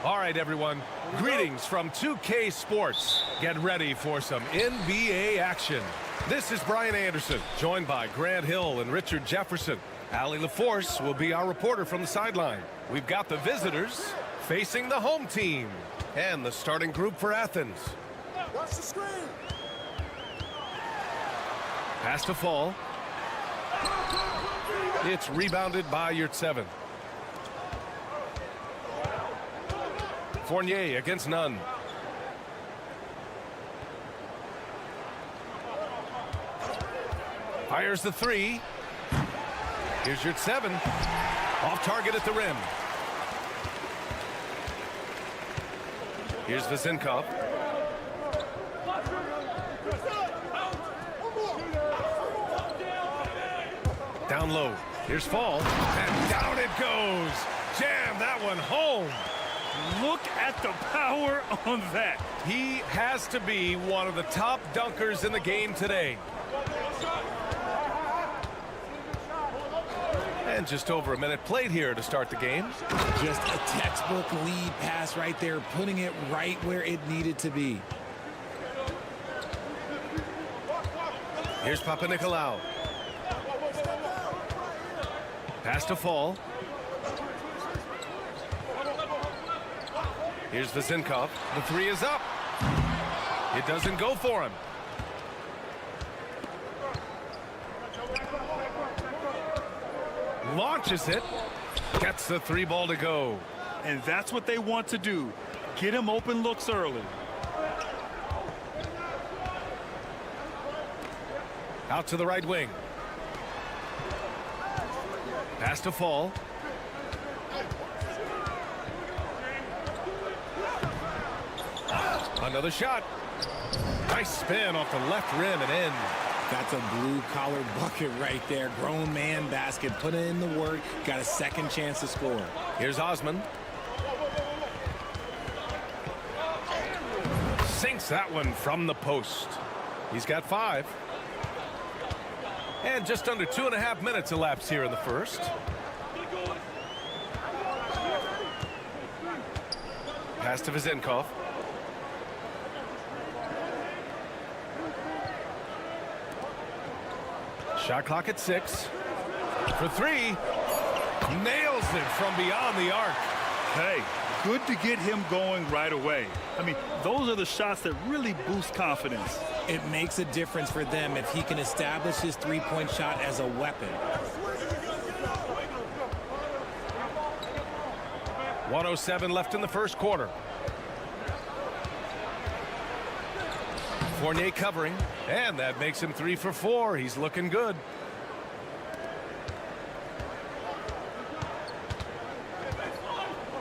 All right, everyone. Greetings from 2K Sports. Get ready for some NBA action. This is Brian Anderson, joined by Grant Hill and Richard Jefferson. Allie LaForce will be our reporter from the sideline. We've got the visitors facing the home team and the starting group for Athens. Watch the screen. Pass to Fall. It's rebounded by Yurtseven. Fournier against Nunn. Fires the three. Here's Yurtseven. Off target at the rim. Here's Vezinkov. Down low. Here's Fall. And down it goes. Jam that one home. Look at the power on that. He has to be one of the top dunkers in the game today. And just over a minute played here to start the game. Just a textbook lead pass right there, putting it right where it needed to be. Here's Papanikolaou. Pass to Fall. Here's Vezinkov. The three is up. It doesn't go for him. Launches it. Gets the three ball to go. And that's what they want to do. Get him open looks early. Out to the right wing. Pass to Fall. Another shot. Nice spin off the left rim and in. That's a blue-collar bucket right there. Grown man basket. Put in the work. Got a second chance to score. Here's Osman. Sinks that one from the post. He's got 5. And just under 2.5 minutes elapsed here in the first. Pass to Vezinkov. Shot clock at 6. For 3. Nails it from beyond the arc. Hey, good to get him going right away. I mean, those are the shots that really boost confidence. It makes a difference for them if he can establish his three-point shot as a weapon. 1:07 left in the first quarter. Fournier covering, and that makes him 3 for 4. He's looking good.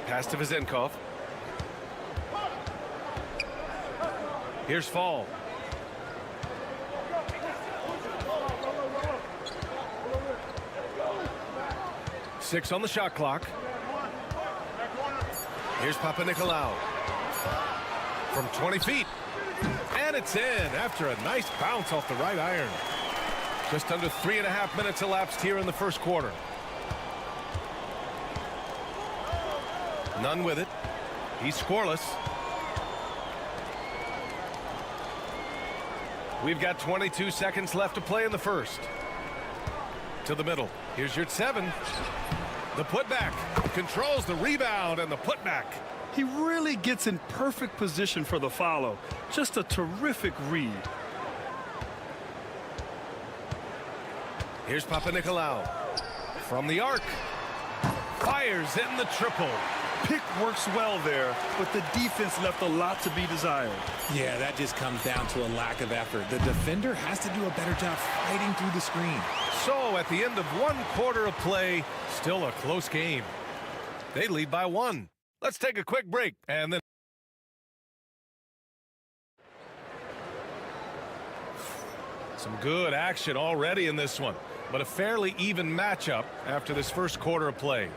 Pass to Vezinkov. Here's Fall. Six on the shot clock. Here's Papanikolaou. From 20 feet. And it's in after a nice bounce off the right iron. Just under 3.5 minutes elapsed here in the first quarter. None with it. He's scoreless. We've got 22 seconds left to play in the first. To the middle. Here's Yurtseven. The putback. Controls the rebound and the putback. He really gets in perfect position for the follow. Just a terrific read. Here's Papanikolaou. From the arc. Fires in the triple. Pick works well there, but the defense left a lot to be desired. Yeah, that just comes down to a lack of effort. The defender has to do a better job fighting through the screen. So at the end of 1 quarter of play, still a close game. They lead by 1. Let's take a quick break and then some good action already in this one, but a fairly even matchup after this first quarter of play.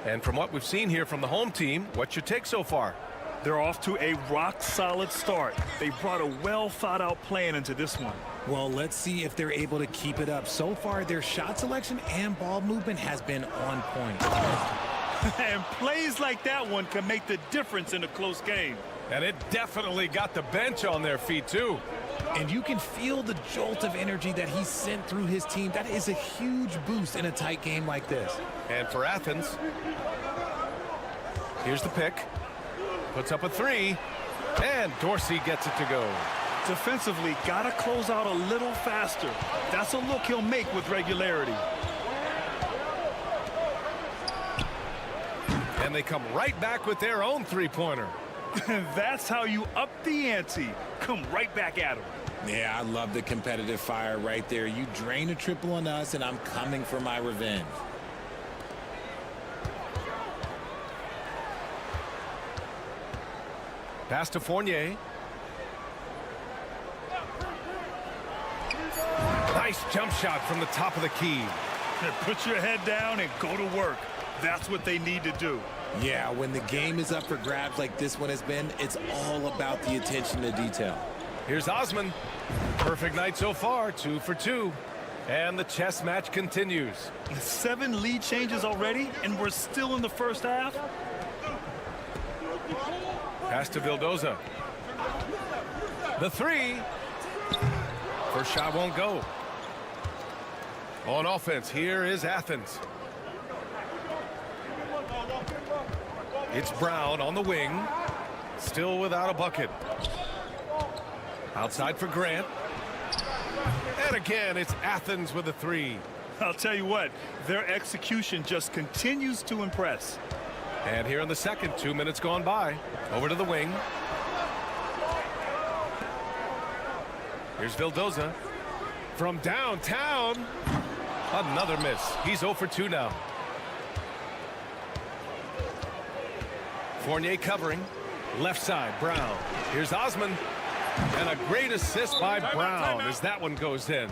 And from what we've seen here from the home team, what's your take so far? They're off to a rock-solid start. They brought a well-thought-out plan into this one. Well, let's see if they're able to keep it up. So far, their shot selection and ball movement has been on point. And plays like that one can make the difference in a close game. And it definitely got the bench on their feet, too. And you can feel the jolt of energy that he sent through his team. That is a huge boost in a tight game like this. And for Athens, here's the pick. Puts up a three, and Dorsey gets it to go. Defensively, got to close out a little faster. That's a look he'll make with regularity. And they come right back with their own three-pointer. That's how you up the ante. Come right back at him. Yeah, I love the competitive fire right there. You drain a triple on us, and I'm coming for my revenge. Pass to Fournier. Nice jump shot from the top of the key. Put your head down and go to work. That's what they need to do. Yeah, when the game is up for grabs like this one has been, it's all about the attention to detail. Here's Osman. Perfect night so far, 2 for 2. And the chess match continues. 7 lead changes already, and we're still in the first half. Pass to Vildoza. The three. First shot won't go. On offense, here is Athens. It's Brown on the wing. Still without a bucket. Outside for Grant. And again, it's Athens with a three. I'll tell you what, their execution just continues to impress. And here in the second, 2 minutes gone by. Over to the wing. Here's Vildoza. From downtown. Another miss. He's 0 for 2 now. Fournier covering. Left side, Brown. Here's Osman. And a great assist by Brown as that one goes in.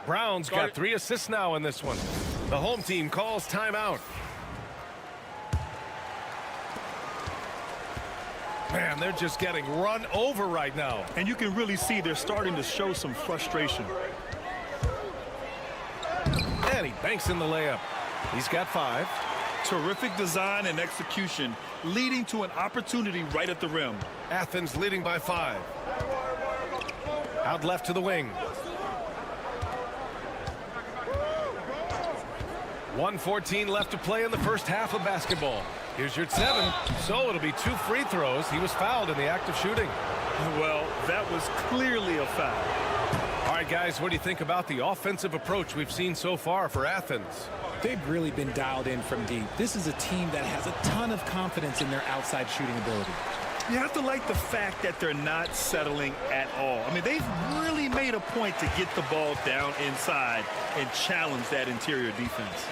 Brown's got 3 assists now in this one. The home team calls timeout. Man, they're just getting run over right now. And you can really see they're starting to show some frustration. And he banks in the layup. He's got 5. Terrific design and execution, leading to an opportunity right at the rim. Athens leading by 5. Out left to the wing. 1:14 left to play in the first half of basketball. Here's your 7. So it'll be 2 free throws. He was fouled in the act of shooting. Well, that was clearly a foul. All right, guys, what do you think about the offensive approach we've seen so far for Athens? They've really been dialed in from deep. This is a team that has a ton of confidence in their outside shooting ability. You have to like the fact that they're not settling at all. I mean, they've really made a point to get the ball down inside and challenge that interior defense.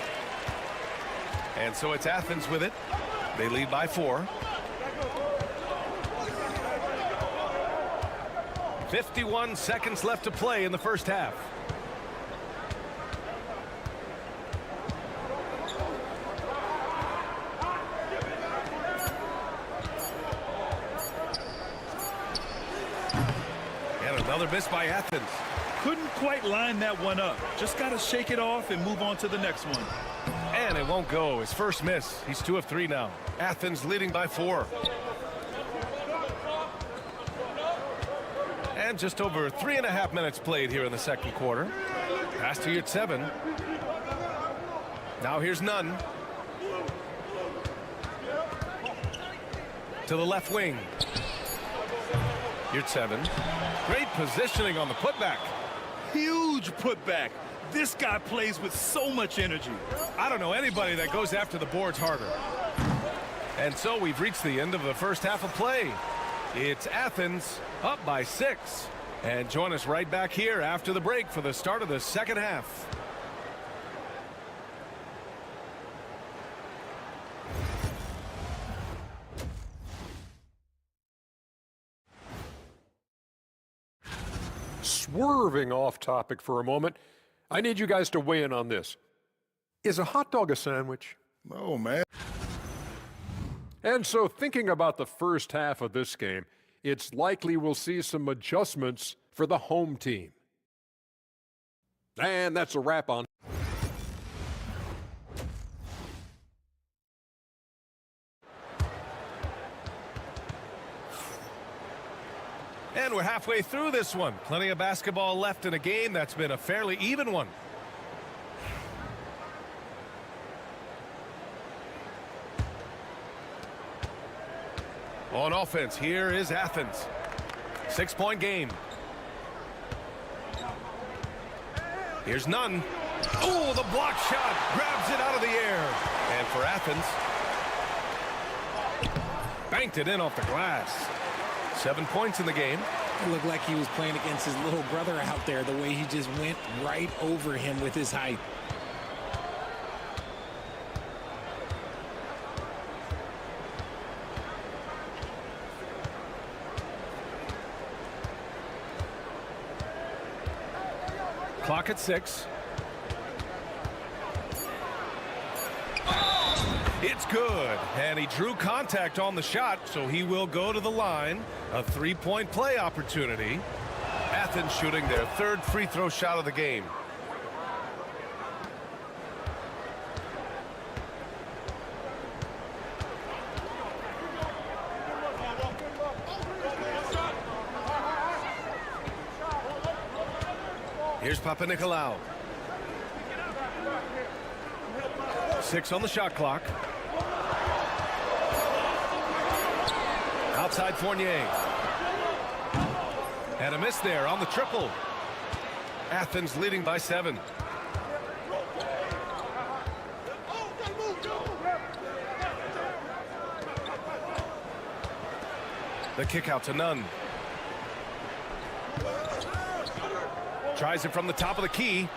And so it's Athens with it. They lead by 4. 51 seconds left to play in the first half. And another miss by Athens. Couldn't quite line that one up. Just got to shake it off and move on to the next one. And it won't go. His first miss. He's 2 of 3 now. Athens leading by 4. And just over 3.5 minutes played here in the second quarter. Pass to your 7. Now here's Nunn. To the left wing. Your 7. Great positioning on the putback. Huge putback. This guy plays with so much energy. I don't know anybody that goes after the boards harder. And so we've reached the end of the first half of play. It's Athens up by 6. And join us right back here after the break for the start of the second half. Swerving off topic for a moment, I need you guys to weigh in on this. Is a hot dog a sandwich? Oh, man. And so thinking about the first half of this game, it's likely we'll see some adjustments for the home team. And that's a wrap on And we're halfway through this one. Plenty of basketball left in a game that's been a fairly even one. On offense, here is Athens. 6-point game. Here's Nunn. Oh, the block shot. Grabs it out of the air. And for Athens, banked it in off the glass. 7 points in the game. It looked like he was playing against his little brother out there, the way he just went right over him with his height. Clock at 6. It's good. And he drew contact on the shot, so he will go to the line. A 3-point play opportunity. Athens shooting their 3rd free throw shot of the game. Here's Papanikolaou. 6 on the shot clock. Outside Fournier. And a miss there on the triple. Athens leading by 7. The kick out to Nunn. Tries it from the top of the key.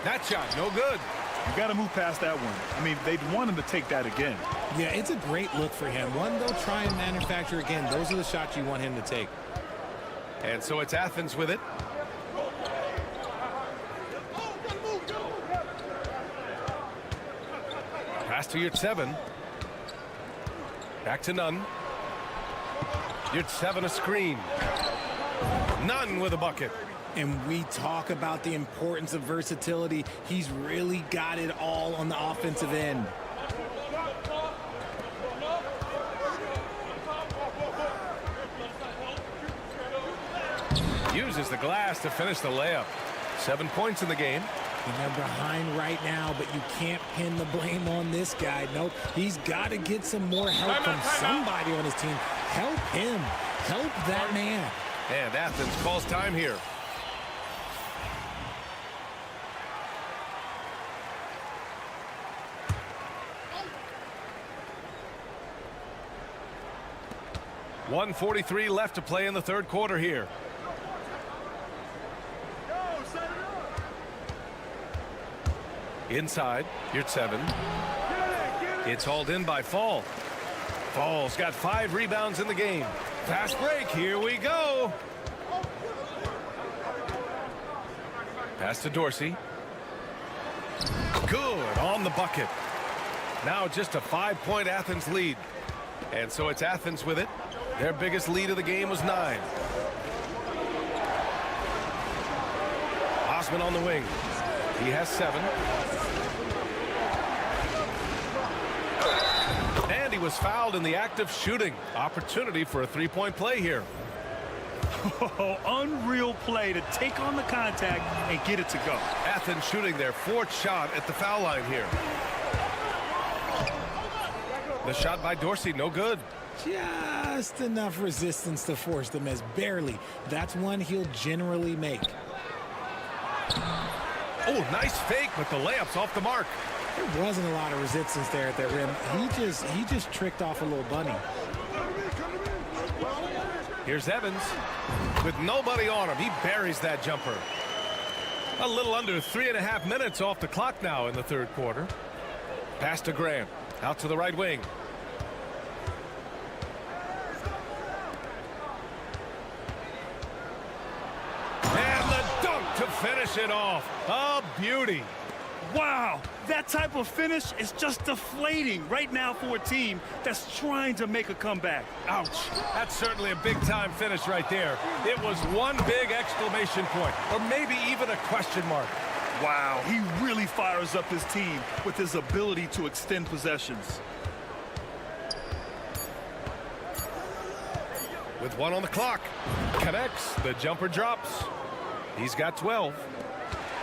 That shot, no good. You got to move past that one. I mean, they'd want him to take that again. Yeah, it's a great look for him. One they'll try and manufacture again. Those are the shots you want him to take. And so it's Athens with it. Pass to Yurtseven. Back to Nunn. Yurtseven a screen. Nunn with a bucket. And we talk about the importance of versatility. He's really got it all on the offensive end. Uses the glass to finish the layup. 7 points in the game. They're behind right now, but you can't pin the blame on this guy. Nope, he's got to get some more help from somebody on his team. Help him. Help that man. And Athens calls time here. .143 left to play in the 3rd quarter here. Inside, Yurtseven. It's hauled in by Fall. Fall's got 5 rebounds in the game. Fast break, here we go. Pass to Dorsey. Good on the bucket. Now just a 5-point Athens lead. And so it's Athens with it. Their biggest lead of the game was 9. Osman on the wing. He has 7. And he was fouled in the act of shooting. Opportunity for a 3-point play here. Oh, unreal play to take on the contact and get it to go. Athens shooting their 4th shot at the foul line here. The shot by Dorsey, no good. Just enough resistance to force the miss. Barely. That's one he'll generally make. Oh, nice fake, but the layup's off the mark. There wasn't a lot of resistance there at that rim. He just tricked off a little bunny. Here's Evans with nobody on him. He buries that jumper. A little under 3.5 minutes off the clock now in the 3rd quarter. Pass to Grant. Out to the right wing. And the dunk to finish it off. A beauty. Wow, that type of finish is just deflating right now for a team that's trying to make a comeback. Ouch. That's certainly a big-time finish right there. It was one big exclamation point, or maybe even a question mark. Wow, he really fires up his team with his ability to extend possessions. with 1 on the clock. Connects. The jumper drops. He's got 12.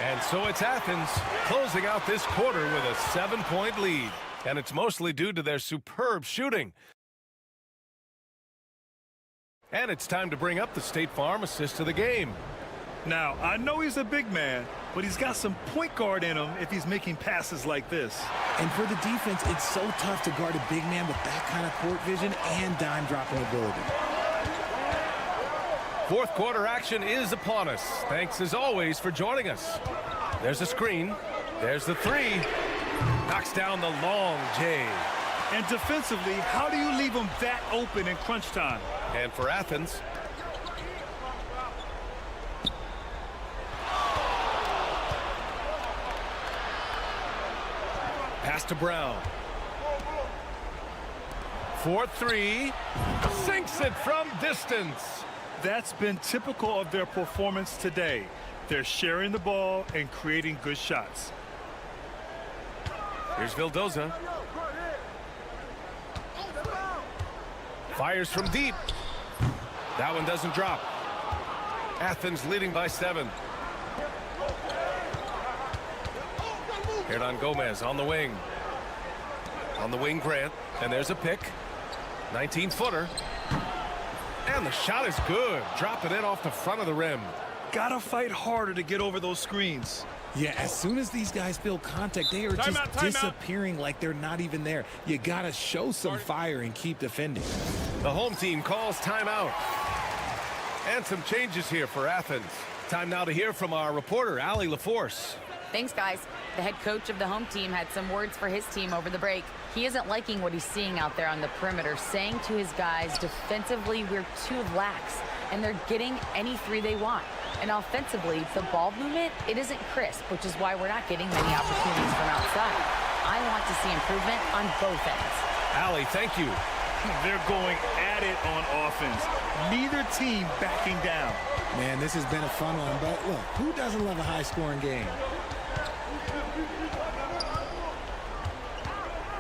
And so it's Athens closing out this quarter with a 7-point lead. And it's mostly due to their superb shooting. And it's time to bring up the State Farm assist of the game. Now, I know he's a big man, but he's got some point guard in him if he's making passes like this. And for the defense, it's so tough to guard a big man with that kind of court vision and dime dropping ability. Fourth quarter action is upon us. Thanks as always for joining us. There's a screen. There's the three. Knocks down the long J. And defensively, how do you leave them that open in crunch time? And for Athens, pass to Brown. 4-3. Sinks it from distance. That's been typical of their performance today. They're sharing the ball and creating good shots. Here's Vildoza. Fires from deep. That one doesn't drop. Athens leading by 7. Hernan Gomez on the wing. On the wing, Grant. And there's a pick. 19-footer. And the shot is good. Dropping it off the front of the rim. Gotta fight harder to get over those screens. Yeah, as soon as these guys feel contact, they are just disappearing like they're not even there. You gotta show some fire and keep defending. The home team calls timeout. And some changes here for Athens. Time now to hear from our reporter, Allie LaForce. Thanks, guys. The head coach of the home team had some words for his team over the break. He isn't liking what he's seeing out there on the perimeter, saying to his guys, defensively, we're too lax, and they're getting any three they want. And offensively, the ball movement, it isn't crisp, which is why we're not getting many opportunities from outside. I want to see improvement on both ends. Allie, thank you. They're going at it on offense. Neither team backing down. Man, this has been a fun one, but look, who doesn't love a high-scoring game?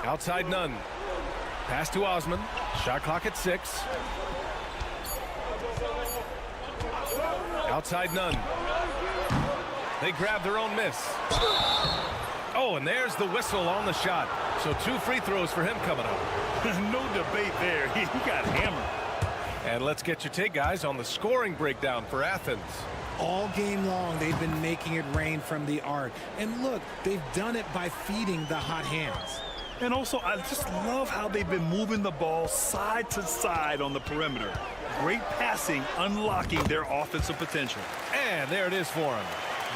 Outside none. Pass to Osman. Shot clock at 6. Outside none. They grab their own miss. Oh, and there's the whistle on the shot. So 2 free throws for him coming up. No debate there. He got hammered. And let's get your take, guys, on the scoring breakdown for Athens. All game long, they've been making it rain from the arc. And look, they've done it by feeding the hot hands. And also, I just love how they've been moving the ball side to side on the perimeter. Great passing, unlocking their offensive potential. And there it is for him.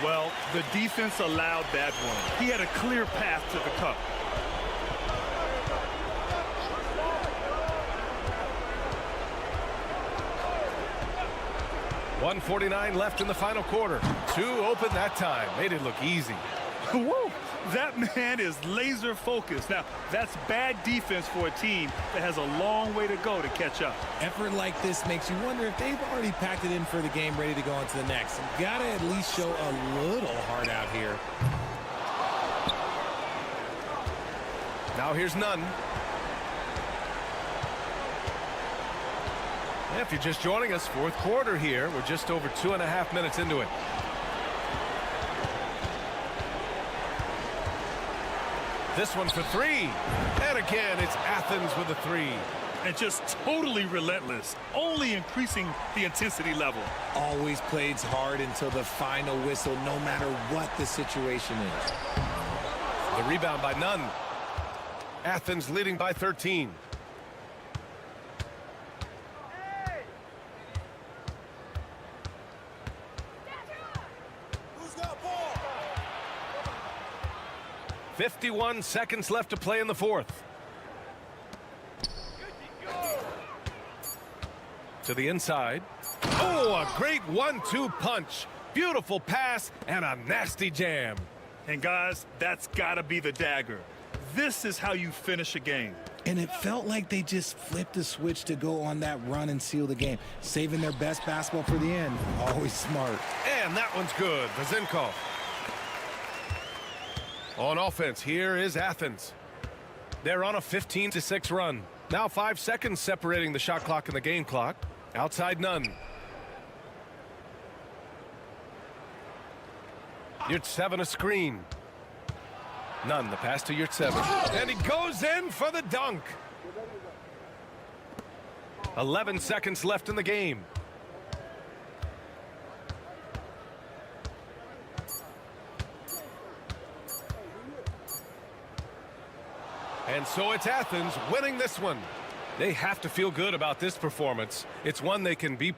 Well, the defense allowed that one. He had a clear path to the cup. .149 left in the final quarter. 2 open that time. Made it look easy. Whoa! That man is laser focused. Now, that's bad defense for a team that has a long way to go to catch up. Effort like this makes you wonder if they've already packed it in for the game, ready to go on to the next. Gotta at least show a little heart out here. Now here's none. If you're just joining us, fourth quarter here. We're just over 2.5 minutes into it. This one for 3. And again, it's Athens with a 3. And just totally relentless, only increasing the intensity level. Always plays hard until the final whistle, no matter what the situation is. The rebound by none. Athens leading by 13. Who's got ball? 51 seconds left to play in the fourth. To the inside. Oh, a great 1-2 punch. Beautiful pass and a nasty jam. And guys, that's got to be the dagger. This is how you finish a game. And it felt like they just flipped the switch to go on that run and seal the game, saving their best basketball for the end. Always smart. And that one's good. Vazenkov. On offense, here is Athens. They're on a 15-6 run. Now 5 seconds separating the shot clock and the game clock. Outside none. Yurtseven a screen. None. The pass to Yurtseven. And he goes in for the dunk. 11 seconds left in the game. And so it's Athens winning this one. They have to feel good about this performance. It's one they can be.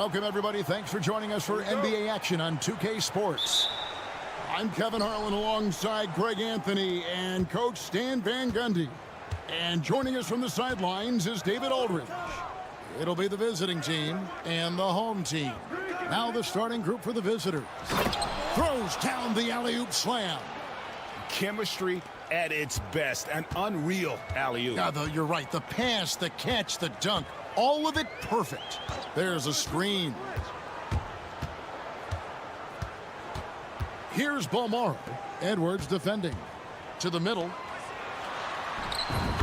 Welcome, everybody. Thanks for joining us for NBA action on 2K Sports. I'm Kevin Harlan alongside Greg Anthony and Coach Stan Van Gundy. And joining us from the sidelines is David Aldridge. It'll be the visiting team and the home team. Now the starting group for the visitors. Throws down the alley-oop slam. Chemistry at its best. An unreal alley-oop. Yeah, you're right. The pass, the catch, the dunk. All of it perfect. There's a screen. Here's Balmaro. Edwards defending. To the middle.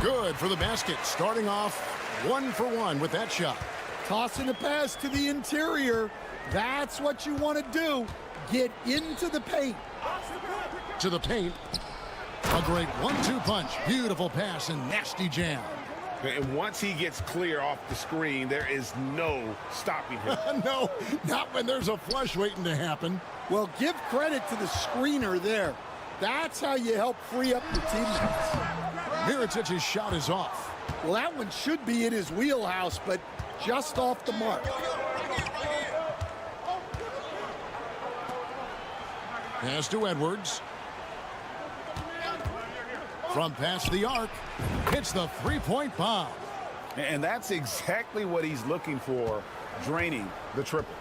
Good for the basket. Starting off 1 for 1 with that shot. Tossing a pass to the interior. That's what you want to do. Get into the paint. To the paint. A great 1-2 punch. Beautiful pass and nasty jam. And once he gets clear off the screen, there is no stopping him. No, not when there's a flush waiting to happen. Well, give credit to the screener there. That's how you help free up your teammates. Mirotic's shot is off. Well, that one should be in his wheelhouse, but just off the mark. Pass to Edwards. From past the arc, hits the three-point bomb. And that's exactly what he's looking for, draining the triple.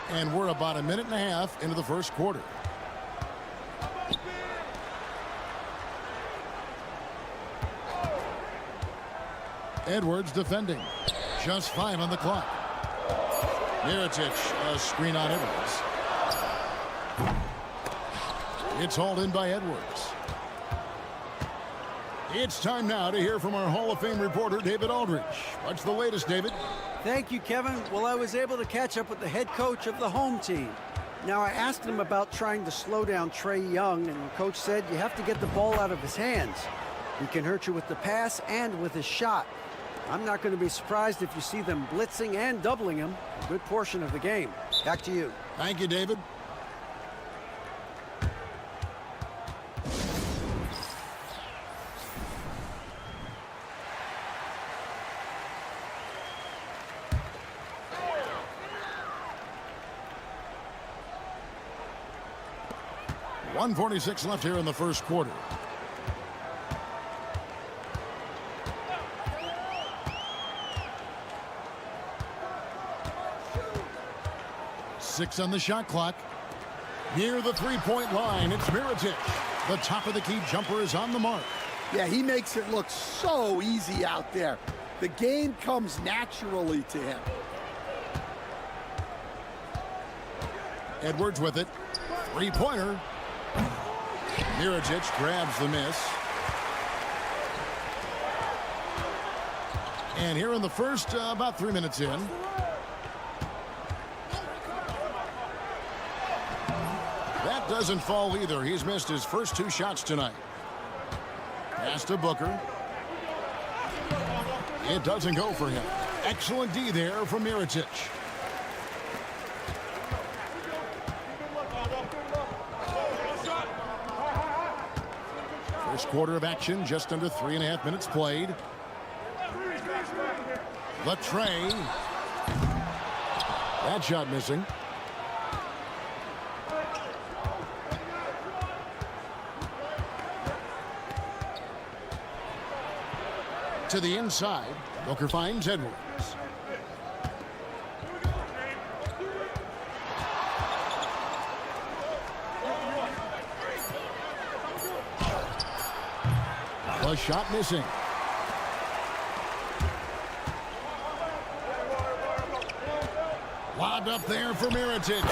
And we're about a minute and a half into the first quarter. Edwards defending. Just 5 on the clock. Mirotic, a screen on Edwards. It's hauled in by Edwards. It's time now to hear from our Hall of Fame reporter, David Aldridge. What's the latest, David? Thank you, Kevin. Well, I was able to catch up with the head coach of the home team. Now, I asked him about trying to slow down Trae Young, and the coach said you have to get the ball out of his hands. He can hurt you with the pass and with his shot. I'm not going to be surprised if you see them blitzing and doubling him a good portion of the game. Back to you. Thank you, David. .146 left here in the first quarter. Six on the shot clock. Near the three-point line, it's Mirotic. The top of the key jumper is on the mark. Yeah, he makes it look so easy out there. The game comes naturally to him. Edwards with it. Three-pointer. Mirotic grabs the miss. And here in the first, about 3 minutes in. That doesn't fall either. He's missed his first 2 shots tonight. Pass to Booker. It doesn't go for him. Excellent D there from Mirotic. First quarter of action, just under 3.5 minutes played. The Trae. That shot missing. To the inside. Booker finds Edwards. The shot missing. Lobbed up there for Mirotic.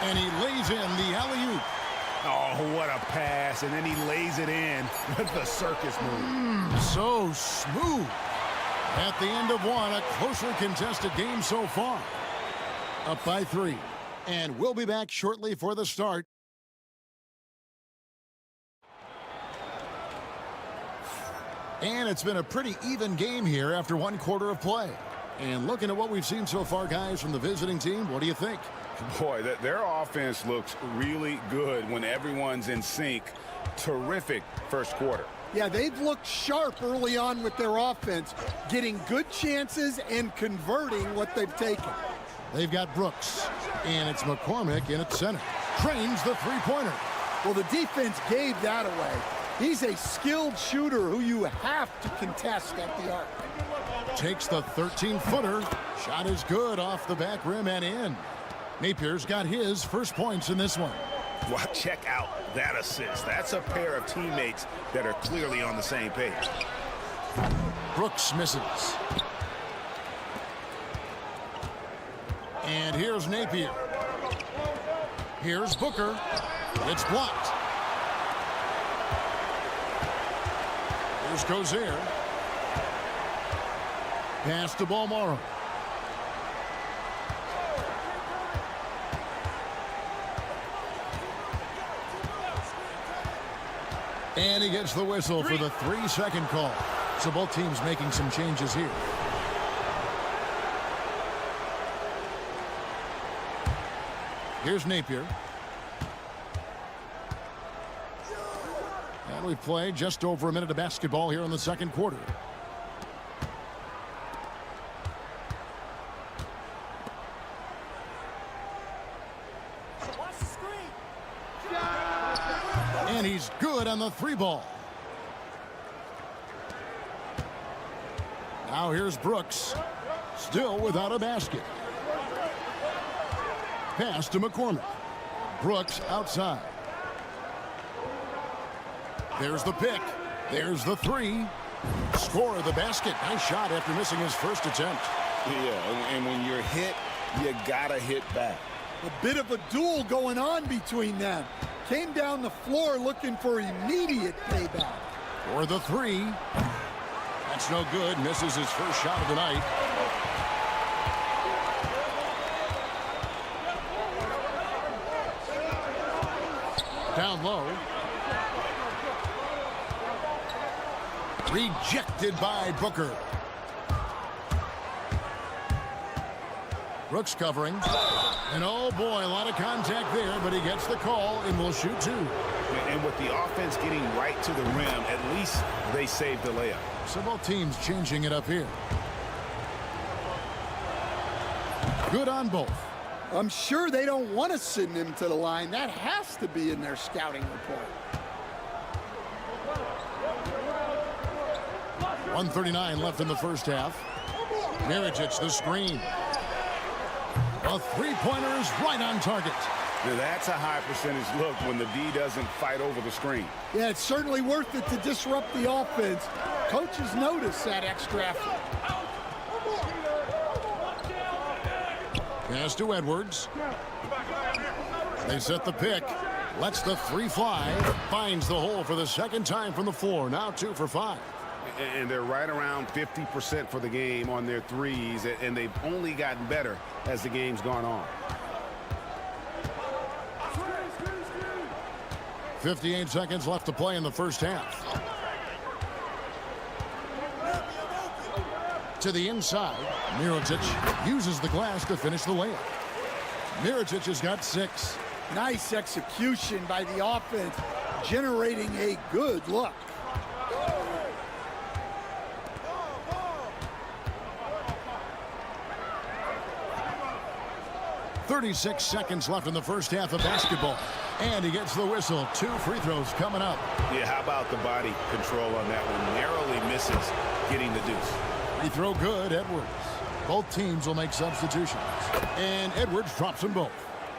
And he lays in the alley-oop. Oh, what a pass. And then he lays it in with the circus move. So smooth. At the end of one, a closely contested game so far. Up by 3. And we'll be back shortly for the start. And it's been a pretty even game here after 1 quarter of play. And looking at what we've seen so far, guys, from the visiting team, what do you think? Boy, their offense looks really good when everyone's in sync. Terrific first quarter. Yeah, they've looked sharp early on with their offense, getting good chances and converting what they've taken. They've got Brooks, and it's McCormick in at center. Trains the three-pointer. Well, the defense gave that away. He's a skilled shooter who you have to contest at the arc. Takes the 13-footer. Shot is good off the back rim and in. Napier's got his first points in this one. Well, check out that assist. That's a pair of teammates that are clearly on the same page. Brooks misses. And here's Napier. Here's Booker. It's blocked. Here's Cozier. Pass to Balmoro. And he gets the whistle for the 3-second call. So both teams making some changes here. Here's Napier. And we've played just over a minute of basketball here in the second quarter. And he's good on the 3-ball. Now here's Brooks. Still without a basket. Pass to McCormick. Brooks outside. There's the pick. There's the 3. Score the basket. Nice shot after missing his first attempt. Yeah, and when you're hit, you gotta hit back. A bit of a duel going on between them. Came down the floor looking for immediate payback. For the 3. That's no good. Misses his first shot of the night. Down low. Rejected by Booker. Brooks covering. And oh boy, a lot of contact there, but he gets the call and will shoot 2. And with the offense getting right to the rim, at least they saved the layup. So both teams changing it up here. Good on both. I'm sure they don't want to send him to the line. That has to be in their scouting report. 1:39 left in the first half. Mirotic the screen. A 3-pointer is right on target. Now that's a high percentage look when the D doesn't fight over the screen. Yeah, it's certainly worth it to disrupt the offense. Coaches notice that extra effort. Pass to Edwards. They set the pick. Lets the 3 fly. Finds the hole for the second time from the floor. Now 2 for 5. And they're right around 50% for the game on their threes, and they've only gotten better as the game's gone on. 58 seconds left to play in the first half. To the inside. Mirotic uses the glass to finish the layup. Mirotic has got 6. Nice execution by the offense, generating a good look. .36 seconds left in the first half of basketball. And he gets the whistle. 2 free throws coming up. Yeah, how about the body control on that one? Narrowly misses getting the deuce. Free throw good, Edwards. Both teams will make substitutions. And Edwards drops them both.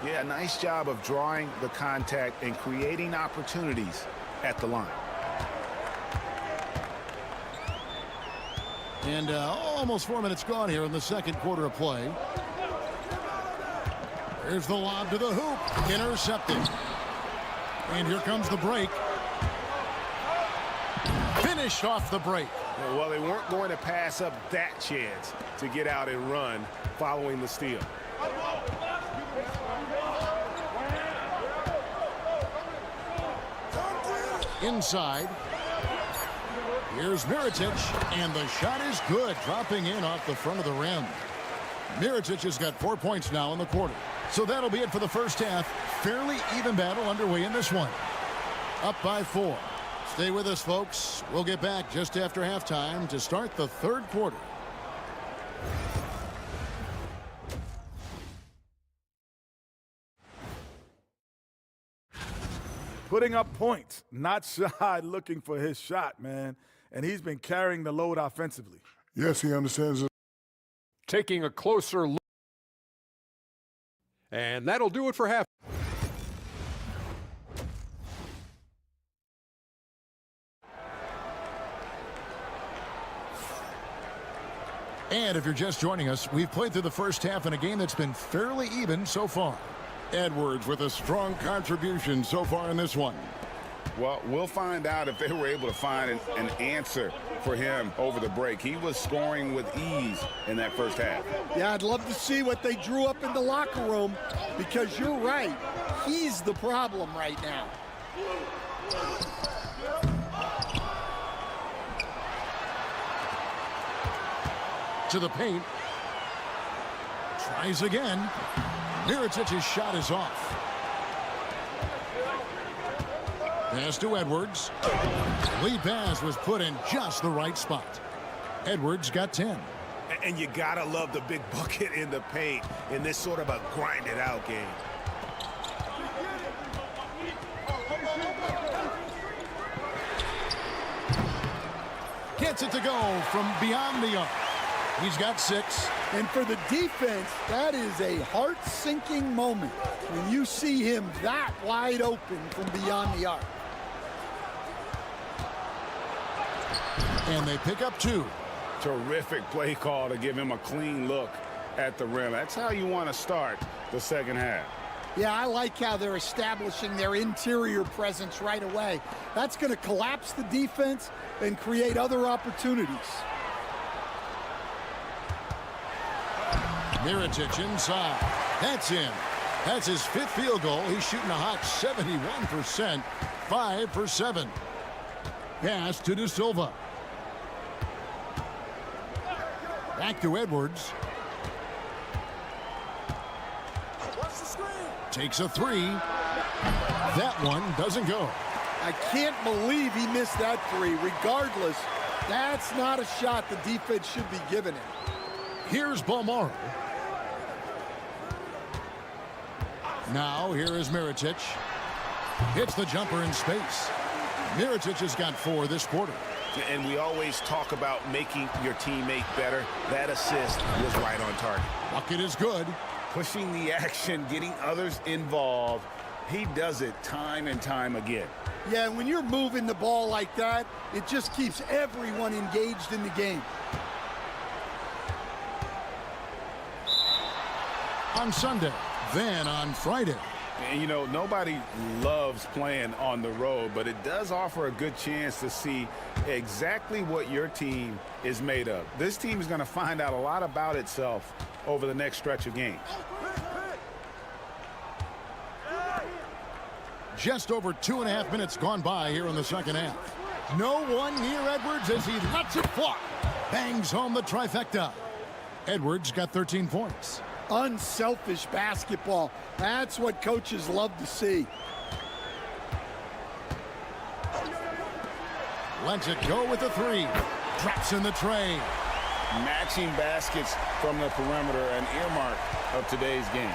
Yeah, nice job of drawing the contact and creating opportunities at the line. And almost 4 minutes gone here in the second quarter of play. Here's the lob to the hoop. Intercepted. And here comes the break. Finished off the break. Well, they weren't going to pass up that chance to get out and run following the steal. Inside. Here's Mirotic, and the shot is good, dropping in off the front of the rim. Mirotic has got 4 points now in the quarter. So that'll be it for the first half. Fairly even battle underway in this one. Up by 4. Stay with us, folks. We'll get back just after halftime to start the third quarter. Putting up points, not shy looking for his shot, man. And he's been carrying the load offensively. Yes, he understands it. Taking a closer look. And that'll do it for half. And if you're just joining us, we've played through the first half in a game that's been fairly even so far. Edwards with a strong contribution so far in this one. Well, we'll find out if they were able to find an answer for him over the break. He was scoring with ease in that first half. Yeah, I'd love to see what they drew up in the locker room, because you're right. He's the problem right now. To the paint. Tries again. Mirotic's shot is off. Pass to Edwards. Lead pass was put in just the right spot. Edwards got 10. And you gotta love the big bucket in the paint in this sort of a grinded out game. Gets it to go from beyond the arc. He's got 6. And for the defense, that is a heart-sinking moment when you see him that wide open from beyond the arc. And they pick up 2. Terrific play call to give him a clean look at the rim. That's how you want to start the second half. Yeah, I like how they're establishing their interior presence right away. That's going to collapse the defense and create other opportunities. Mirotic inside. That's in. That's his 5th field goal. He's shooting a hot 71%. 5 for 7. Pass to De Silva. Back to Edwards. Takes a 3. That one doesn't go. I can't believe he missed that 3. Regardless, that's not a shot the defense should be giving him. Here's Balmaro. Now here is Mirotic. Hits the jumper in space. Mirotic has got 4 this quarter. And we always talk about making your teammate better. That assist was right on target. Bucket is good. Pushing the action, getting others involved. He does it time and time again. Yeah, when you're moving the ball like that, it just keeps everyone engaged in the game. On Sunday, then on Friday. And, you know, nobody loves playing on the road, but it does offer a good chance to see exactly what your team is made of. This team is going to find out a lot about itself over the next stretch of games. Just over 2.5 minutes gone by here in the second half. No one near Edwards as he lets it fly. Bangs home the trifecta. Edwards got 13 points. Unselfish basketball. That's what coaches love to see. Lets it go with the 3. Drops in the tray. Matching baskets from the perimeter, an earmark of today's game.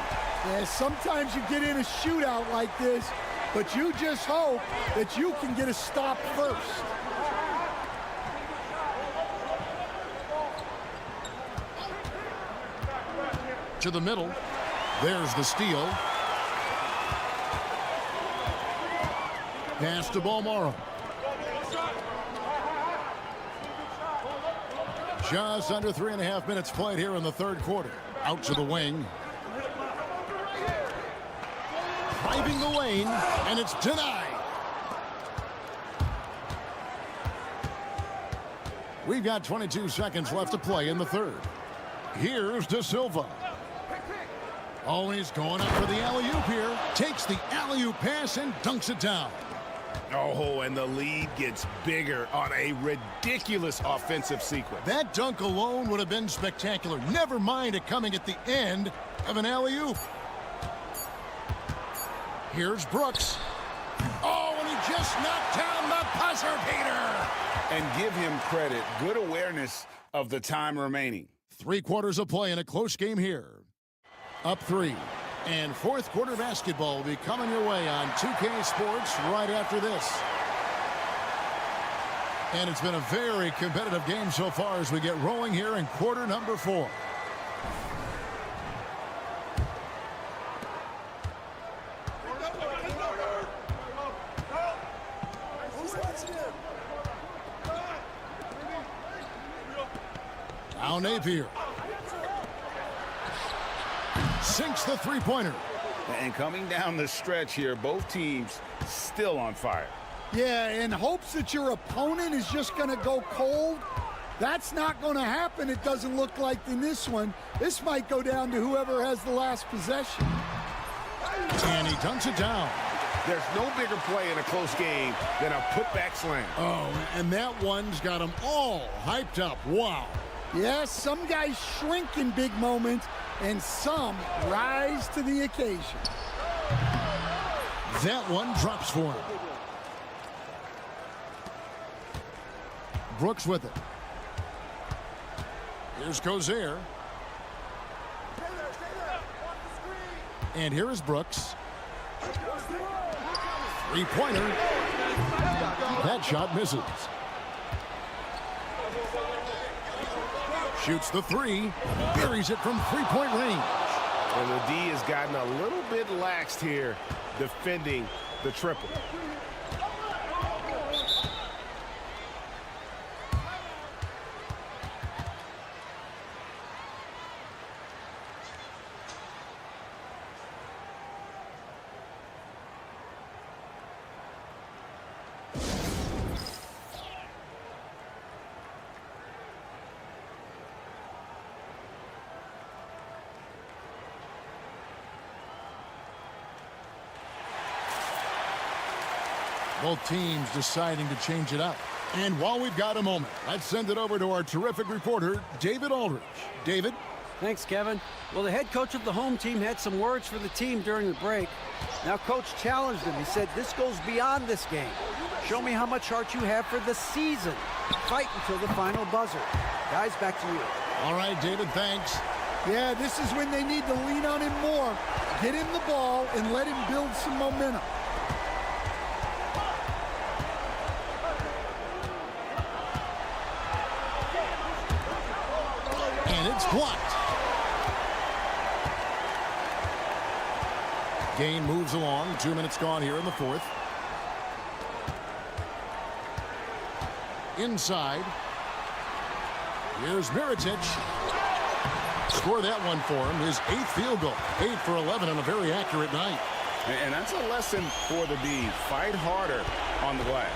Yeah, sometimes you get in a shootout like this, but you just hope that you can get a stop first. To the middle. There's the steal. Pass to Balmaro. Just under 3.5 minutes played here in the third quarter. Out to the wing. Driving the lane, and it's denied. We've got 22 seconds left to play in the third. Here's De Silva. Oh, he's going up for the alley-oop here. Takes the alley-oop pass and dunks it down. Oh, and the lead gets bigger on a ridiculous offensive sequence. That dunk alone would have been spectacular. Never mind it coming at the end of an alley-oop. Here's Brooks. Oh, and he just knocked down the buzzer beater. And give him credit. Good awareness of the time remaining. 3 quarters of play in a close game here. Up 3. And fourth quarter basketball will be coming your way on 2K Sports right after this. And it's been a very competitive game so far as we get rolling here in quarter number 4. Now Napier. Sinks the three-pointer. And coming down the stretch here, both teams still on fire. Yeah, in hopes that your opponent is just going to go cold. That's not going to happen, it doesn't look like in this one. This might go down to whoever has the last possession. And he dunks it down. There's no bigger play in a close game than a putback slam. Oh, and that one's got them all hyped up. Wow. Yes, some guys shrink in big moments, and some rise to the occasion. That one drops for him. Brooks with it. Here's Cozier. And here is Brooks. Three-pointer. That shot misses. Shoots the three. Buries it from three-point range. And the D has gotten a little bit laxed here defending the triple. Both teams deciding to change it up. And while we've got a moment, let's send it over to our terrific reporter, David Aldridge. David? Thanks, Kevin. Well, the head coach of the home team had some words for the team during the break. Now, Coach challenged him. He said, this goes beyond this game. Show me how much heart you have for the season. Fight until the final buzzer. Guys, back to you. All right, David, thanks. Yeah, this is when they need to lean on him more. Get him the ball and let him build some momentum. And it's blocked. Game moves along. 2 minutes gone here in the fourth. Inside. Here's Mirotic. Score that one for him. His 8th field goal. 8 for 11 on a very accurate night. And that's a lesson for the D. Fight harder on the glass.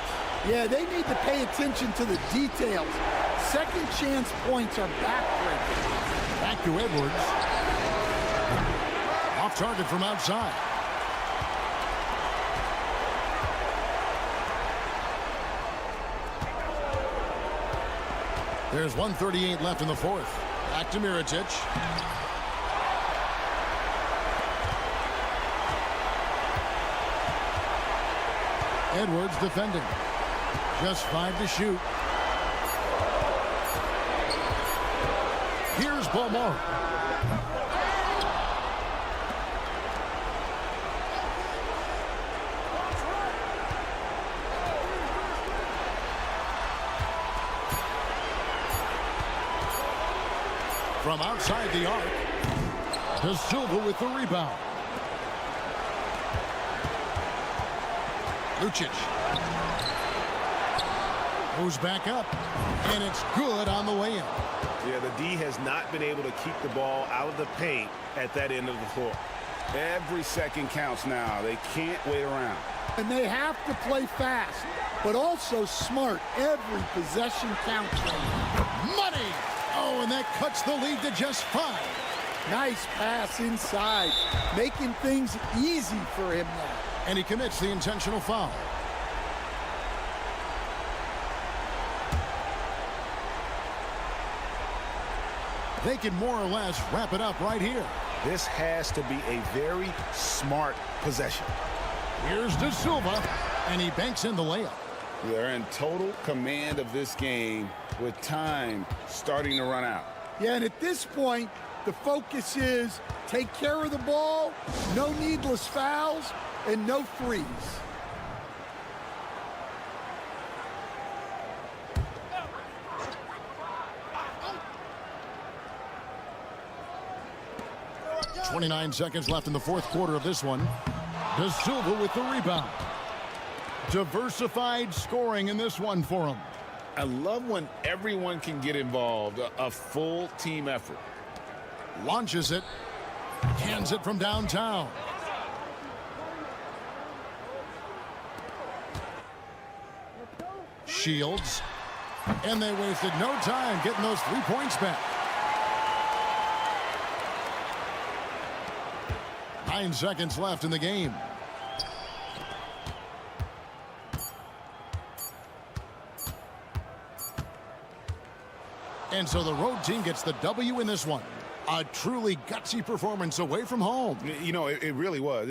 Yeah, they need to pay attention to the details. Second chance points are backbreaking. Back to Edwards. Off target from outside. There's 1:38 left in the fourth. Back to Mirotic. Edwards defending. Just 5 to shoot. Here's Beaumont. From outside the arc. De Silva with the rebound. Lucic. Moves back up. And it's good on the way in. Yeah, the D has not been able to keep the ball out of the paint at that end of the floor. Every second counts now. They can't wait around. And they have to play fast, but also smart. Every possession counts. Money! Oh, and that cuts the lead to just 5. Nice pass inside, making things easy for him now. And he commits the intentional foul. They can more or less wrap it up right here. This has to be a very smart possession. Here's De Silva, and he banks in the layup. They're in total command of this game with time starting to run out. Yeah, and at this point, the focus is take care of the ball, no needless fouls, and no threes. .29 seconds left in the fourth quarter of this one. De Silva with the rebound. Diversified scoring in this one for him. I love when everyone can get involved, a full team effort. Launches it. Hands it from downtown. Shields. And they wasted no time getting those 3 points back. 9 seconds left in the game. And so the road team gets the W in this one. A truly gutsy performance away from home. You know, it really was.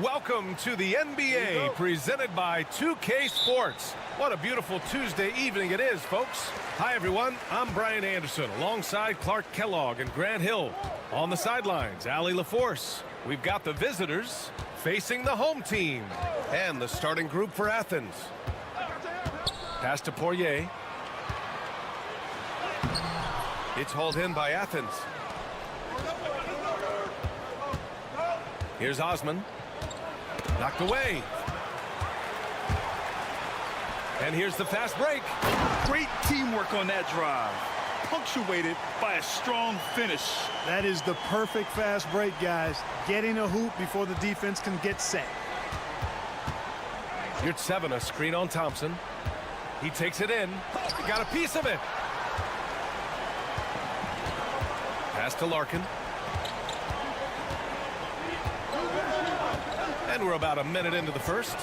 Welcome to the NBA, presented by 2K Sports. What a beautiful Tuesday evening it is, folks. Hi, everyone. I'm Brian Anderson, alongside Clark Kellogg and Grant Hill. On the sidelines, Allie LaForce. We've got the visitors facing the home team. And the starting group for Athens. Pass to Poirier. It's hauled in by Athens. Here's Osman. Knocked away. And here's the fast break. Great teamwork on that drive. Punctuated by a strong finish. That is the perfect fast break, guys. Getting a hoop before the defense can get set. Here's 7, a screen on Thompson. He takes it in. Got a piece of it. Pass to Larkin. And we're about a minute into the first.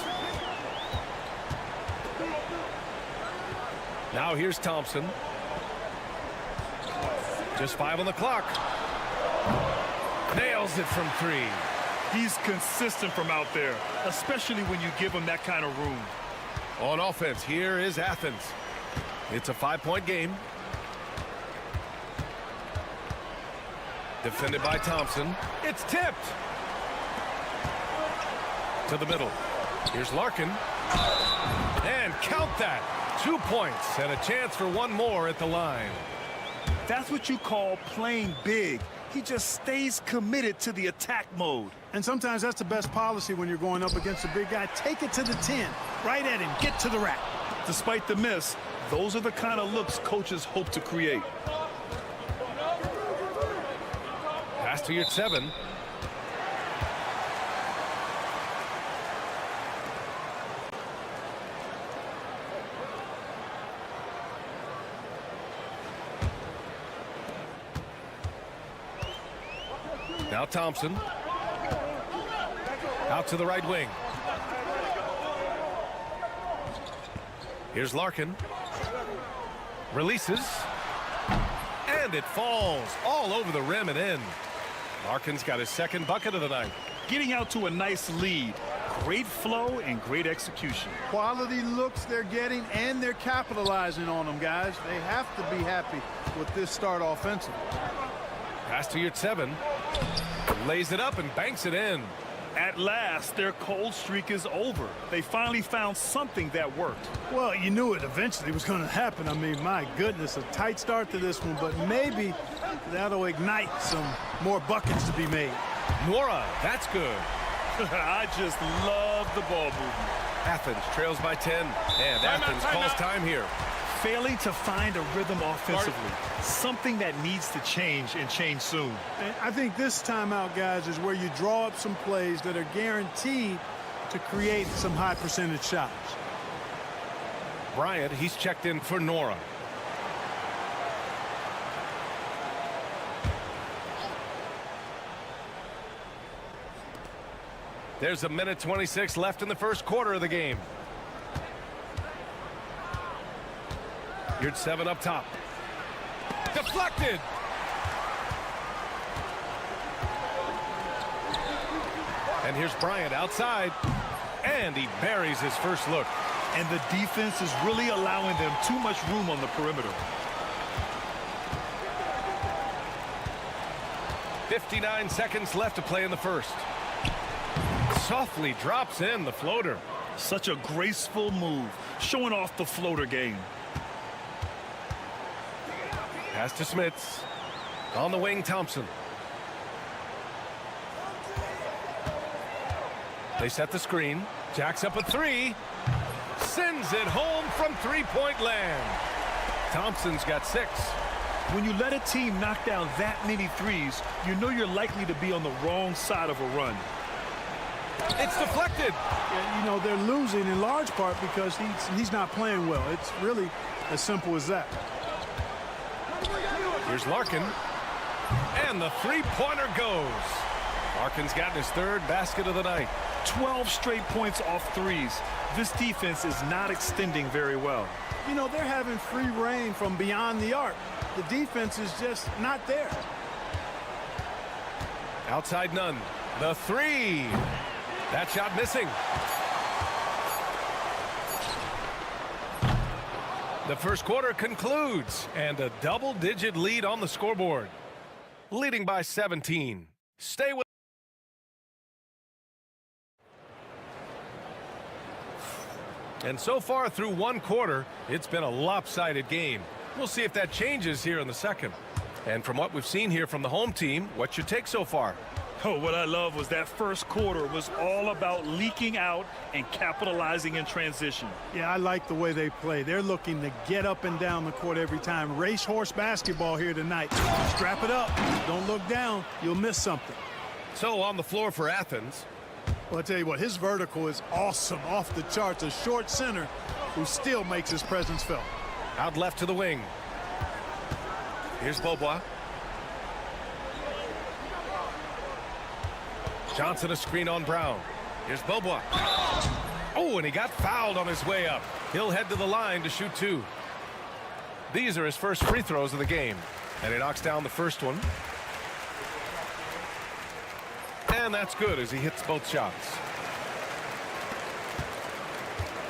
Now here's Thompson. Just 5 on the clock. Nails it from 3. He's consistent from out there, especially when you give him that kind of room. On offense, here is Athens. It's a 5-point game. Defended by Thompson. It's tipped. To the middle. Here's Larkin. And count that. 2 points and a chance for one more at the line. That's what you call playing big. He just stays committed to the attack mode. And sometimes that's the best policy when you're going up against a big guy. Take it to the 10. Right at him. Get to the rack. Despite the miss, those are the kind of looks coaches hope to create. Pass to your 7. Now Thompson. Out to the right wing. Here's Larkin. Releases. And it falls all over the rim and in. Larkin's got his second bucket of the night. Getting out to a nice lead. Great flow and great execution. Quality looks they're getting, and they're capitalizing on them, guys. They have to be happy with this start offensively. Pass to Yurtseven. Lays it up and banks it in. At last, their cold streak is over. They finally found something that worked. Well, you knew it eventually was going to happen. I mean, my goodness, a tight start to this one, but maybe that'll ignite some more buckets to be made. Nora, that's good. I just love the ball movement. Athens trails by 10, and Athens calls time here. Failing to find a rhythm offensively. Something that needs to change, and change soon. And I think this timeout, guys, is where you draw up some plays that are guaranteed to create some high percentage shots. Bryant, he's checked in for Nora. There's a minute 26 left in the first quarter of the game. Yurtseven up top. Deflected. And here's Bryant outside. And he buries his first look. And the defense is really allowing them too much room on the perimeter. 59 seconds left to play in the first. Softly drops in the floater. Such a graceful move, showing off the floater game. Pass to Smits. On the wing, Thompson. They set the screen. Jacks up a three. Sends it home from three-point land. Thompson's got 6. When you let a team knock down that many threes, you know you're likely to be on the wrong side of a run. It's deflected. Yeah, you know, they're losing in large part because he's not playing well. It's really as simple as that. Here's Larkin. And the three-pointer goes. Larkin's gotten his third basket of the night. 12 straight points off threes. This defense is not extending very well. You know, they're having free reign from beyond the arc. The defense is just not there. Outside none. The three. That shot missing. The first quarter concludes, and a double-digit lead on the scoreboard. Leading by 17. Stay with. And so far through one quarter, it's been a lopsided game. We'll see if that changes here in the second. And from what we've seen here from the home team, what's your take so far? Oh, what I love was that first quarter was all about leaking out and capitalizing in transition. Yeah, I like the way they play. They're looking to get up and down the court every time. Racehorse basketball here tonight. Strap it up. Don't look down. You'll miss something. So on the floor for Athens. Well, I'll tell you what, his vertical is awesome, off the charts. A short center who still makes his presence felt. Out left to the wing. Here's Beaubois. Johnson a screen on Brown. Here's Beaubois. Oh, and he got fouled on his way up. He'll head to the line to shoot 2. These are his first free throws of the game. And he knocks down the first one. And that's good as he hits both shots.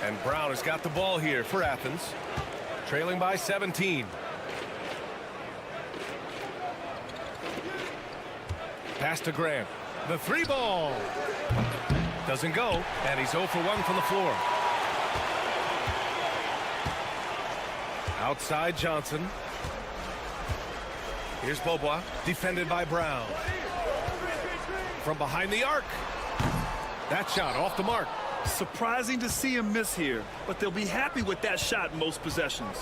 And Brown has got the ball here for Athens. Trailing by 17. Pass to Grant. The three ball. Doesn't go, and he's 0 for 1 from the floor. Outside Johnson. Here's Beaubois, defended by Brown. From behind the arc. That shot off the mark. Surprising to see him miss here, but they'll be happy with that shot most possessions.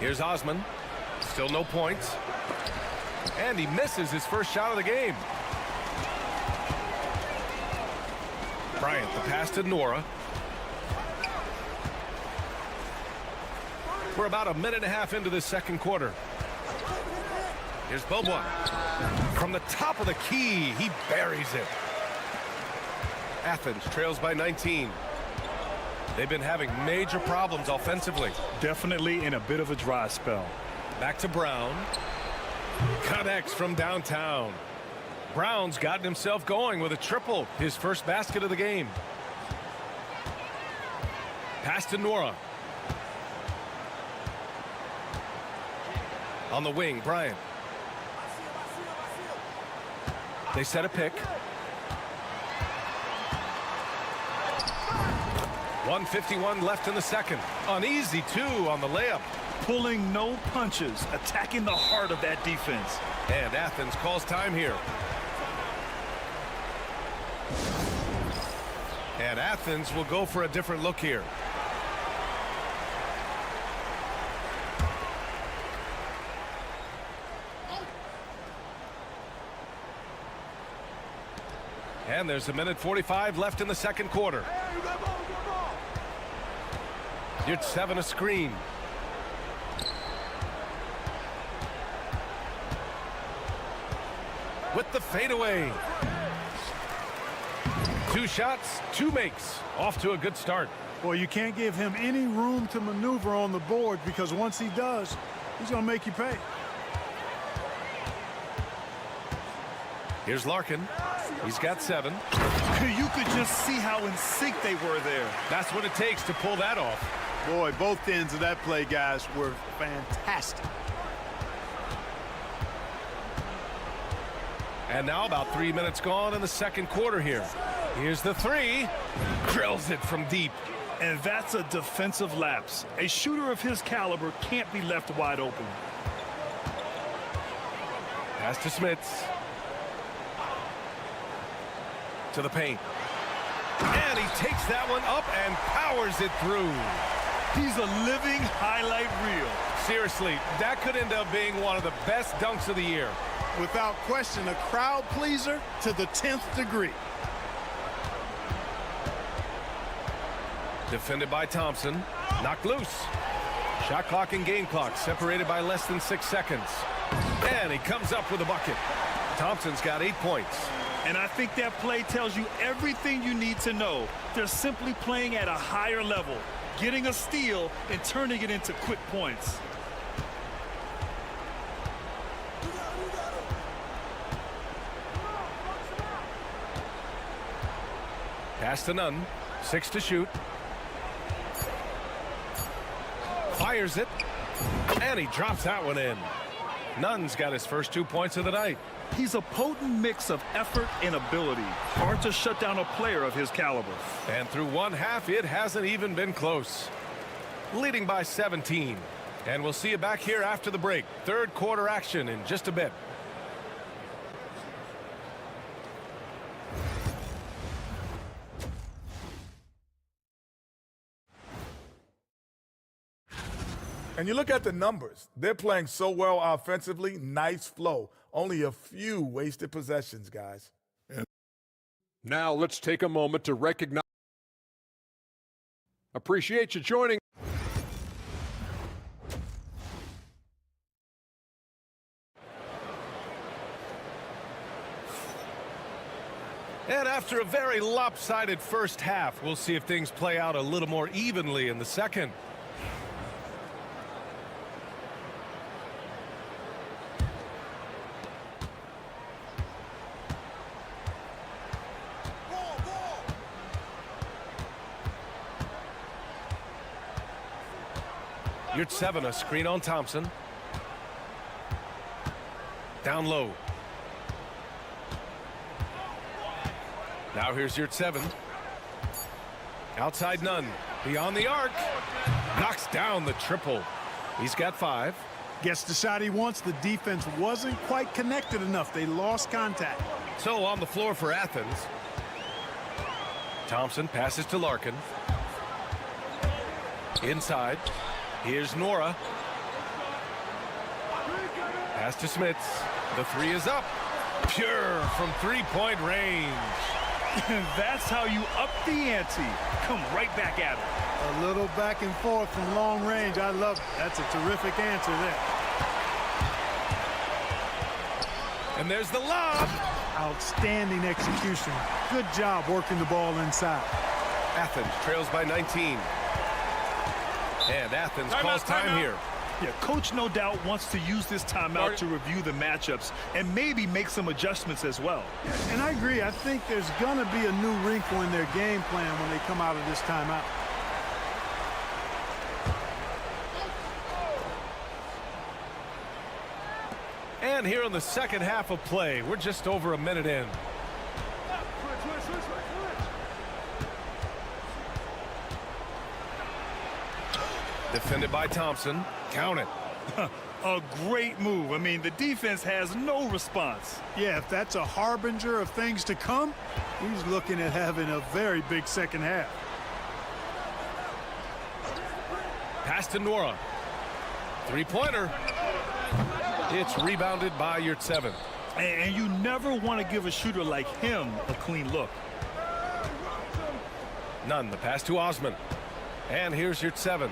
Here's Osman. Still no points. And he misses his first shot of the game. Bryant, the pass to Nora. We're about a minute and a half into this second quarter. Here's Bobois. From the top of the key, he buries it. Athens trails by 19. They've been having major problems offensively. Definitely in a bit of a dry spell. Back to Brown. Connects from downtown. Brown's gotten himself going with a triple, his first basket of the game. Pass to Nora. On the wing, Bryant. They set a pick. 1:51 left in the second. Uneasy, too, on the layup. Pulling no punches, attacking the heart of that defense. And Athens calls time here. And Athens will go for a different look here. And there's 1:45 left in the second quarter. Yurt-7 a screen. With the fadeaway. 2 shots, 2 makes. Off to a good start. Boy, you can't give him any room to maneuver on the board, because once he does, he's going to make you pay. Here's Larkin. He's got 7. You could just see how in sync they were there. That's what it takes to pull that off. Boy, both ends of that play, guys, were fantastic. And now about 3 minutes gone in the second quarter here. Here's the 3. Drills it from deep. And that's a defensive lapse. A shooter of his caliber can't be left wide open. Pass to Smits. To the paint. And he takes that one up and powers it through. He's a living highlight reel. Seriously, that could end up being one of the best dunks of the year. Without question, a crowd pleaser to the 10th degree. Defended by Thompson. Knocked loose. Shot clock and game clock separated by less than 6 seconds. And he comes up with a bucket. Thompson's got 8 points. And I think that play tells you everything you need to know. They're simply playing at a higher level, getting a steal and turning it into quick points. Pass to Nunn. 6 to shoot. Fires it. And he drops that one in. Nunn's got his first 2 points of the night. He's a potent mix of effort and ability. Hard to shut down a player of his caliber. And through one half, it hasn't even been close. Leading by 17. And we'll see you back here after the break. Third quarter action in just a bit. And you look at the numbers. They're playing so well offensively. Nice flow. Only a few wasted possessions, guys. Now let's take a moment to recognize. Appreciate you joining. And after a very lopsided first half, we'll see if things play out a little more evenly in the second. Yurt-7 a screen on Thompson. Down low. Now here's Yurt-7. Outside Nunn. Beyond the arc. Knocks down the triple. He's got 5. Gets the shot he wants. The defense wasn't quite connected enough. They lost contact. So on the floor for Athens. Thompson passes to Larkin. Inside. Here's Nora. Pass to Smits. The 3 is up. Pure from 3-point range. That's how you up the ante. Come right back at it. A little back and forth from long range. I love it. That's a terrific answer there. And there's the lob. Outstanding execution. Good job working the ball inside. Athens trails by 19. And Athens calls time here. Yeah, coach no doubt wants to use this timeout to review the matchups and maybe make some adjustments as well. And I agree. I think there's going to be a new wrinkle in their game plan when they come out of this timeout. And here in the second half of play, we're just over a minute in. Defended by Thompson. Count it. A great move. I mean, the defense has no response. Yeah, if that's a harbinger of things to come, he's looking at having a very big second half. Pass to Nora. Three-pointer. It's rebounded by Yurtseven. And you never want to give a shooter like him a clean look. Nunn, the pass to Osman. And here's Yurtseven.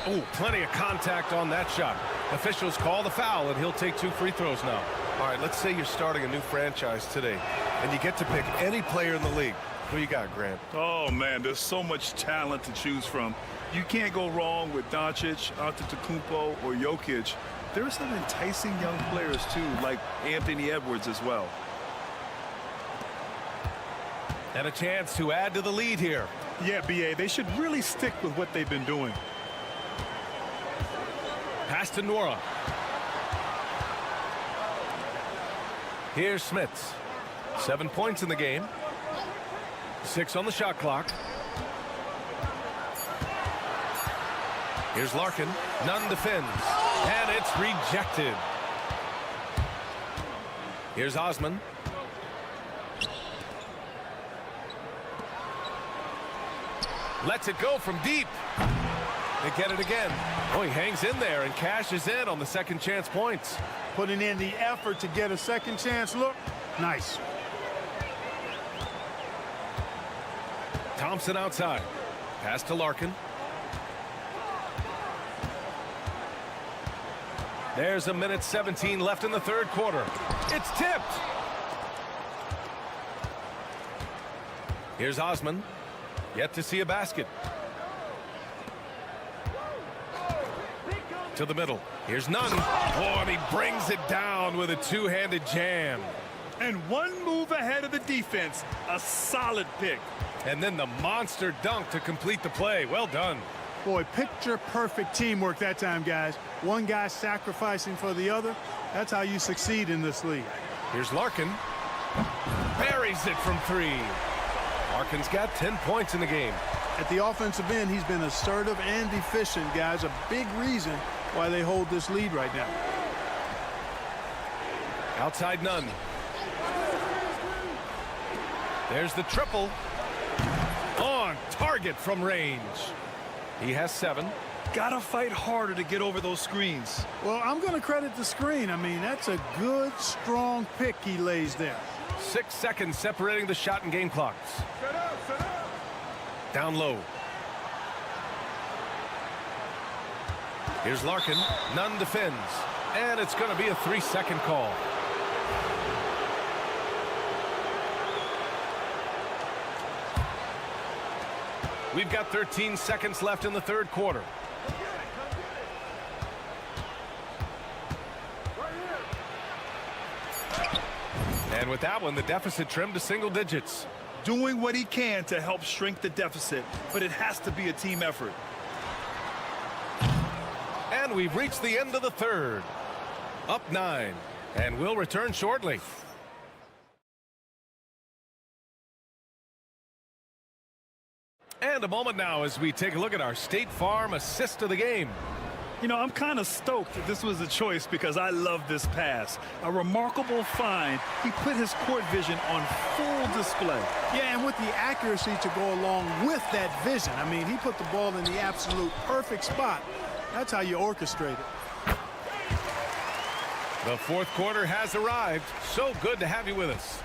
Oh, plenty of contact on that shot. Officials call the foul, and he'll take 2 free throws now. All right, let's say you're starting a new franchise today, and you get to pick any player in the league. Who you got, Grant? Oh, man, there's so much talent to choose from. You can't go wrong with Doncic, Antetokounmpo, or Jokic. There are some enticing young players, too, like Anthony Edwards as well. And a chance to add to the lead here. Yeah, B.A., they should really stick with what they've been doing. Pass to Nora. Here's Smits. 7 points in the game. 6 on the shot clock. Here's Larkin. Nunn defends. And it's rejected. Here's Osman. Lets it go from deep. They get it again. Oh, he hangs in there and cashes in on the second chance points. Putting in the effort to get a second chance look. Nice. Thompson outside. Pass to Larkin. There's a minute 17 left in the third quarter. It's tipped. Here's Osman. Yet to see a basket. To the middle. Here's Nunn. Oh, and he brings it down with a two-handed jam. And one move ahead of the defense. A solid pick. And then the monster dunk to complete the play. Well done. Boy, picture-perfect teamwork that time, guys. One guy sacrificing for the other. That's how you succeed in this league. Here's Larkin. Buries it from 3. Larkin's got 10 points in the game. At the offensive end, he's been assertive and efficient, guys. A big reason why they hold this lead right now. Outside Nunn. There's the triple. On target from range. He has 7. Gotta fight harder to get over those screens. Well, I'm going to credit the screen. I mean, that's a good, strong pick he lays there. 6 seconds separating the shot and game clocks. Down low. Here's Larkin. Nunn defends. And it's going to be a 3-second call. We've got 13 seconds left in the third quarter. And with that one, the deficit trimmed to single digits. Doing what he can to help shrink the deficit, but it has to be a team effort. And we've reached the end of the third. Up 9. And we'll return shortly. And a moment now as we take a look at our State Farm assist of the game. You know, I'm kind of stoked that this was a choice because I love this pass. A remarkable find. He put his court vision on full display. Yeah, and with the accuracy to go along with that vision. I mean, he put the ball in the absolute perfect spot. That's how you orchestrate it. The fourth quarter has arrived. So good to have you with us.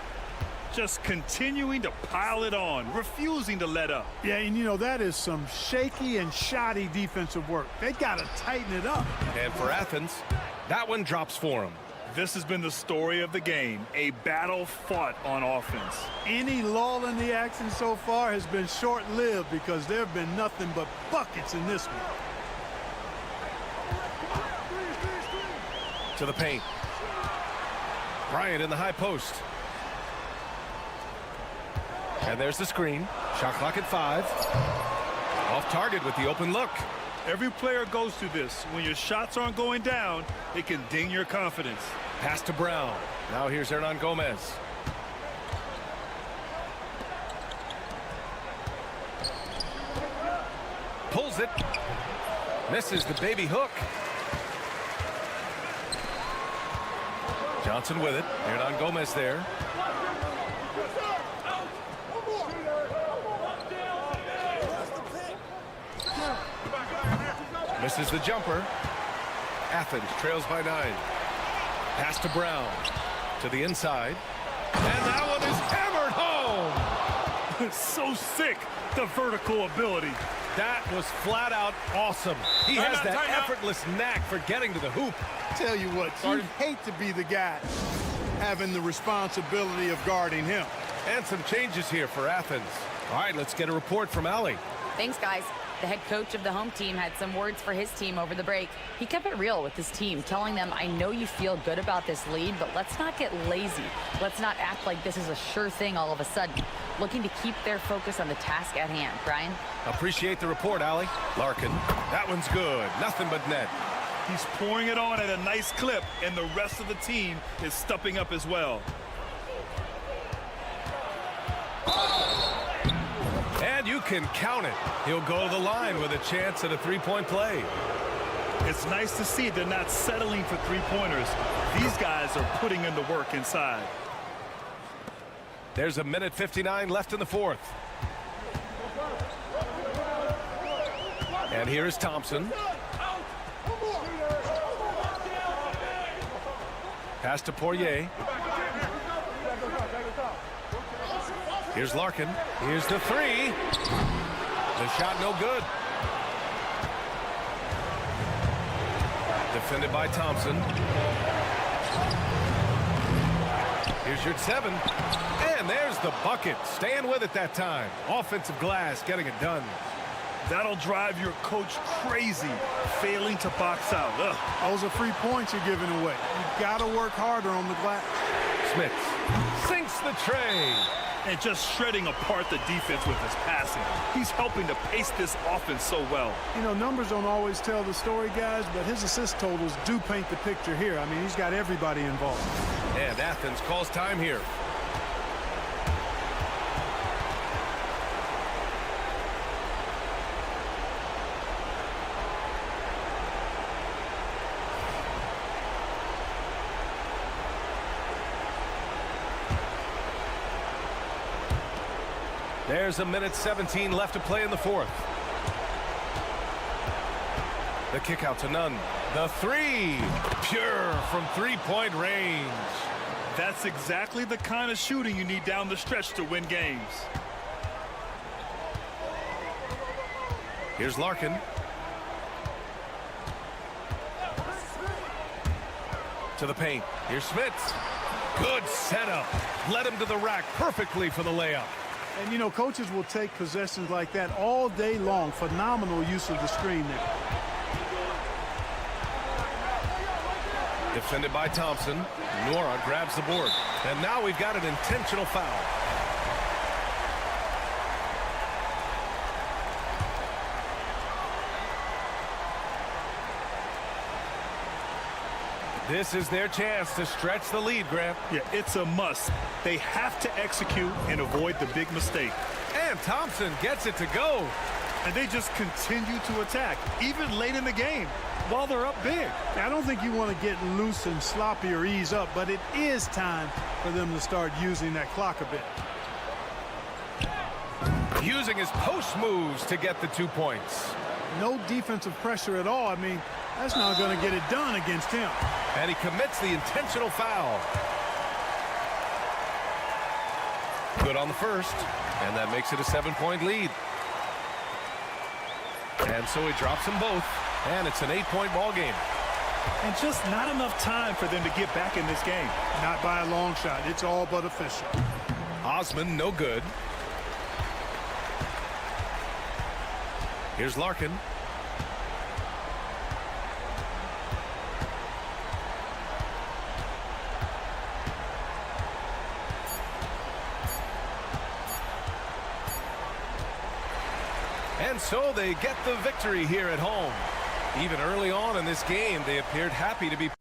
Just continuing to pile it on, refusing to let up. Yeah, and you know, that is some shaky and shoddy defensive work. They got to tighten it up. And for Athens, that one drops for him. This has been the story of the game, a battle fought on offense. Any lull in the action so far has been short-lived because there have been nothing but buckets in this one. To the paint. Bryant in the high post. And there's the screen. Shot clock at 5. Off target with the open look. Every player goes through this. When your shots aren't going down, it can ding your confidence. Pass to Brown. Now here's Hernan Gomez. Pulls it. Misses the baby hook. Johnson with it. Hernan Gomez there. Misses the jumper. Athens trails by 9. Pass to Brown. To the inside. And that one is hammered home. It's so sick, the vertical ability. That was flat out awesome. He has that effortless knack for getting to the hoop. Tell you what, you'd hate to be the guy having the responsibility of guarding him. And some changes here for Athens. All right, let's get a report from Allie. Thanks, guys. The head coach of the home team had some words for his team over the break. He kept it real with his team, telling them, I know you feel good about this lead, but let's not get lazy. Let's not act like this is a sure thing all of a sudden. Looking to keep their focus on the task at hand. Brian? Appreciate the report, Allie. Larkin. That one's good. Nothing but net. He's pouring it on at a nice clip, and the rest of the team is stepping up as well. And you can count it. He'll go to the line with a chance at a three-point play. It's nice to see they're not settling for three-pointers. These guys are putting in the work inside. There's a minute 59 left in the fourth. And here is Thompson. Pass to Poirier. Here's Larkin. Here's the three. The shot no good. Defended by Thompson. Here's your 7. And there's the bucket. Staying with it that time. Offensive glass getting it done. That'll drive your coach crazy, failing to box out. Ugh. Those are free points you're giving away. You've got to work harder on the glass. Smith sinks the tray. And just shredding apart the defense with his passing. He's helping to pace this offense so well. You know, numbers don't always tell the story, guys, but his assist totals do paint the picture here. I mean, he's got everybody involved. And Athens calls time here. There's a minute 17 left to play in the fourth. The kick out to Nunn. The three, pure from three-point range. That's exactly the kind of shooting you need down the stretch to win games. Here's Larkin. To the paint. Here's Smits. Good setup. Led him to the rack perfectly for the layup. And, you know, coaches will take possessions like that all day long. Phenomenal use of the screen there. Defended by Thompson. Nora grabs the board. And now we've got an intentional foul. This is their chance to stretch the lead, Grant. Yeah, it's a must. They have to execute and avoid the big mistake. And Thompson gets it to go. And they just continue to attack, even late in the game, while they're up big. I don't think you want to get loose and sloppy or ease up, but it is time for them to start using that clock a bit. Using his post moves to get the 2 points. No defensive pressure at all. I mean, that's not going to get it done against him. And he commits the intentional foul. Good on the first. And that makes it a 7-point lead. And so he drops them both. And it's an 8-point ball game. and just not enough time for them to get back in this game. Not by a long shot. It's all but official. Osman, no good. Here's Larkin. And so they get the victory here at home. Even early on in this game, they appeared happy to be.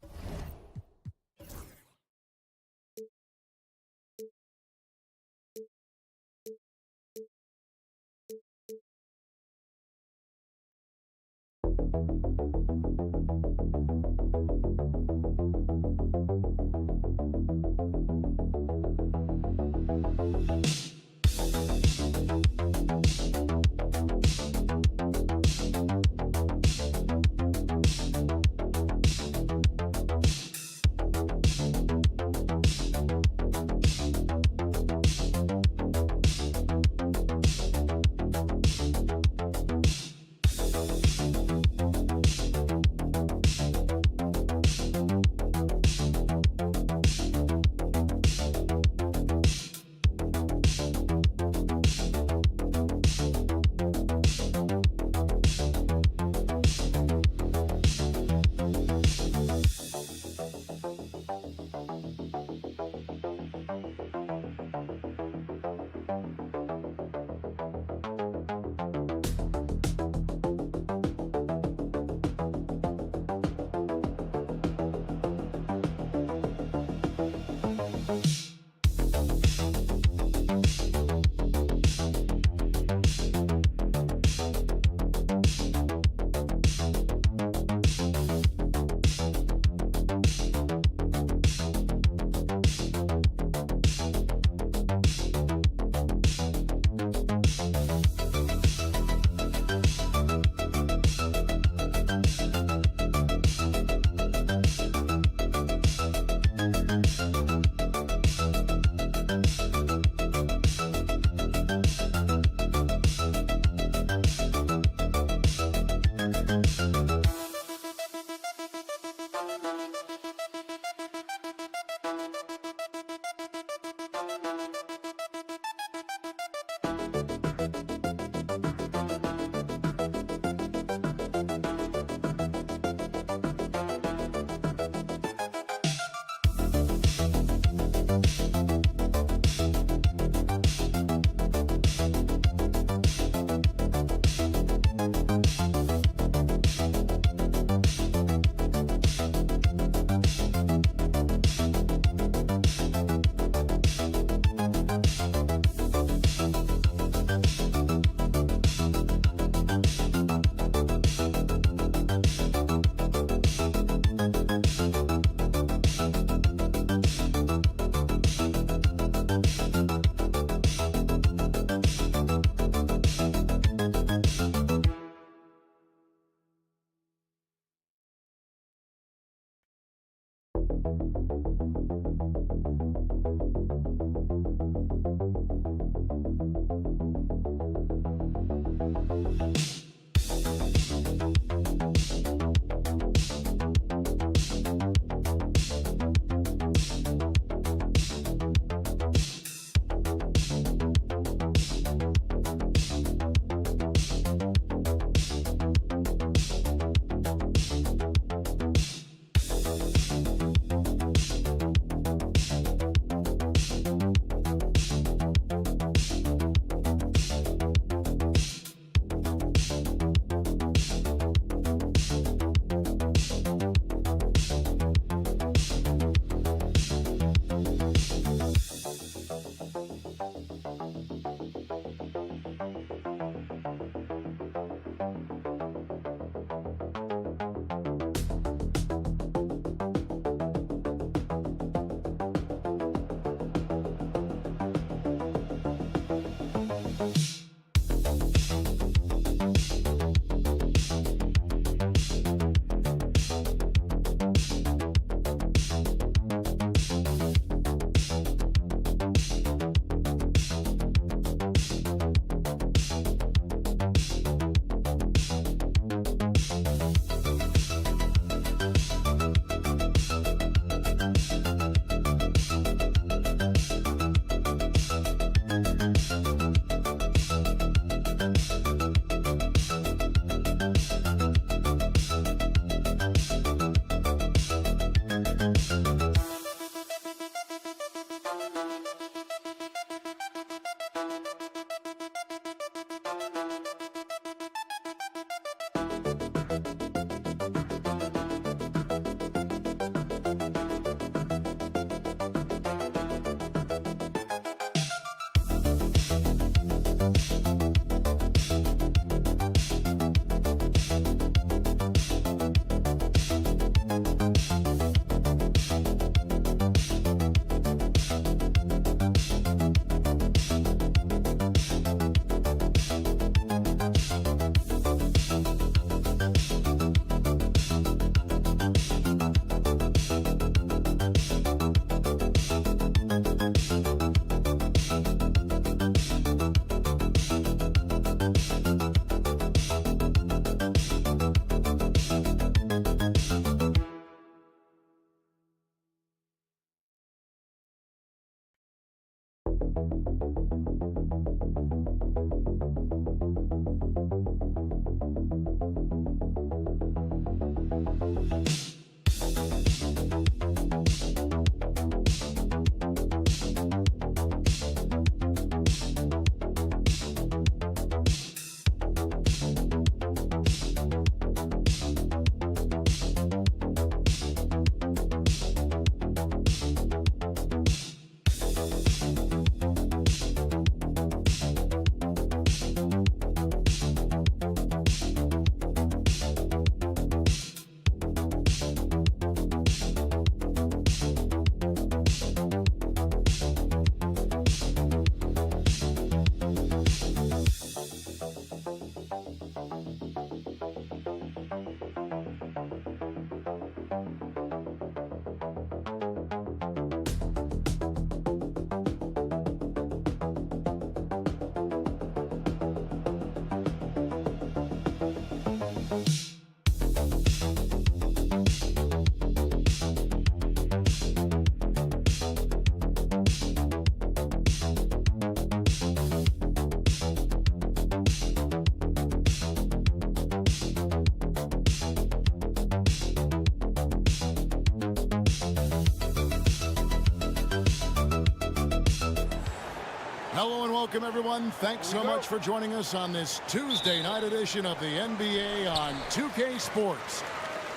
Hello and welcome, everyone. Thanks so much for joining us on this Tuesday night edition of the NBA on 2K Sports.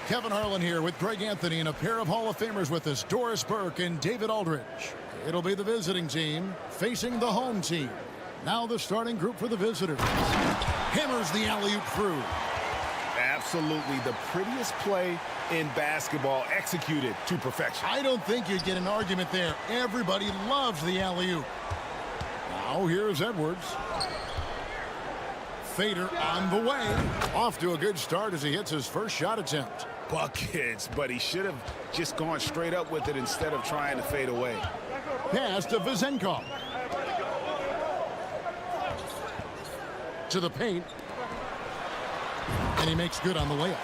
Kevin Harlan here with Greg Anthony and a pair of Hall of Famers with us, Doris Burke and David Aldridge. It'll be the visiting team facing the home team. Now the starting group for the visitors. Hammers the alley-oop through. Absolutely the prettiest play in basketball, executed to perfection. I don't think you'd get an argument there. Everybody loves the alley-oop. Now here's Edwards. Fader on the way. Off to a good start as he hits his first shot attempt. Buckets, but he should have just gone straight up with it instead of trying to fade away. Pass to Vezenkov. To the paint. And he makes good on the layup.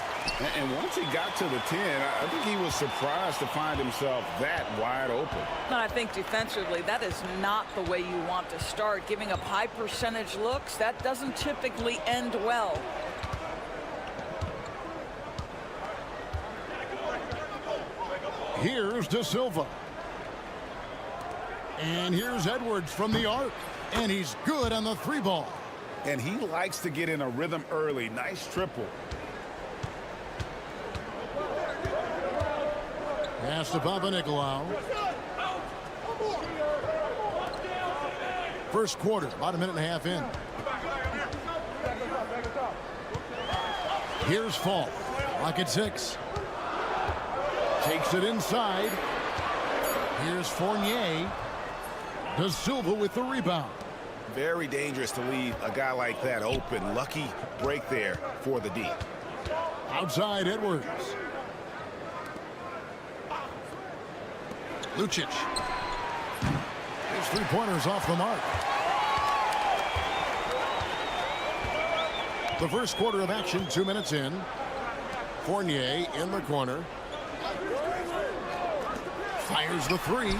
And once he got to the 10, I think he was surprised to find himself that wide open. I think defensively, that is not the way you want to start. Giving up high percentage looks, that doesn't typically end well. Here's De Silva. And here's Edwards from the arc. And he's good on the three ball. And he likes to get in a rhythm early. Nice triple. Pass to Panathinaikos. First quarter, about a minute and a half in. Here's Fall. Rocket 6. Takes it inside. Here's Fournier. De Silva with the rebound. Very dangerous to leave a guy like that open. Lucky break there for the D. Outside Edwards. Lucic. His three-pointers off the mark. The first quarter of action, 2 minutes in. Fournier in the corner. Fires the three.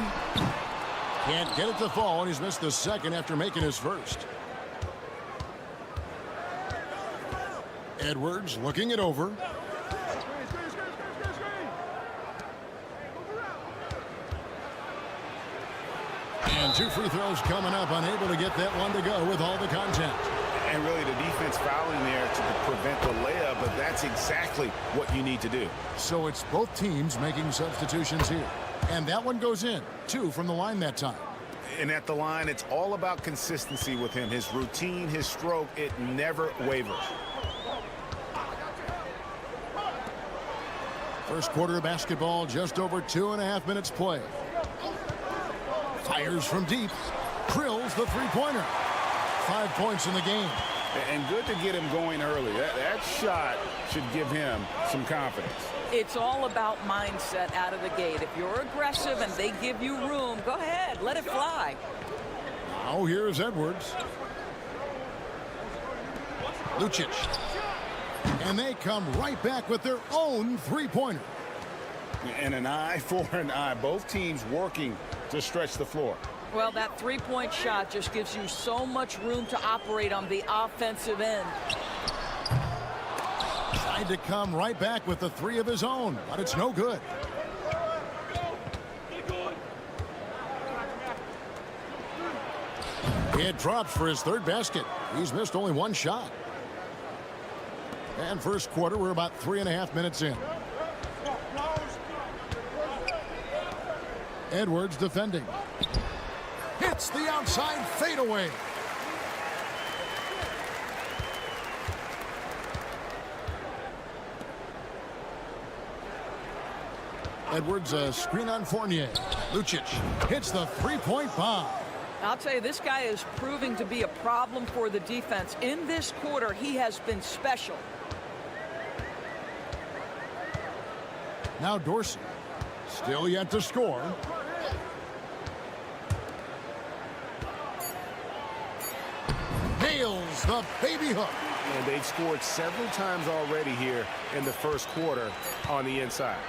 Can't get it to fall, and he's missed the second after making his first. Edwards looking it over. And 2 free throws coming up, unable to get that one to go with all the contact. And really the defense fouling there to prevent the layup, but that's exactly what you need to do. So it's both teams making substitutions here. And that one goes in. 2 from the line that time. And at the line, it's all about consistency with him. His routine, his stroke, it never wavers. First quarter of basketball, just over 2.5 minutes play. Fires from deep. Drills the three-pointer. 5 points in the game. And good to get him going early. That shot should give him some confidence. It's all about mindset out of the gate. If you're aggressive and they give you room, go ahead, let it fly. Now here's Edwards. Lucic. And they come right back with their own three-pointer. And an eye for an eye. Both teams working to stretch the floor. Well, that three-point shot just gives you so much room to operate on the offensive end. Tried to come right back with the three of his own, but it's no good. It drops for his third basket. He's missed only one shot. And first quarter, we're about 3.5 minutes in. Edwards defending. Hits the outside fadeaway. Edwards, a screen on Fournier. Lucic hits the three-point bomb. I'll tell you, this guy is proving to be a problem for the defense. In this quarter, he has been special. Now Dorsey, still yet to score. Nails the baby hook. And they've scored several times already here in the first quarter on the inside.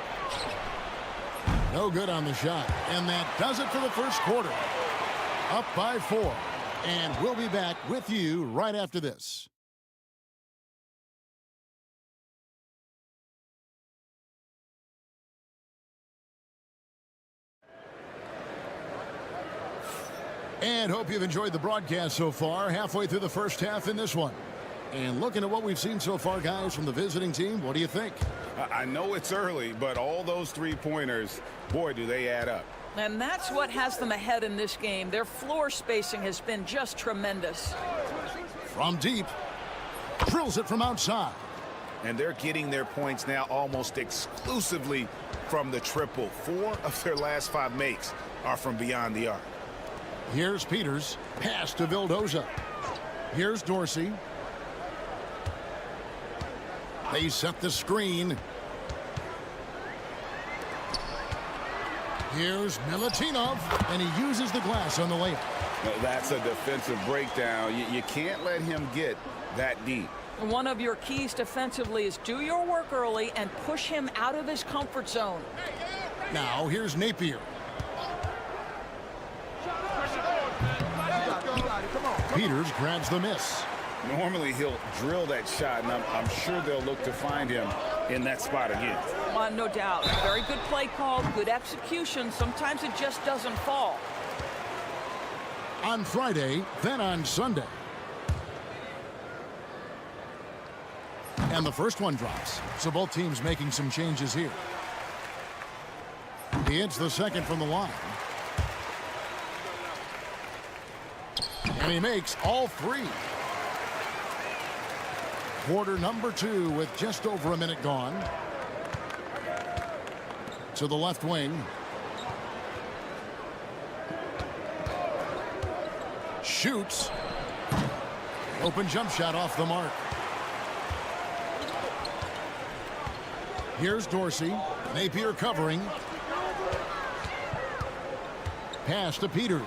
No good on the shot. And that does it for the first quarter. Up by 4. And we'll be back with you right after this. And hope you've enjoyed the broadcast so far. Halfway through the first half in this one. And looking at what we've seen so far, guys, from the visiting team, what do you think? I know it's early, but all those three-pointers, boy, do they add up. And that's what has them ahead in this game. Their floor spacing has been just tremendous. From deep, drills it from outside. And they're getting their points now almost exclusively from the triple. 4 of their last 5 makes are from beyond the arc. Here's Peters, pass to Vildoza. Here's Dorsey. They set the screen. Here's Milutinov, and he uses the glass on the layup. That's a defensive breakdown. You can't let him get that deep. One of your keys defensively is do your work early and push him out of his comfort zone. Now here's Napier. Peters grabs the miss. Normally he'll drill that shot, and I'm sure they'll look to find him in that spot again. No doubt. Very good play call, good execution. Sometimes it just doesn't fall. On Friday, then on Sunday. And the first one drops. So both teams making some changes here. He hits the second from the line. And he makes all 3. Quarter number 2 with just over a minute gone. To the left wing. Shoots. Open jump shot off the mark. Here's Dorsey. Napier covering. Pass to Peters.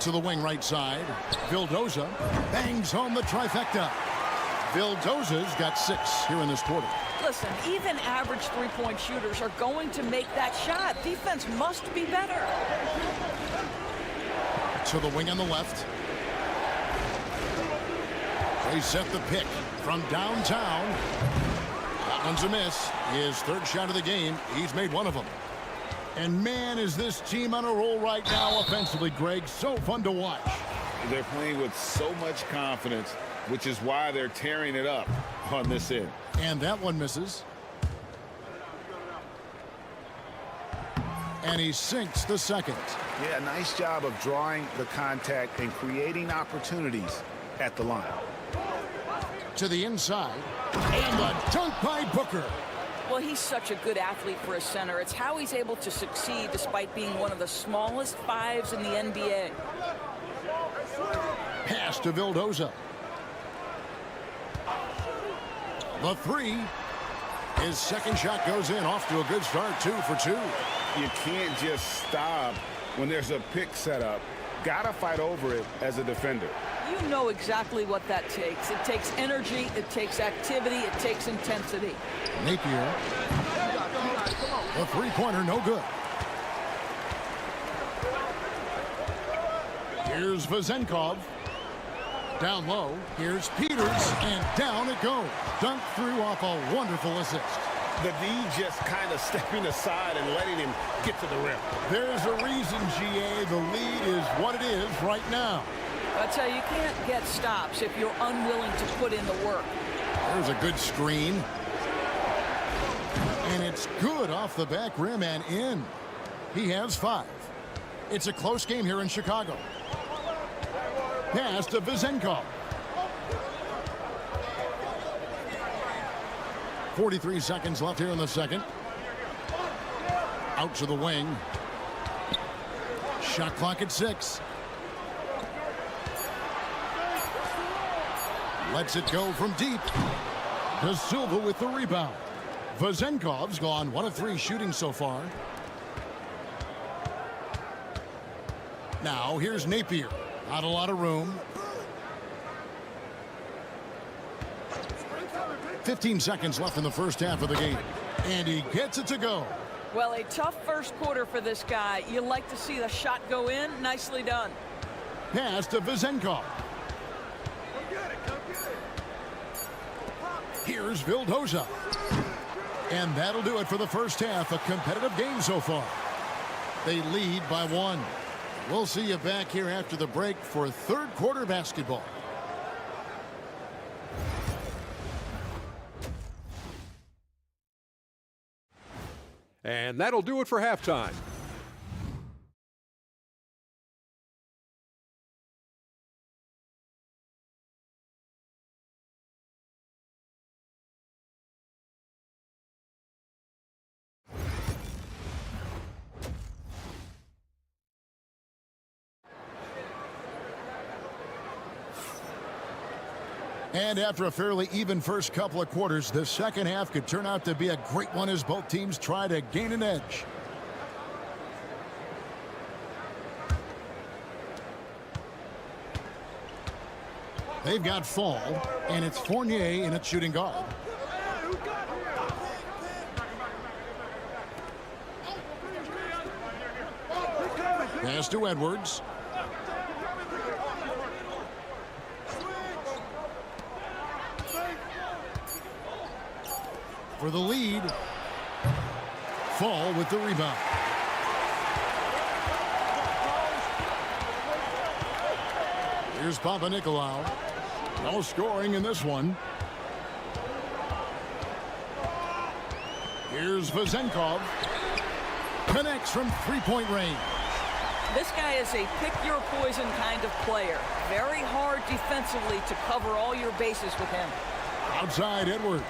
To the wing right side. Vildoza bangs home the trifecta. Vildoza's got 6 here in this quarter. Listen, even average three-point shooters are going to make that shot. Defense must be better. To the wing on the left. They set the pick from downtown. That one's a miss. His third shot of the game. He's made one of them. And man, is this team on a roll right now offensively, Greg. So fun to watch. They're playing with so much confidence, which is why they're tearing it up on this end. And that one misses. And he sinks the second. Yeah, nice job of drawing the contact and creating opportunities at the line. To the inside. And the dunk by Booker. Well, he's such a good athlete for a center. It's how he's able to succeed despite being one of the smallest 5s in the NBA. Pass to Vildoza. The 3. His second shot goes in. Off to a good start. 2 for 2. You can't just stop when there's a pick set up. Gotta fight over it as a defender. You know exactly what that takes. It takes energy, it takes activity, it takes intensity. Napier. The three-pointer, no good. Here's Vezenkov. Down low. Here's Peters. And down it goes. Dunked through off a wonderful assist. The D just kind of stepping aside and letting him get to the rim. There's a reason, GA. The lead is what it is right now. I tell you, you can't get stops if you're unwilling to put in the work. There's a good screen. And it's good off the back rim and in. He has 5. It's a close game here in Chicago. Pass to Vezenkov. 43 seconds left here in the second. Out to the wing. Shot clock at 6. Lets it go from deep. De Silva with the rebound. Vezenkov's gone 1 of 3 shooting so far. Now here's Napier. Not a lot of room. 15 seconds left in the first half of the game. And he gets it to go. Well, a tough first quarter for this guy. You like to see the shot go in. Nicely done. Pass to Vezenkov. Here's Vildoza. And that'll do it for the first half. A competitive game so far. They lead by 1. We'll see you back here after the break for third quarter basketball. And that'll do it for halftime. And after a fairly even first couple of quarters, the second half could turn out to be a great one as both teams try to gain an edge. They've got Fall, and it's Fournier in at shooting guard. Pass to Edwards. For the lead. Fall with the rebound. Here's Papanikolaou. No scoring in this one. Here's Vezenkov. Connects from three-point range. This guy is a pick-your-poison kind of player. Very hard defensively to cover all your bases with him. Outside Edwards.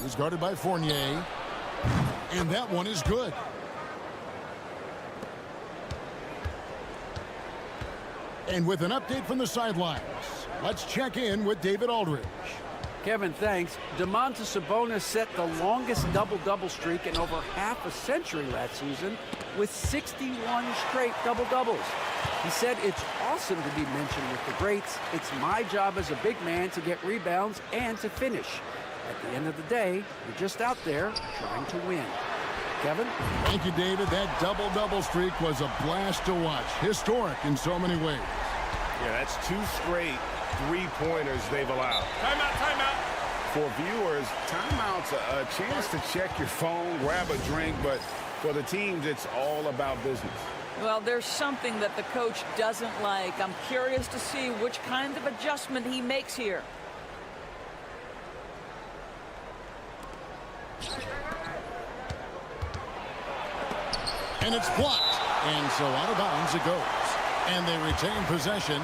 He's guarded by Fournier. And that one is good. And with an update from the sidelines, let's check in with David Aldridge. Kevin, thanks. Domantas Sabonis set the longest double-double streak in over half a century last season with 61 straight double-doubles. He said it's awesome to be mentioned with the greats. It's my job as a big man to get rebounds and to finish. At the end of the day, you're just out there trying to win. Kevin? Thank you, David. That double-double streak was a blast to watch. Historic in so many ways. Yeah, that's 2 straight three-pointers they've allowed. Timeout, timeout. For viewers, timeout's a chance to check your phone, grab a drink, but for the teams, it's all about business. Well, there's something that the coach doesn't like. I'm curious to see which kind of adjustment he makes here. And it's blocked. And so out of bounds it goes. And they retain possession.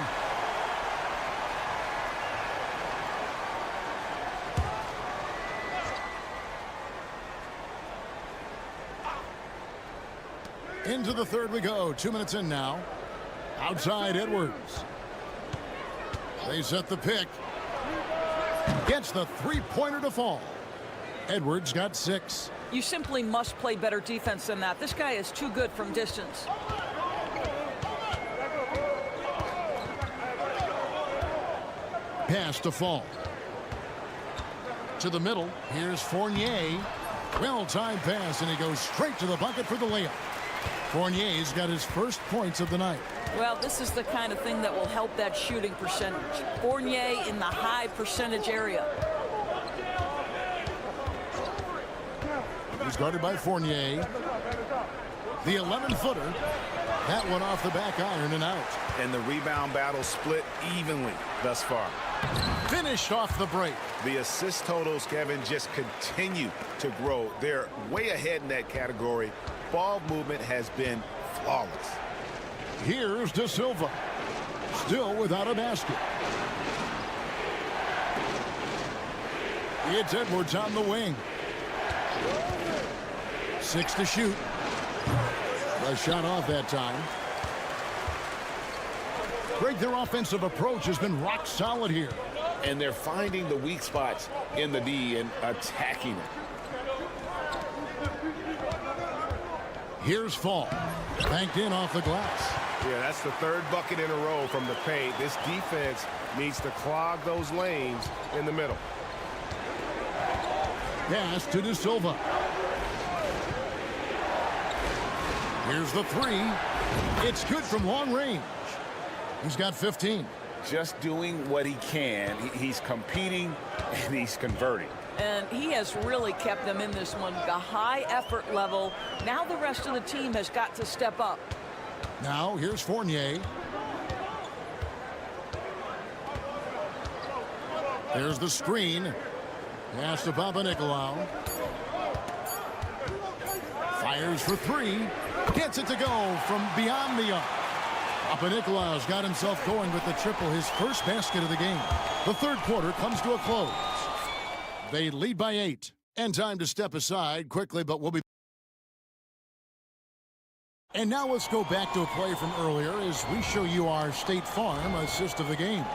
Into the third we go. 2 minutes in now. Outside Edwards. They set the pick. Gets the three-pointer to fall. Edwards got 6. You simply must play better defense than that. This guy is too good from distance. Pass to Fall. To the middle. Here's Fournier. Well-timed pass, and he goes straight to the bucket for the layup. Fournier's got his first points of the night. Well, this is the kind of thing that will help that shooting percentage. Fournier in the high percentage area. He's guarded by Fournier. The 11-footer. That one off the back iron and out. And the rebound battle split evenly thus far. Finished off the break. The assist totals, Kevin, just continue to grow. They're way ahead in that category. Ball movement has been flawless. Here's De Silva. Still without a basket. It's Edwards on the wing. 6 to shoot. A shot off that time. Greg, their offensive approach has been rock solid here. And they're finding the weak spots in the D and attacking it. Here's Fall. Banked in off the glass. Yeah, that's the third bucket in a row from the paint. This defense needs to clog those lanes in the middle. Pass to De Silva. Here's the three. It's good from long range. He's got 15. Just doing what he can. He's competing and he's converting. And he has really kept them in this one. The high effort level. Now the rest of the team has got to step up. Now here's Fournier. There's the screen. Pass to Panathinaikos. Fires for three. Gets it to go from beyond the arc. Panathinaikos got himself going with the triple, his first basket of the game. The third quarter comes to a close. They lead by 8. And time to step aside quickly, but we'll be. And now let's go back to a play from earlier as we show you our State Farm assist of the game.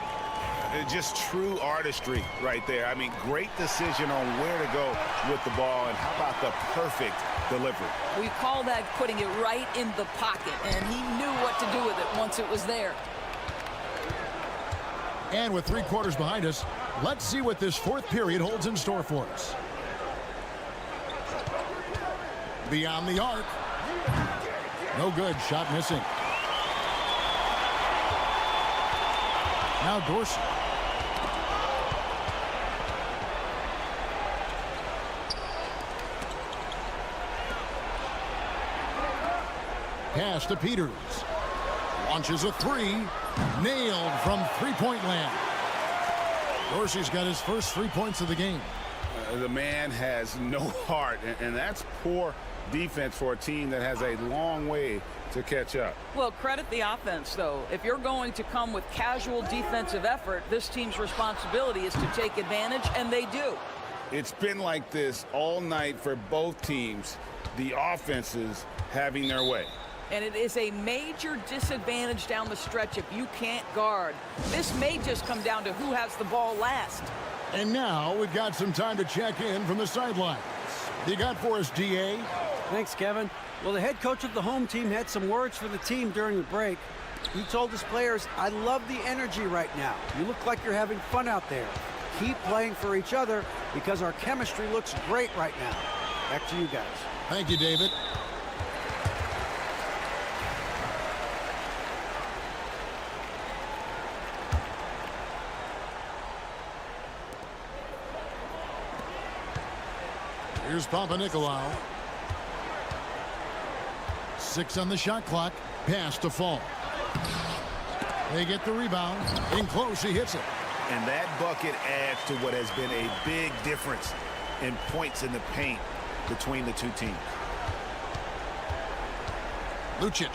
Just true artistry right there. I mean, great decision on where to go with the ball, and how about the perfect delivery? We call that putting it right in the pocket, and he knew what to do with it once it was there. And with 3 quarters behind us, let's see what this fourth period holds in store for us. Beyond the arc. No good. Shot missing. Now Dorsey. Pass to Peters. Launches a three. Nailed from three-point land. Dorsey's got his first 3 points of the game. The man has no heart, and that's poor defense for a team that has a long way to catch up. Well, credit the offense, though. If you're going to come with casual defensive effort, this team's responsibility is to take advantage, and they do. It's been like this all night for both teams, the offenses having their way. And it is a major disadvantage down the stretch if you can't guard. This may just come down to who has the ball last. And now we've got some time to check in from the sidelines. You got for us, DA? Thanks, Kevin. Well, the head coach of the home team had some words for the team during the break. He told his players, "I love the energy right now. You look like you're having fun out there. Keep playing for each other because our chemistry looks great right now." Back to you guys. Thank you, David. Here's Panathinaikos. 6 on the shot clock. Pass to Fall. They get the rebound. In close, he hits it. And that bucket adds to what has been a big difference in points in the paint between the two teams. Lucic.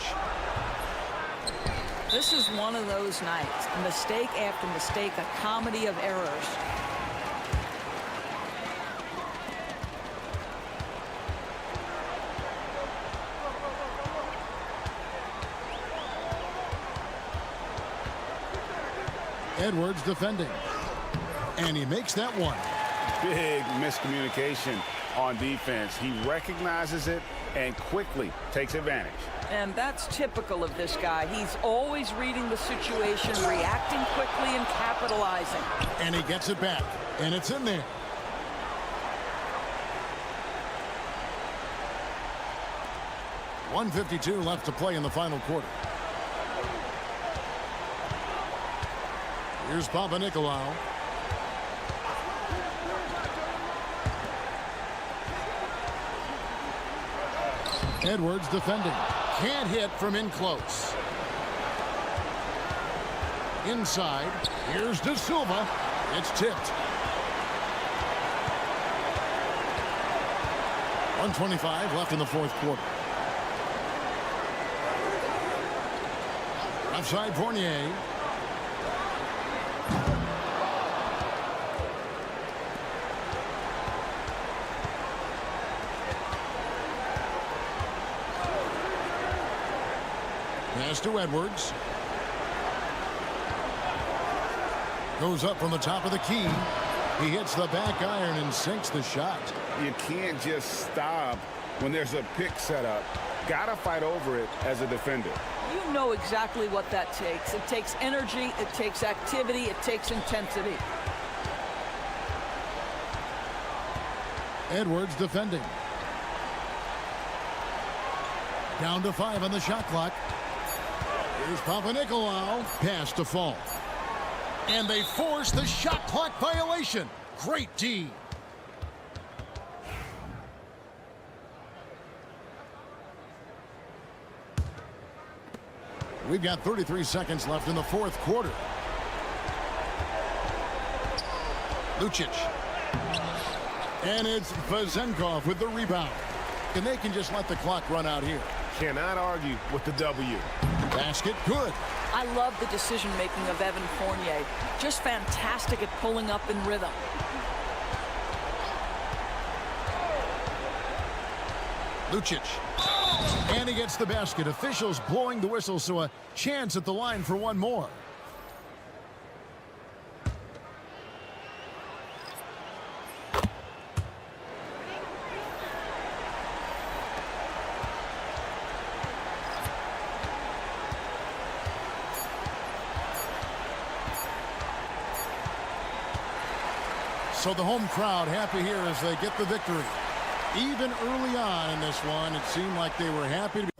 This is one of those nights. Mistake after mistake, a comedy of errors. Edwards defending. And he makes that one. Big miscommunication on defense. He recognizes it and quickly takes advantage. And that's typical of this guy. He's always reading the situation, reacting quickly, and capitalizing. And he gets it back, and it's in there. .152 left to play in the final quarter. Here's Panathinaikos. Edwards defending. Can't hit from in close. Inside. Here's De Silva. It's tipped. 1:25 left in the fourth quarter. Outside Fournier. Pass to Edwards. Goes up from the top of the key. He hits the back iron and sinks the shot. You can't just stop when there's a pick set up. Gotta fight over it as a defender. You know exactly what that takes. It takes energy, it takes activity, it takes intensity. Edwards defending. Down to 5 on the shot clock. Here's Panathinaikos. Pass to fall. And they force the shot clock violation. Great D. We've got 33 seconds left in the fourth quarter. Lucic. And it's Vezenkov with the rebound. And they can just let the clock run out here. Cannot argue with the W. Basket good. I love the decision-making of Evan Fournier. Just fantastic at pulling up in rhythm. Lucic. And he gets the basket. Officials blowing the whistle, so a chance at the line for one more. So the home crowd happy here as they get the victory. Even early on in this one, it seemed like they were happy to be.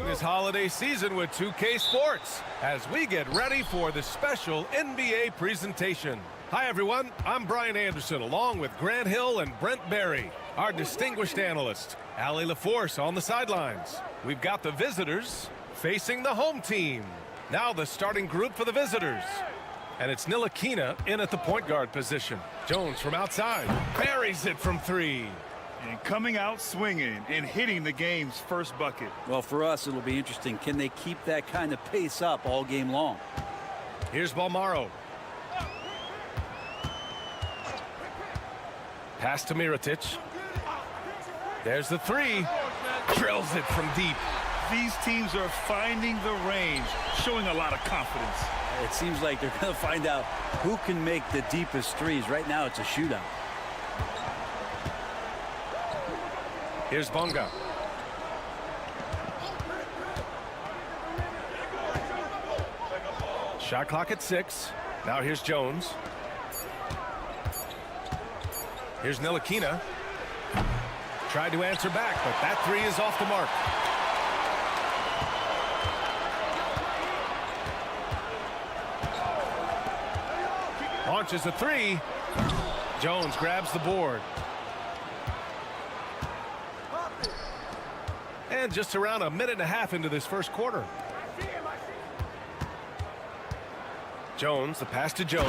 This holiday season with 2K Sports as we get ready for the special NBA presentation. Hi everyone, I'm Brian Anderson along with Grant Hill and Brent Barry, our distinguished analyst. Allie LaForce on the sidelines. We've got the visitors facing the home team. Now the starting group for the visitors. And it's Ntilikina in at the point guard position. Jones from outside buries it from three. And coming out swinging and hitting the game's first bucket. Well, for us, it'll be interesting. Can they keep that kind of pace up all game long? Here's Balmaro. Pass to Mirotic. There's the three. Drills it from deep. These teams are finding the range, showing a lot of confidence. It seems like they're going to find out who can make the deepest threes. Right now, it's a shootout. Here's Bonga. Shot clock at 6. Now here's Jones. Here's Ntilikina. Tried to answer back, but that three is off the mark. Launches a three. Jones grabs the board. And just around a minute and a half into this first quarter. Jones, the pass to Jones.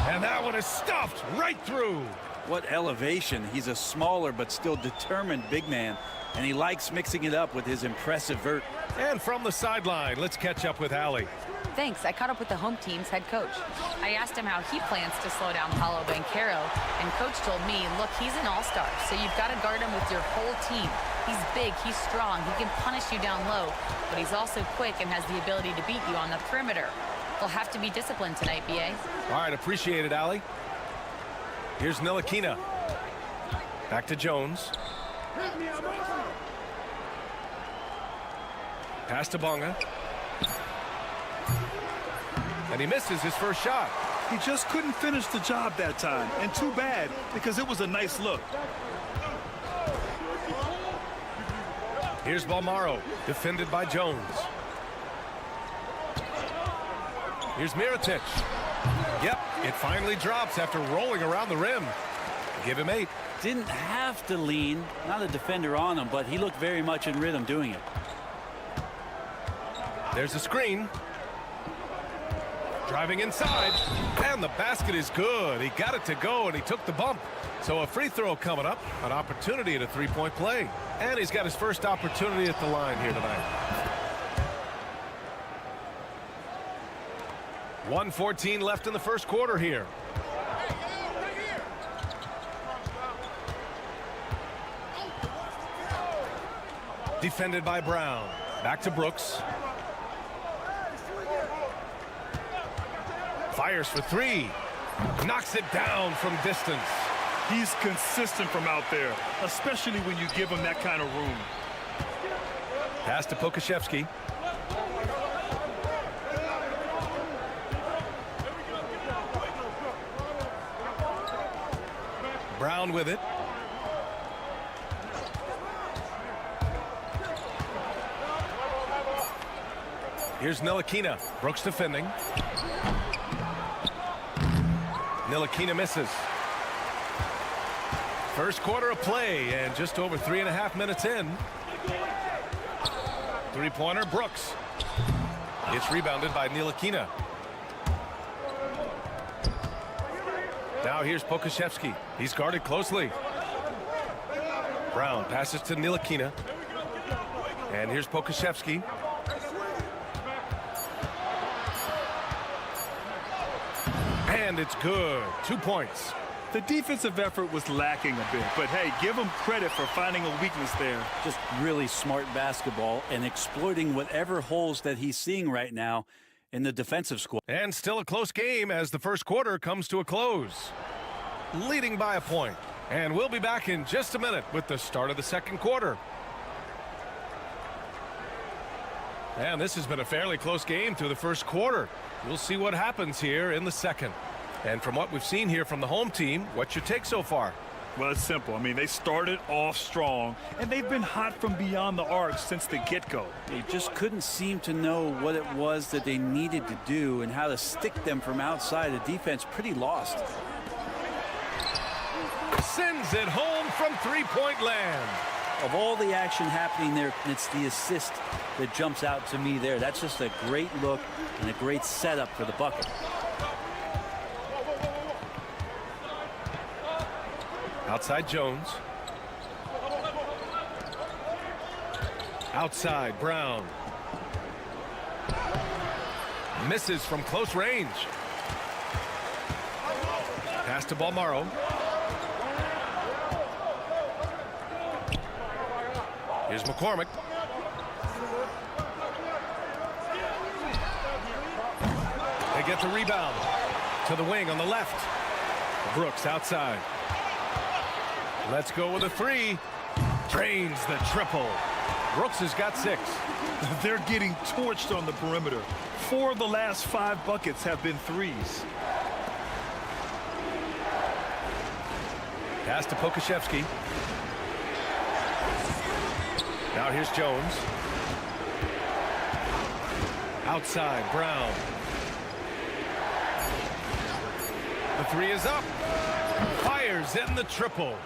And that one is stuffed right through. What elevation. He's a smaller but still determined big man. And he likes mixing it up with his impressive vert. And from the sideline, let's catch up with Allie. Thanks. I caught up with the home team's head coach. I asked him how he plans to slow down Paolo Banchero, and coach told me, look, he's an all-star, so you've got to guard him with your whole team. He's big, he's strong, he can punish you down low, but he's also quick and has the ability to beat you on the perimeter. He'll have to be disciplined tonight, B.A. All right, appreciate it, Allie. Here's Ntilikina. Back to Jones. Pass to Bonga. And he misses his first shot. He just couldn't finish the job that time. And too bad, because it was a nice look. Here's Balmaro, defended by Jones. Here's Mirotic. Yep, it finally drops after rolling around the rim. Give him 8. Didn't have to lean, not a defender on him, but he looked very much in rhythm doing it. There's a screen. Driving inside, and the basket is good. He got it to go, and he took the bump. So a free throw coming up, an opportunity at a three-point play. And he's got his first opportunity at the line here tonight. 1:14 left in the first quarter here. Defended by Brown. Back to Brooks. Fires for 3. Knocks it down from distance. He's consistent from out there, especially when you give him that kind of room. Pass to Pokashevsky. Brown with it. Here's Ntilikina. Brooks defending. Ntilikina misses. First quarter of play and just over 3.5 minutes in. Three-pointer, Brooks. It's rebounded by Ntilikina. Now here's Pokashevsky. He's guarded closely. Brown passes to Ntilikina. And here's Pokashevsky. And it's good. 2 points. The defensive effort was lacking a bit, but hey, give him credit for finding a weakness there. Just really smart basketball and exploiting whatever holes that he's seeing right now in the defensive squad. And still a close game as the first quarter comes to a close. Leading by a point. And we'll be back in just a minute with the start of the second quarter. And this has been a fairly close game through the first quarter. We'll see what happens here in the second. And from what we've seen here from the home team, what's your take so far? Well, it's simple. I mean, they started off strong, and they've been hot from beyond the arc since the get-go. They just couldn't seem to know what it was that they needed to do and how to stick them from outside. The defense pretty lost. Sends it home from three-point land. Of all the action happening there, it's the assist that jumps out to me there. That's just a great look and a great setup for the bucket. Outside Jones. Outside Brown. Misses from close range. Pass to Balmaro. Here's McCormick. They get the rebound to the wing on the left. Brooks outside. Let's go with a three. Drains the triple. Brooks has got 6. They're getting torched on the perimeter. 4 of the last 5 buckets have been threes. Pass to Pokashevsky. Now here's Jones. Outside Brown. The three is up. Fires in the triple.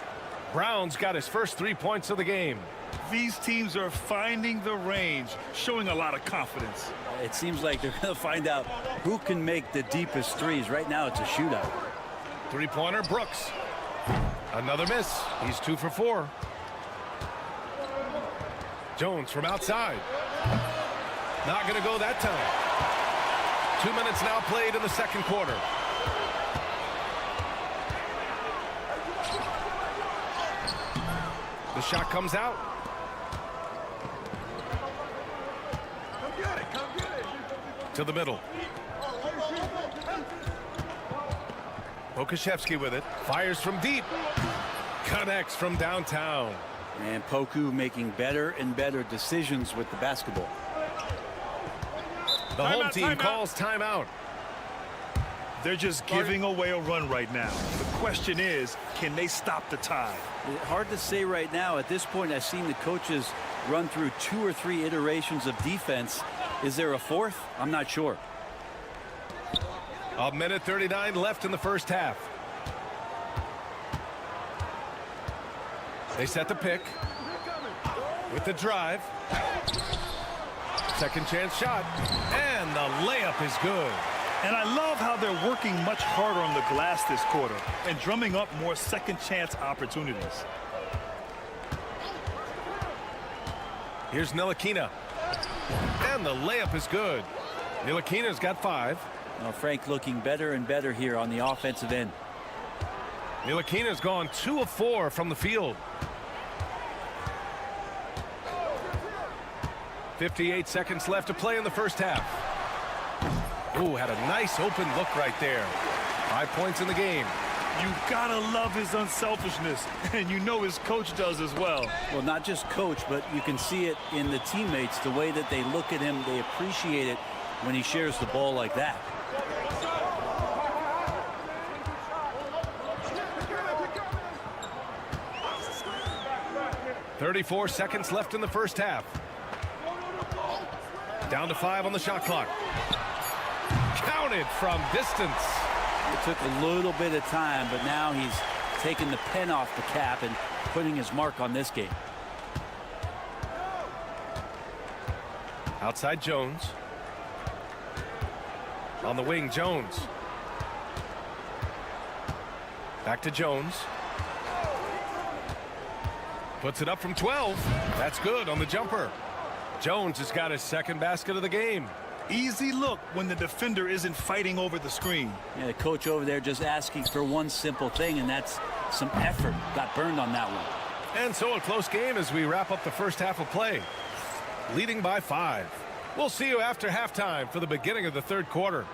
Brown's got his first 3 points of the game. These teams are finding the range, showing a lot of confidence. It seems like they're going to find out who can make the deepest threes. Right now it's a shootout. Three-pointer Brooks. Another miss. He's 2 for 4. Jones from outside. Not going to go that time. 2 minutes now played in the second quarter. The shot comes out. To the middle. Pokashevsky with it. Fires from deep. Connects from downtown. And Poku making better and better decisions with the basketball. The home team calls timeout. They're just giving away a run right now. The question is, can they stop the tide? Hard to say right now. At this point, I've seen the coaches run through 2 or 3 iterations of defense. Is there a 4th? I'm not sure. A minute 39 left in the first half. They set the pick with the drive. Second chance shot. And the layup is good. And I love how they're working much harder on the glass this quarter and drumming up more second chance opportunities. Here's Ntilikina. And the layup is good. Ntilikina's got 5. Well, Frank looking better and better here on the offensive end. Ntilikina's gone 2 of 4 from the field. 58 seconds left to play in the first half. Ooh, had a nice open look right there. 5 points in the game. You gotta love his unselfishness, and you know his coach does as well. Well, not just coach, but you can see it in the teammates, the way that they look at him. They appreciate it when he shares the ball like that. .34 seconds left in the first half. Down to 5 on the shot clock. Counted from distance. It took a little bit of time, but now he's taking the pen off the cap and putting his mark on this game. Outside Jones. On the wing, Jones. Back to Jones. Puts it up from 12. That's good on the jumper. Jones has got his second basket of the game. Easy look when the defender isn't fighting over the screen. Yeah, the coach over there just asking for one simple thing, and that's some effort. Got burned on that one. And so a close game as we wrap up the first half of play. Leading by 5. We'll see you after halftime for the beginning of the third quarter.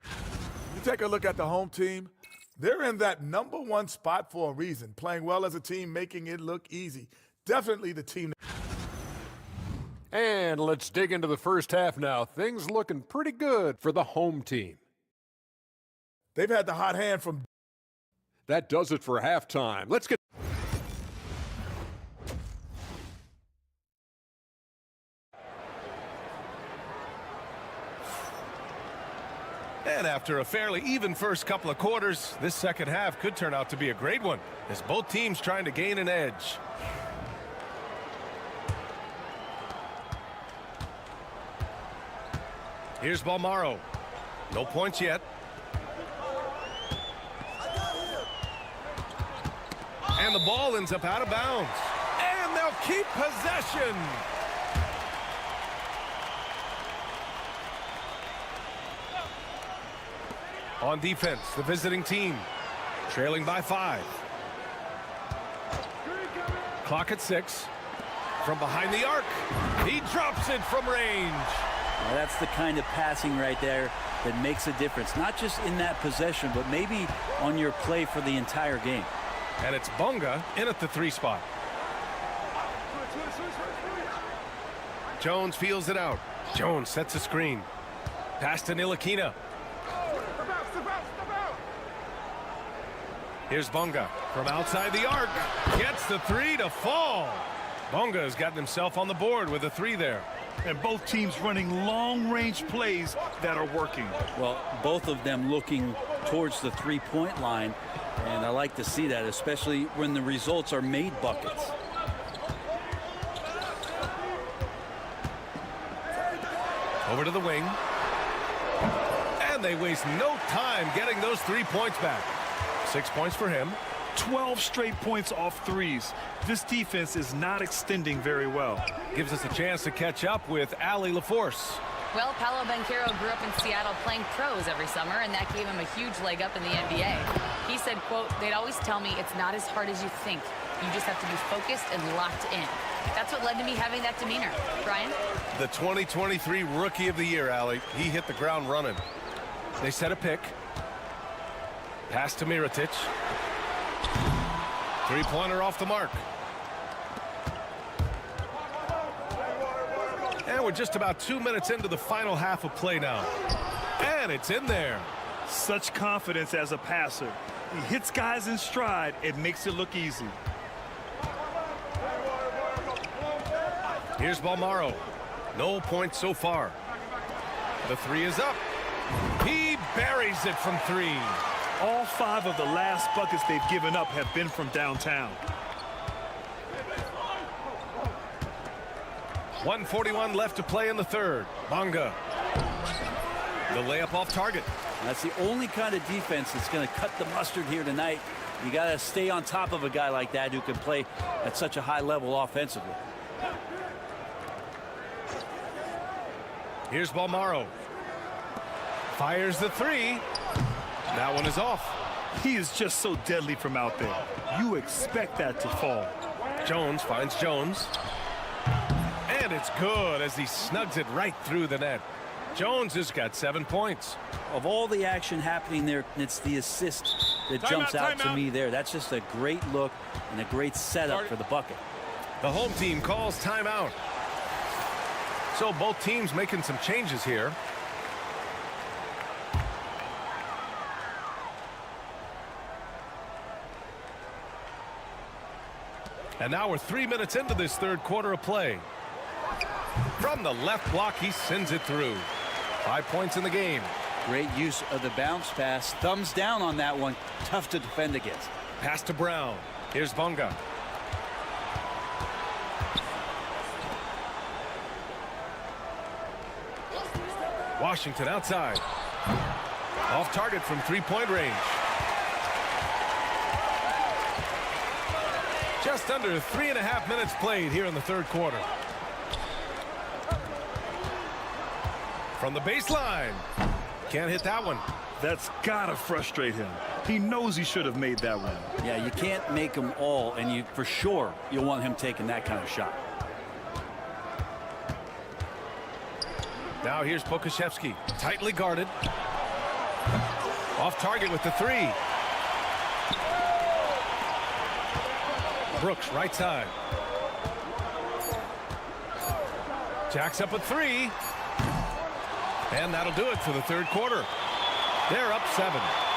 You take a look at the home team. They're in that #1 spot for a reason, playing well as a team, making it look easy. Definitely the team. And let's dig into the first half now. Things looking pretty good for the home team. They've had the hot hand from... That does it for halftime. Let's get... And after a fairly even first couple of quarters, this second half could turn out to be a great one, as both teams trying to gain an edge. Here's Balmaro. No points yet. And the ball ends up out of bounds. And they'll keep possession. On defense, the visiting team, trailing by 5. Clock at 6. From behind the arc, he drops it from range. Well, that's the kind of passing right there that makes a difference, not just in that possession, but maybe on your play for the entire game. And it's Bonga in at the 3 spot. Jones feels it out. Jones sets a screen. Pass to Ntilikina. Here's Bonga from outside the arc. Gets the 3 to fall. Bonga has gotten himself on the board with a 3 there. And both teams running long-range plays that are working. Well, both of them looking towards the three-point line, and I like to see that, especially when the results are made buckets. Over to the wing. And they waste no time getting those 3 points back. 6 points for him. 12 straight points off threes. This defense is not extending very well. Gives us a chance to catch up with Ali LaForce. Well, Paolo Banchero grew up in Seattle playing pros every summer, and that gave him a huge leg up in the NBA. He said, quote, "They'd always tell me it's not as hard as you think. You just have to be focused and locked in." That's what led to me having that demeanor. Brian? The 2023 Rookie of the Year, Ali. He hit the ground running. They set a pick. Pass to Mirotic. 3-pointer off the mark. And we're just about 2 minutes into the final half of play now. And it's in there. Such confidence as a passer. He hits guys in stride. It makes it look easy. Here's Balmaro. No points so far. The 3 is up. He buries it from 3. All 5 of the last buckets they've given up have been from downtown. 1:41 left to play in the third. Bonga. The layup off target. That's the only kind of defense that's going to cut the mustard here tonight. You got to stay on top of a guy like that who can play at such a high level offensively. Here's Balmaro. Fires the 3. That one is off. He is just so deadly from out there. You expect that to fall. Jones finds Jones. And it's good as he snugs it right through the net. Jones has got 7 points. Of all the action happening there, it's the assist that jumps out to me there. That's just a great look and a great setup for the bucket. The home team calls timeout. So both teams making some changes here. And now we're 3 minutes into this third quarter of play. From the left block, he sends it through. 5 points in the game. Great use of the bounce pass. Thumbs down on that one. Tough to defend against. Pass to Brown. Here's Bonga. Washington outside. Off target from 3-point range. Just under 3.5 minutes played here in the third quarter. From the baseline. Can't hit that one. That's gotta frustrate him. He knows he should have made that one. Yeah, you can't make them all, and you for sure you'll want him taking that kind of shot. Now here's Pokashevsky, tightly guarded. Off target with the 3. Brooks right side. Jacks up a three. And that'll do it for the third quarter. They're up 7.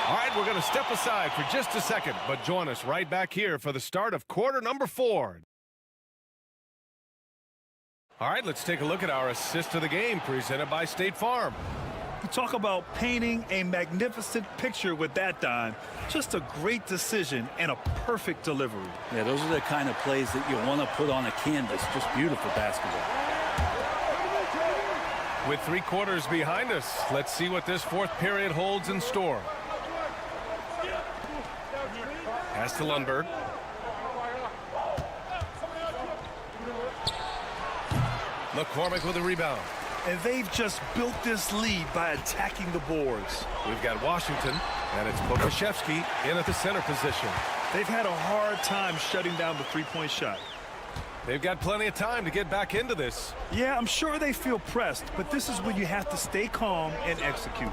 All right, we're going to step aside for just a second, but join us right back here for the start of quarter number 4. All right, let's take a look at our assist of the game presented by State Farm. You talk about painting a magnificent picture with that, Don. Just a great decision and a perfect delivery. Yeah, those are the kind of plays that you want to put on a canvas. Just beautiful basketball. With 3 quarters behind us, let's see what this fourth period holds in store. Pass to Lundberg. McCormick with a rebound. And they've just built this lead by attacking the boards. We've got Washington, and it's Pokashevsky in at the center position. They've had a hard time shutting down the three-point shot. They've got plenty of time to get back into this. Yeah, I'm sure they feel pressed, but this is when you have to stay calm and execute.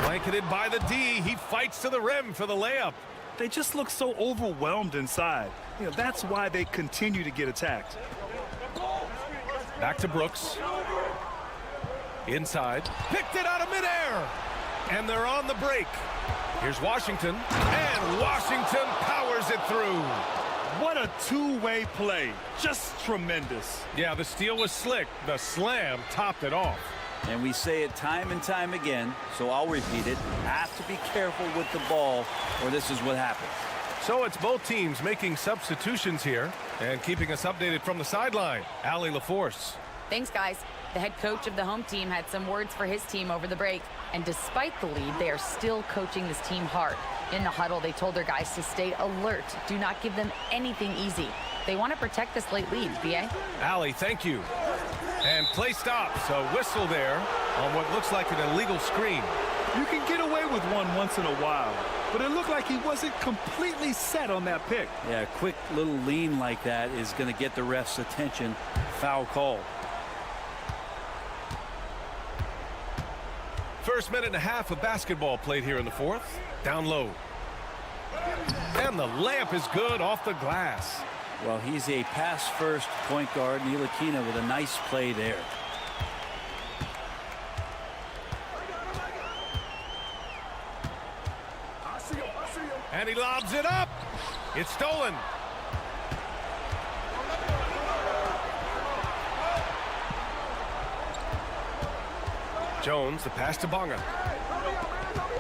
Blanketed by the D. He fights to the rim for the layup. They just look so overwhelmed inside. You know, that's why they continue to get attacked. Back to Brooks. Inside. Picked it out of midair. And they're on the break. Here's Washington. And Washington powers it through. What a two-way play. Just tremendous. Yeah, the steal was slick. The slam topped it off. And we say it time and time again, so I'll repeat it. Have to be careful with the ball, or this is what happens. So it's both teams making substitutions here and keeping us updated from the sideline. Allie LaForce. Thanks, guys. The head coach of the home team had some words for his team over the break. And despite the lead, they are still coaching this team hard. In the huddle, they told their guys to stay alert. Do not give them anything easy. They want to protect this late lead, B.A. Allie, thank you. And play stops. A whistle there on what looks like an illegal screen. You can get away with one once in a while, but it looked like he wasn't completely set on that pick. Yeah, a quick little lean like that is going to get the ref's attention. Foul call. First minute and a half of basketball played here in the fourth. Down low. And the layup is good off the glass. Well, he's a pass-first point guard. Ntilikina with a nice play there. And he lobs it up. It's stolen. Jones, the pass to Bonga.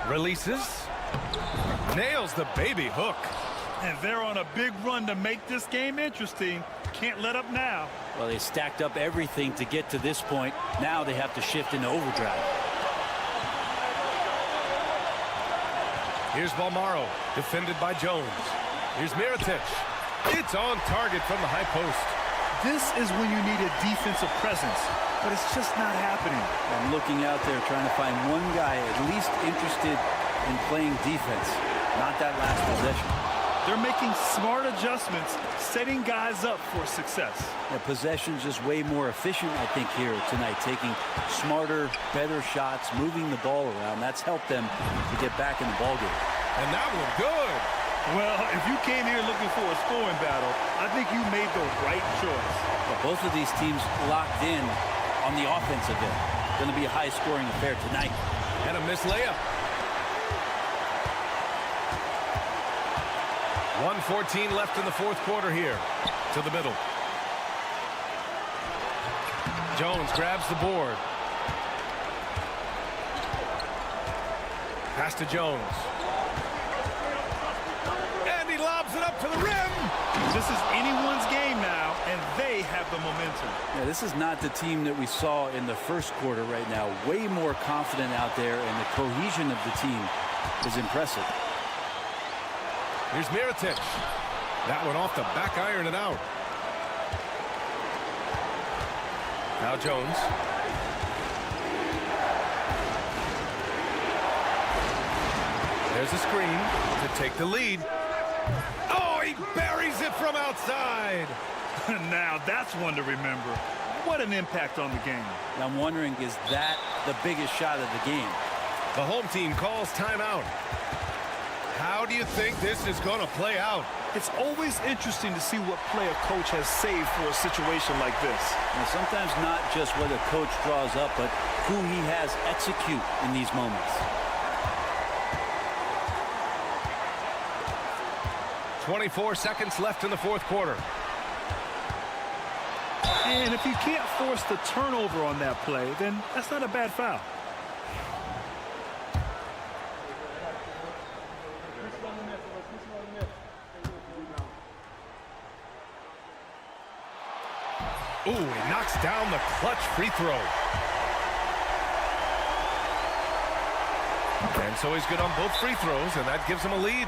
Releases. Nails the baby hook. And they're on a big run to make this game interesting. Can't let up now. Well, they stacked up everything to get to this point. Now they have to shift into overdrive. Here's Balmaro, defended by Jones. Here's Mirotic. It's on target from the high post. This is when you need a defensive presence, but it's just not happening. I'm looking out there trying to find one guy at least interested in playing defense, not that last possession. They're making smart adjustments, setting guys up for success. The possession's just way more efficient, I think, here tonight, taking smarter, better shots, moving the ball around. That's helped them to get back in the ballgame. And that one good. Well, if you came here looking for a scoring battle, I think you made the right choice. Well, both of these teams locked in on the offensive end. Going to be a high-scoring affair tonight. And a missed layup. 1:14 left in the fourth quarter here. To the middle. Jones grabs the board. Pass to Jones. And he lobs it up to the rim. This is anyone's game now, and they have the momentum. Yeah, this is not the team that we saw in the first quarter right now. Way more confident out there, and the cohesion of the team is impressive. Here's Mirotic. That one off the back iron and out. Now Jones. There's a screen to take the lead. Oh, he buries it from outside. Now that's one to remember. What an impact on the game. I'm wondering, is that the biggest shot of the game? The home team calls timeout. How do you think this is going to play out? It's always interesting to see what play a coach has saved for a situation like this. And sometimes not just what a coach draws up, but who he has execute in these moments. 24 seconds left in the fourth quarter. And if you can't force the turnover on that play, then that's not a bad foul. Ooh, he knocks down the clutch free throw. And so he's good on both free throws, and that gives him a lead.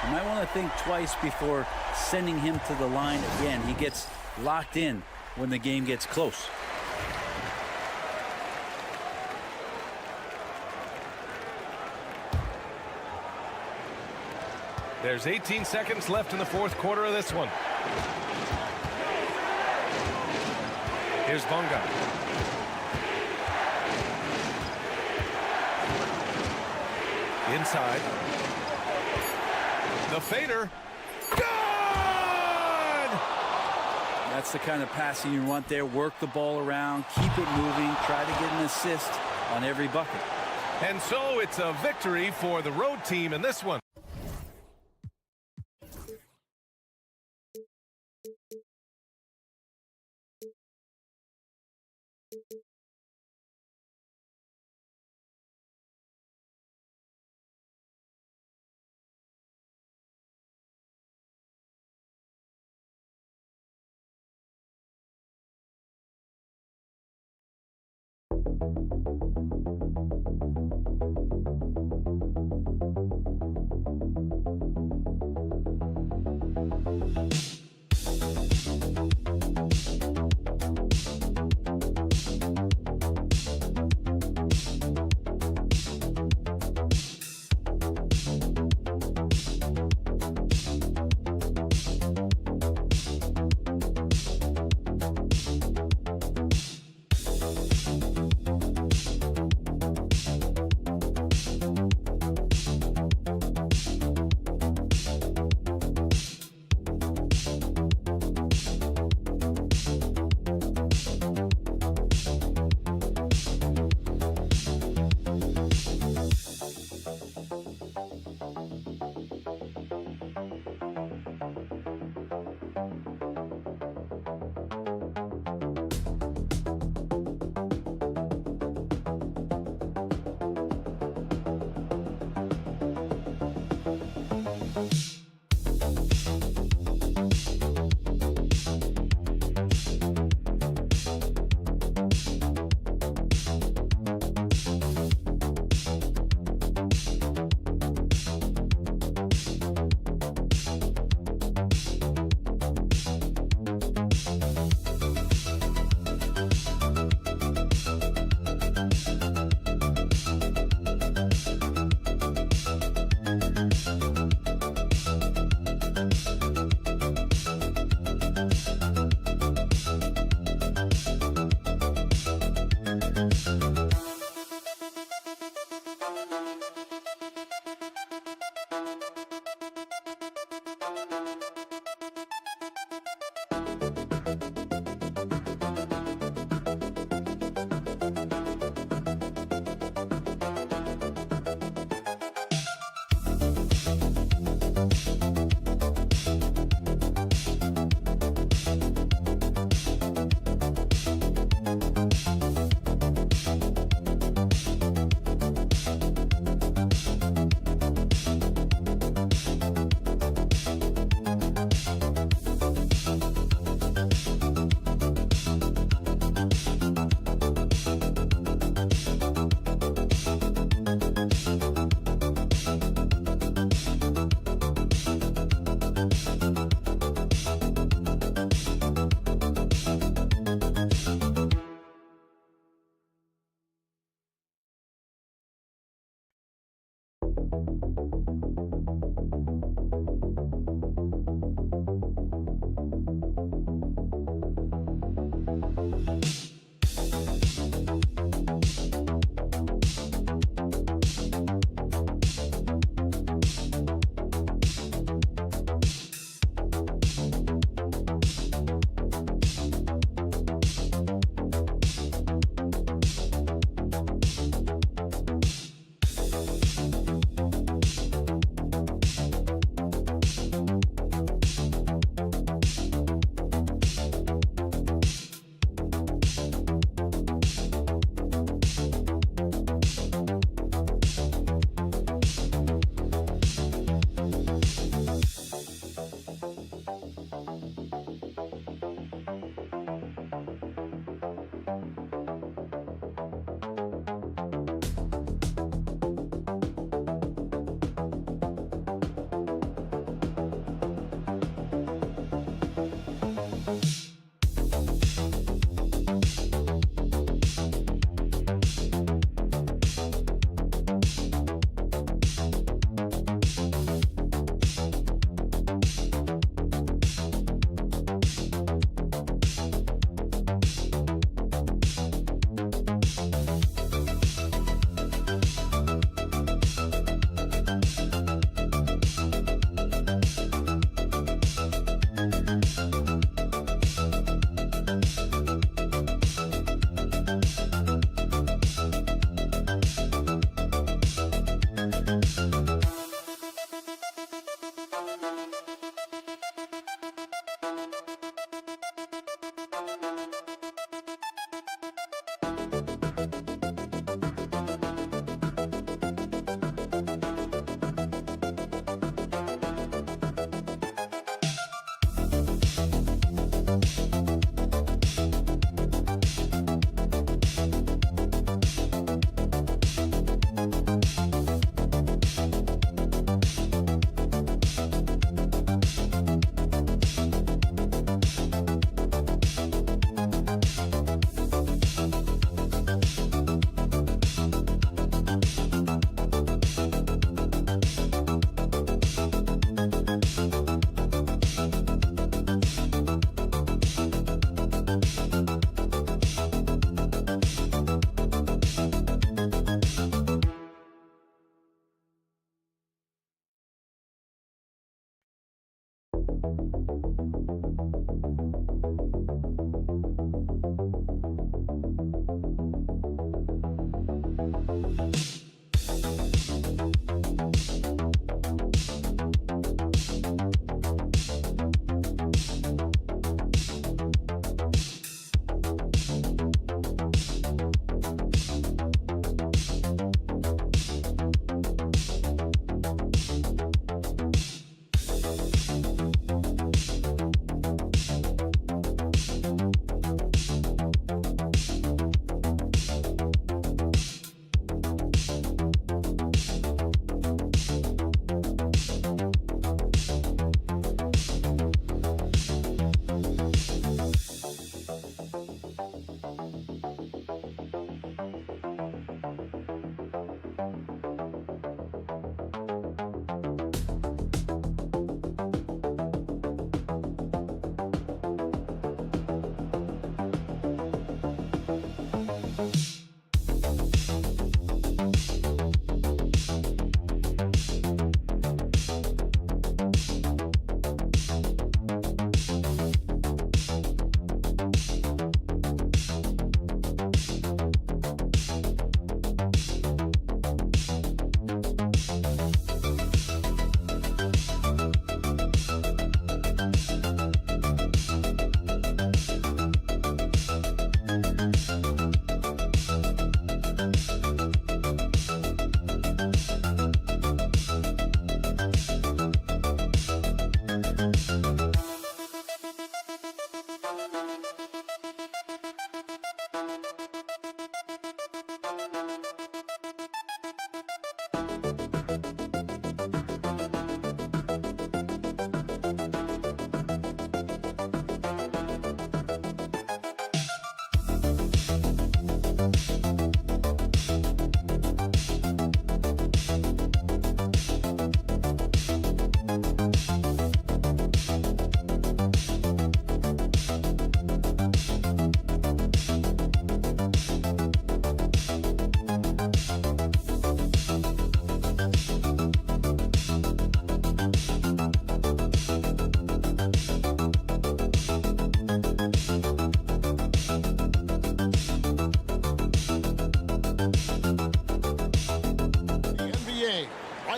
You might want to think twice before sending him to the line again. He gets locked in when the game gets close. There's 18 seconds left in the fourth quarter of this one. Here's Bonga. Inside. The fader. Good! That's the kind of passing you want there. Work the ball around, keep it moving, try to get an assist on every bucket. And so it's a victory for the road team in this one.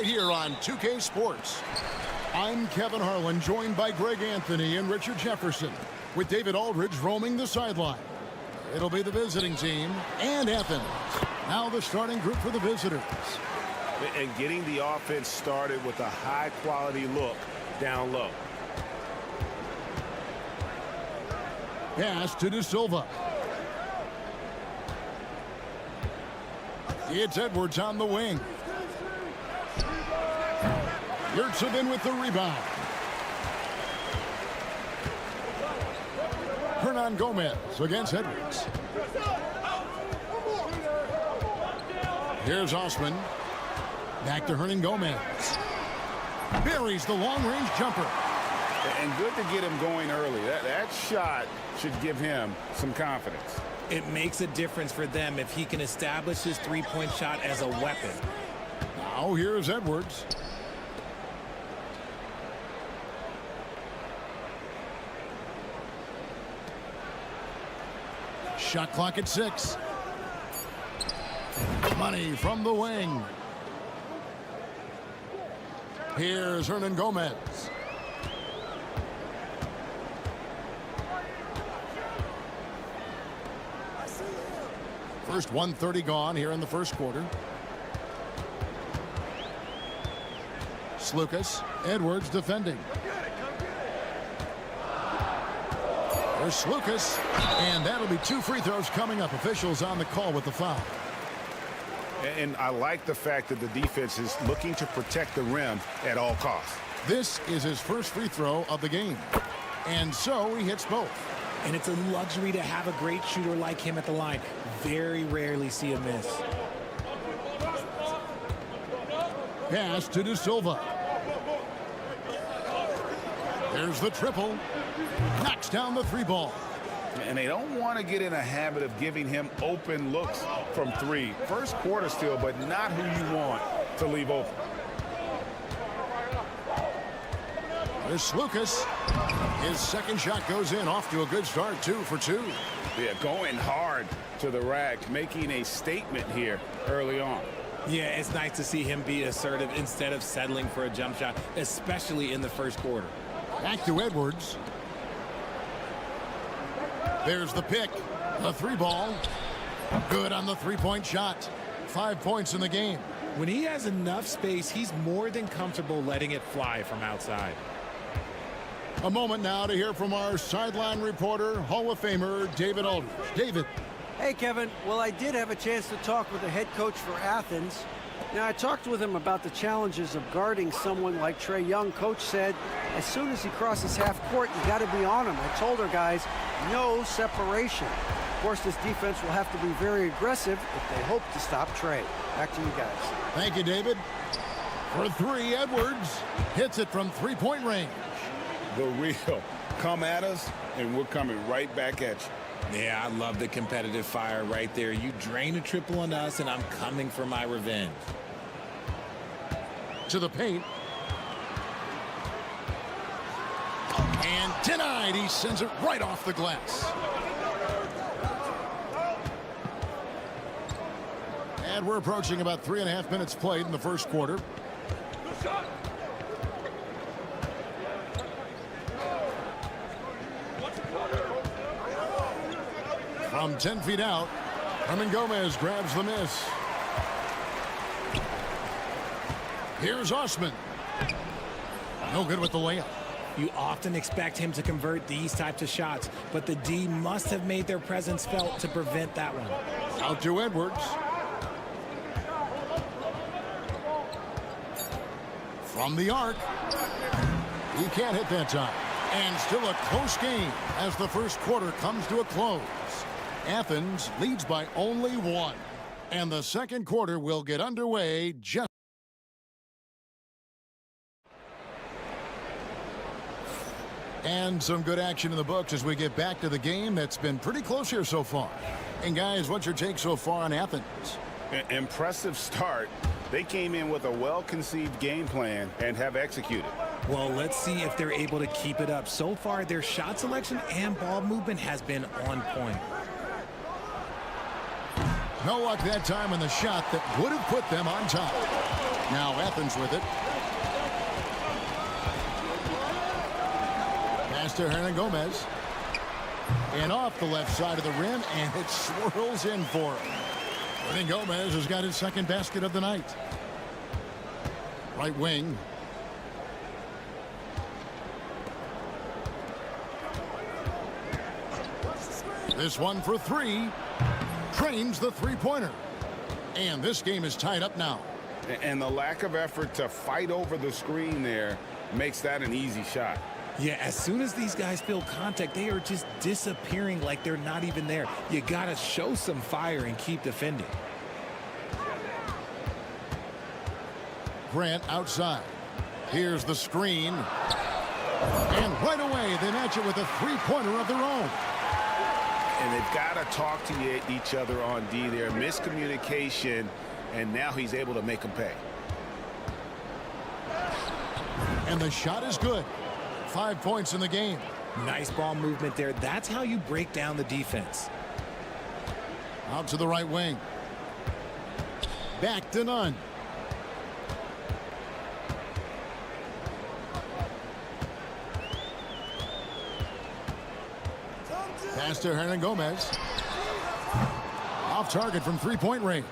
right here on 2K Sports. I'm Kevin Harlan, joined by Greg Anthony and Richard Jefferson, with David Aldridge roaming the sideline. It'll be the visiting team and Athens. Now the starting group for the visitors. And getting the offense started with a high-quality look down low. Pass to De Silva. It's Edwards on the wing. Yurtsevin with the rebound. Hernan Gomez against Edwards. Here's Osman. Back to Hernan Gomez. Buries the long-range jumper. And good to get him going early. That shot should give him some confidence. It makes a difference for them if he can establish his three-point shot as a weapon. Now here's Edwards. Shot clock at 6. Money from the wing. Here's Hernan Gomez. First 1:30 gone here in the first quarter. Slukas. Edwards defending. There's Slukas. And that'll be 2 free throws coming up. Officials on the call with the foul. And I like the fact that the defense is looking to protect the rim at all costs. This is his first free throw of the game. And so he hits both. And it's a luxury to have a great shooter like him at the line. Very rarely see a miss. Pass to De Silva. There's the triple. Knocks down the 3 ball. And they don't want to get in a habit of giving him open looks from 3. First quarter still, but not who you want to leave open. There's Slukas. His second shot goes in, off to a good start, 2 for 2. Yeah, going hard to the rack, making a statement here early on. Yeah, it's nice to see him be assertive instead of settling for a jump shot, especially in the first quarter. Back to Edwards. There's the pick. The 3 ball. Good on the 3-point shot. 5 points in the game. When he has enough space, he's more than comfortable letting it fly from outside. A moment now to hear from our sideline reporter, Hall of Famer David Aldridge. David. Hey, Kevin. Well, I did have a chance to talk with the head coach for Athens. Now, I talked with him about the challenges of guarding someone like Trae Young. Coach said, as soon as he crosses half court, you got to be on him. I told our guys, no separation. Of course, this defense will have to be very aggressive if they hope to stop Trae. Back to you guys. Thank you, David. For 3, Edwards hits it from 3-point range. The real. Come at us, and we're coming right back at you. Yeah, I love the competitive fire right there. You drain a triple on us, and I'm coming for my revenge. To the paint. And denied. He sends it right off the glass. And we're approaching about 3.5 minutes played in the first quarter. From 10 feet out, Hernan Gomez grabs the miss. Here's Osman. No good with the layup. You often expect him to convert these types of shots, but the D must have made their presence felt to prevent that one. Out to Edwards. From the arc. He can't hit that time. And still a close game as the first quarter comes to a close. Athens leads by only 1. And the second quarter will get underway just. And some good action in the books as we get back to the game that's been pretty close here so far. And guys, what's your take so far on Athens? Impressive start. They came in with a well-conceived game plan and have executed. Well, let's see if they're able to keep it up. So far, their shot selection and ball movement has been on point. No luck that time on the shot that would have put them on top. Now Athens with it. Pass to Hernan Gomez. And off the left side of the rim, and it swirls in for him. Hernan Gomez has got his second basket of the night. Right wing. This one for 3. Trains the 3-pointer. And this game is tied up now. And the lack of effort to fight over the screen there makes that an easy shot. Yeah, as soon as these guys feel contact, they are just disappearing like they're not even there. You got to show some fire and keep defending. Grant outside. Here's the screen. And right away, they match it with a three-pointer of their own. And they've got to talk to each other on D there. Miscommunication, and now he's able to make them pay. And the shot is good. 5 points in the game. Nice ball movement there. That's how you break down the defense. Out to the right wing. Back to none. Pass to Hernan Gomez. Off target from three-point range.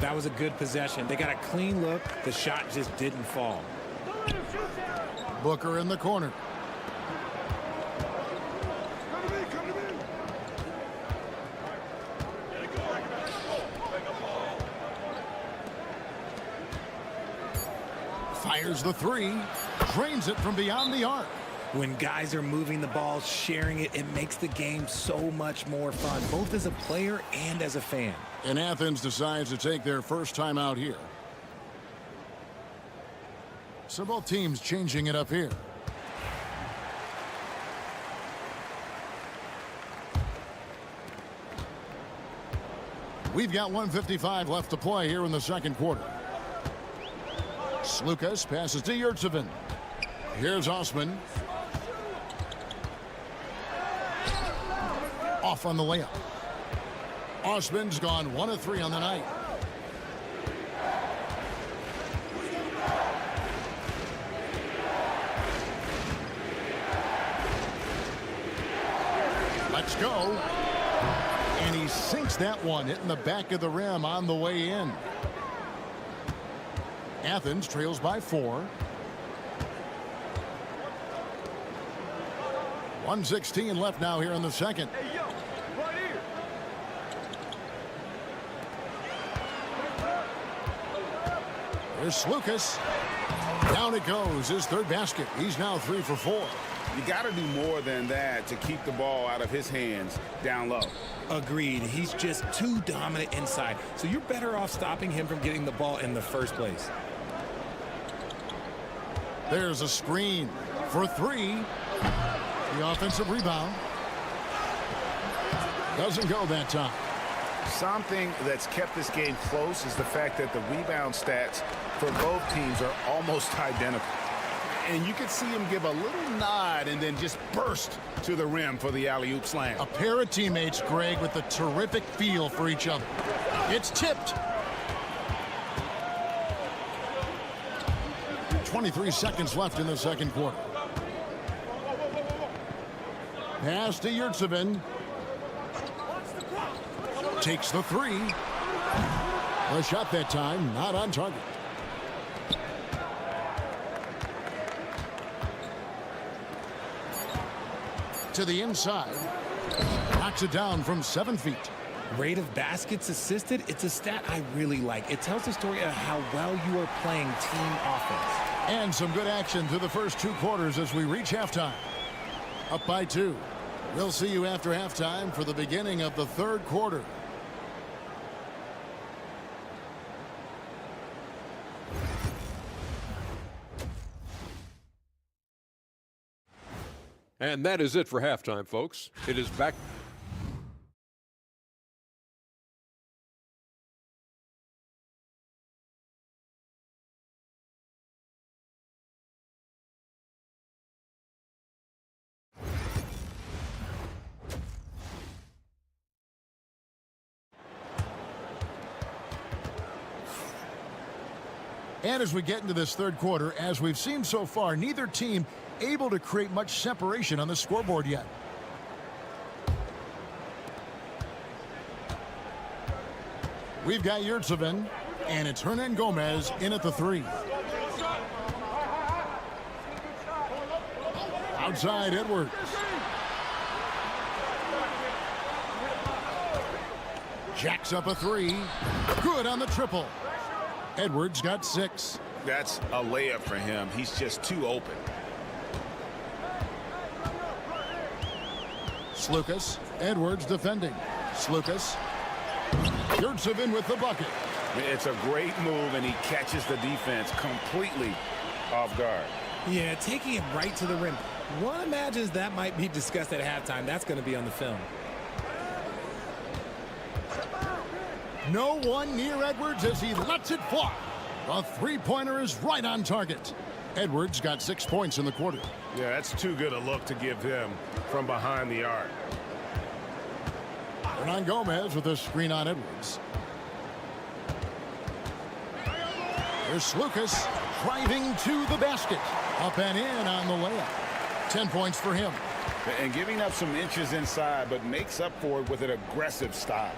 That was a good possession. They got a clean look. The shot just didn't fall. Booker in the corner. Fires the three. Drains it from beyond the arc. When guys are moving the ball, sharing it, it makes the game so much more fun, both as a player and as a fan. And Athens decides to take their first time out here. So both teams changing it up here. We've got 1:55 left to play here in the second quarter. Slukas passes to Yurtsevin. Here's Osman. Off on the layup. Osman's gone 1 of 3 on the night. Let's go. And he sinks that one, hitting the back of the rim on the way in. Athens trails by 4. 1:16 left now here in the second. Hey, yo, right here. Here's Slukas. Down it goes. His third basket. He's now 3 for 4. You got to do more than that to keep the ball out of his hands down low. Agreed. He's just too dominant inside. So you're better off stopping him from getting the ball in the first place. There's a screen for 3. The offensive rebound. Doesn't go that time. Something that's kept this game close is the fact that the rebound stats for both teams are almost identical. And you could see him give a little nod and then just burst to the rim for the alley-oop slam. A pair of teammates, Greg, with a terrific feel for each other. It's tipped. 23 seconds left in the second quarter. Pass to Yurtsevin. Takes the 3. A shot that time, not on target. To the inside. Knocks it down from 7 feet. Rate of baskets assisted, it's a stat I really like. It tells the story of how well you are playing team offense. And some good action through the first 2 quarters as we reach halftime. Up by 2. We'll see you after halftime for the beginning of the third quarter. And that is it for halftime, folks. It is back. And as we get into this third quarter, as we've seen so far, neither team able to create much separation on the scoreboard yet. We've got Yurtsevin, and it's Hernan Gomez in at the 3. Outside Edwards. Jacks up a 3. Good on the triple. Edwards got 6. That's a layup for him. He's just too open. Slukas. Edwards defending. Slukas. Yurtsevin with the bucket. It's a great move, and he catches the defense completely off guard. Yeah, taking it right to the rim. One imagines that might be discussed at halftime. That's going to be on the film. No one near Edwards as he lets it fly. The three-pointer is right on target. Edwards got 6 points in the quarter. Yeah, that's too good a look to give him from behind the arc. Hernan Gomez with a screen on Edwards. Here's Slukas driving to the basket. Up and in on the layup. 10 points for him. And giving up some inches inside, but makes up for it with an aggressive style.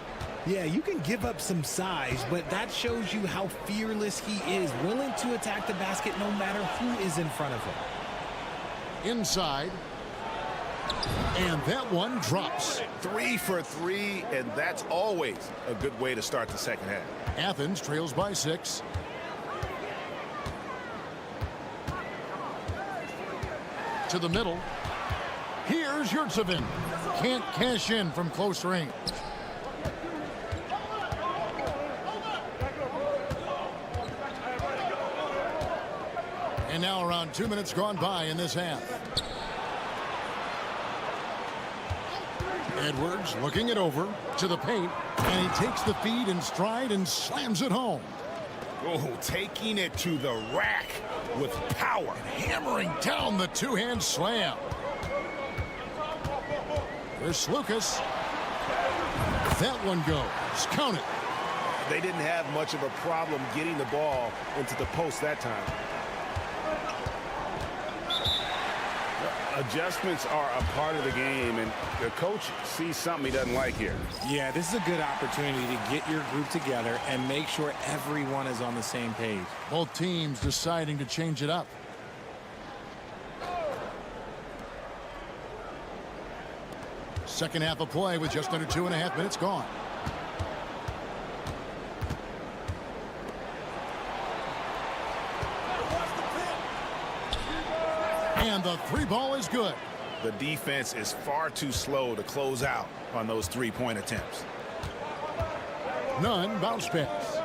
Yeah, you can give up some size, but that shows you how fearless he is, willing to attack the basket no matter who is in front of him. Inside. And that one drops. 3 for 3, and that's always a good way to start the second half. Athens trails by 6. To the middle. Here's Yurtsevin. Can't cash in from close range. And now around 2 minutes gone by in this half. Edwards looking it over to the paint, and he takes the feed in stride and slams it home. Oh, taking it to the rack with power. And hammering down the two-hand slam. Here's Slukas. That one goes. Count it. They didn't have much of a problem getting the ball into the post that time. Adjustments are a part of the game, and the coach sees something he doesn't like here. Yeah, this is a good opportunity to get your group together and make sure everyone is on the same page. Both teams deciding to change it up. Second half of play with just under 2.5 minutes gone. And the three ball is good. The defense is far too slow to close out on those three-point attempts. None bounce pass.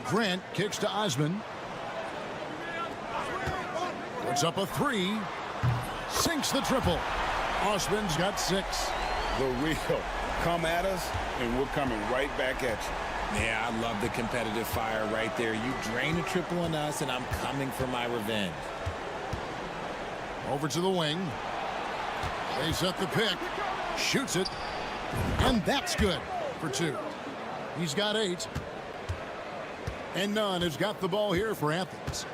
Grant kicks to Osman. Puts up a three. Sinks the triple. Osman's got 6. The real come at us, and we're coming right back at you. Yeah, I love the competitive fire right there. You drain a triple on us, and I'm coming for my revenge. Over to the wing. They set the pick. Shoots it. And that's good for 2. He's got 8. And Nunn has got the ball here for Athens.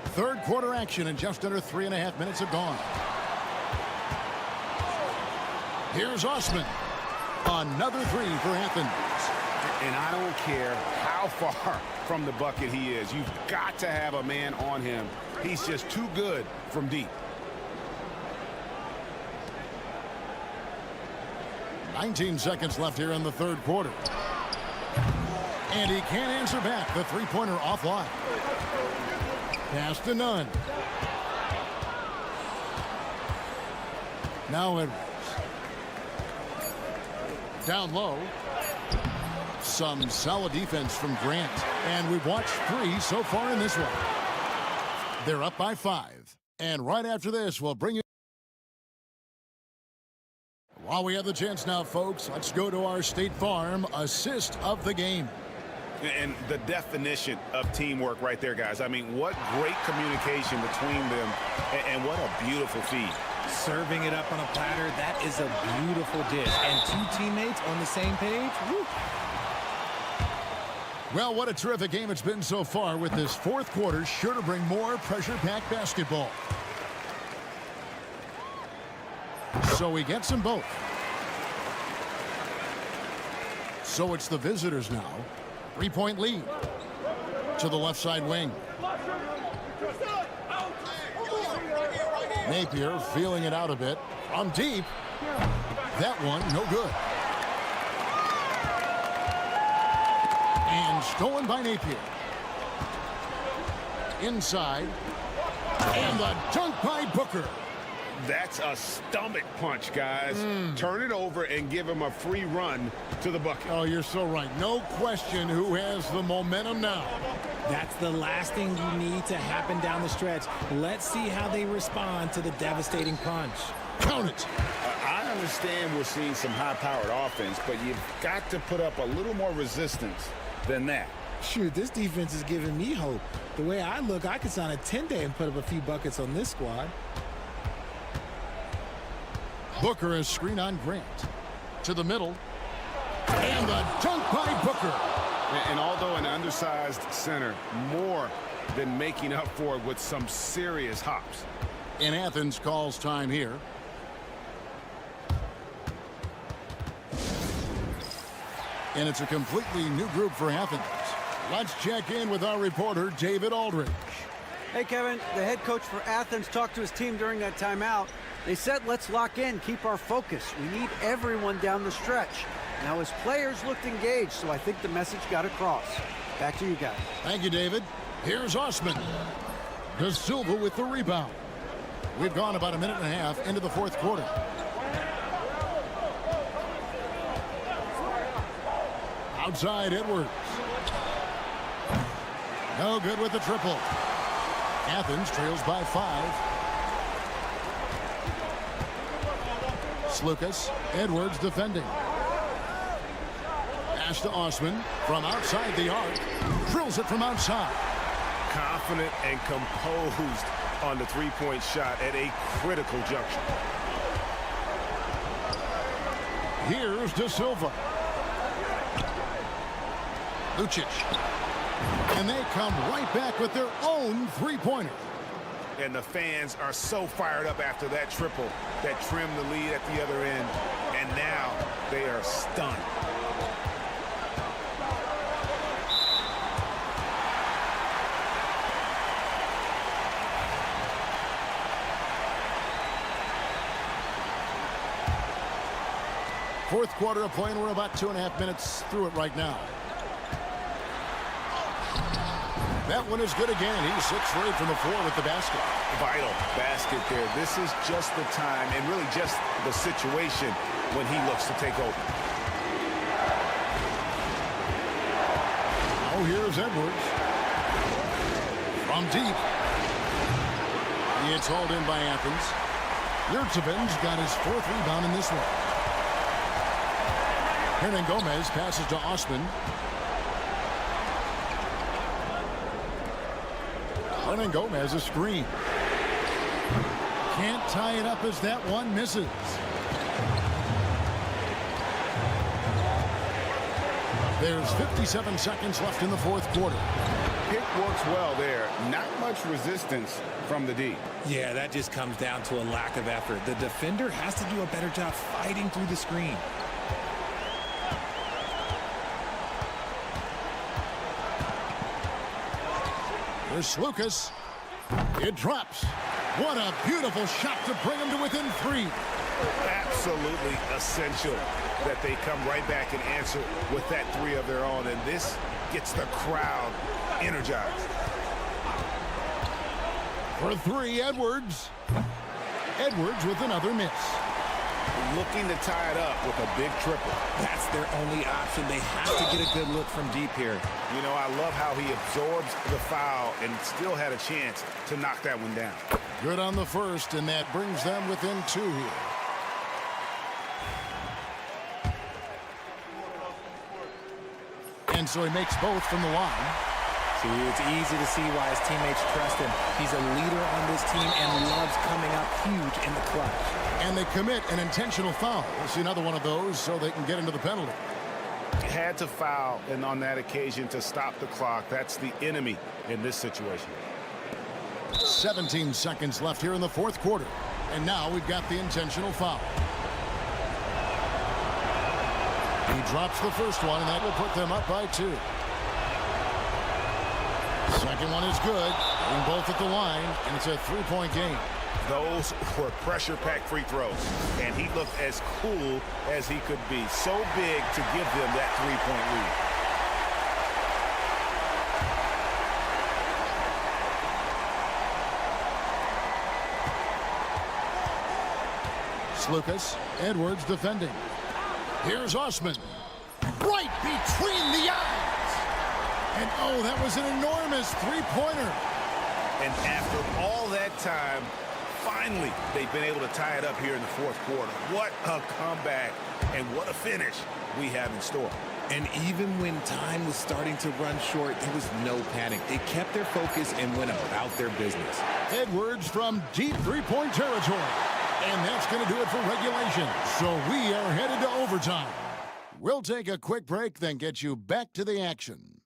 Third quarter action, and just under 3.5 minutes have gone. Here's Osman. Another 3 for Athens. And I don't care how far from the bucket he is. You've got to have a man on him. He's just too good from deep. 19 seconds left here in the third quarter. And he can't answer back. The three-pointer offline. Pass to Nunn. Now Edwards. Down low. Some solid defense from Grant. And we've watched 3 so far in this one. They're up by 5. And right after this, we'll bring you. While we have the chance now, folks, let's go to our State Farm assist of the game. And the definition of teamwork right there, guys. I mean, what great communication between them, and what a beautiful feed. Serving it up on a platter, that is a beautiful dish. And 2 teammates on the same page. Woo. Well, what a terrific game it's been so far, with this fourth quarter sure to bring more pressure-packed basketball. So he gets them both. So it's the visitors now. 3-point lead to the left side wing. Napier feeling it out a bit. From deep. That one, no good. And stolen by Napier. Inside. And the dunk by Booker. That's a stomach punch, guys. Turn it over and give him a free run to the bucket. Oh, you're so right. No question who has the momentum now. That's the last thing you need to happen down the stretch. Let's see how they respond to the devastating punch. Count it. I understand we're seeing some high-powered offense, but you've got to put up a little more resistance than that. Shoot, this defense is giving me hope. The way I look, I could sign a 10-day and put up a few buckets on this squad. Booker is screen on Grant. To the middle. And the dunk by Booker. And although an undersized center, more than making up for it with some serious hops. And Athens calls time here. And it's a completely new group for Athens. Let's check in with our reporter, David Aldridge. Hey, Kevin, the head coach for Athens talked to his team during that timeout. They said, let's lock in, keep our focus. We need everyone down the stretch. Now, his players looked engaged, so I think the message got across. Back to you guys. Thank you, David. Here's Osman. De Silva with the rebound. We've gone about a minute and a half into the fourth quarter. Outside, Edwards. No good with the triple. Athens trails by 5. Slukas, Edwards defending. Pass to Osman from outside the arc. Drills it from outside. Confident and composed on the three-point shot at a critical juncture. Here's De Silva. Lucic. And they come right back with their own three-pointer. And the fans are so fired up after that triple that trimmed the lead at the other end. And now they are stunned. Fourth quarter of play, and we're about 2.5 minutes through it right now. That one is good again. He's 6 for 8 from the floor with the basket. Vital basket there. This is just the time and really just the situation when he looks to take over. Oh, here's Edwards. From deep. It's hauled in by Athens. Yurtseven's got his 4th rebound in this one. Hernan Gomez passes to Osman. Hernan Gomez a screen. Can't tie it up as that one misses. There's 57 seconds left in the fourth quarter. Pick works well there. Not much resistance from the D. Yeah, that just comes down to a lack of effort. The defender has to do a better job fighting through the screen. Here's Slukas. It drops. What a beautiful shot to bring him to within 3. Absolutely essential that they come right back and answer with that 3 of their own. And this gets the crowd energized. For 3, Edwards. Edwards with another miss. Looking to tie it up with a big triple. That's their only option. They have to get a good look from deep here. You know, I love how he absorbs the foul and still had a chance to knock that one down. Good on the first, and that brings them within 2 here. And so he makes both from the line. See, it's easy to see why his teammates trust him. He's a leader on this team and loves coming up huge in the clutch. And they commit an intentional foul. We'll see another one of those so they can get into the penalty. Had to foul, and on that occasion to stop the clock. That's the enemy in this situation. 17 seconds left here in the fourth quarter. And now we've got the intentional foul. He drops the first one, and that will put them up by 2. Second one is good. Getting both at the line, and it's a 3-point game. Those were pressure-packed free throws, and he looked as cool as he could be. So big to give them that 3-point lead. Lucas. Edwards defending. Here's Osman. Right between the eyes. And oh, that was an enormous three-pointer. And after all that time, finally, they've been able to tie it up here in the fourth quarter. What a comeback and what a finish we have in store. And even when time was starting to run short, there was no panic. They kept their focus and went about their business. Edwards from deep three-point territory. And that's going to do it for regulation. So we are headed to overtime. We'll take a quick break, then get you back to the action.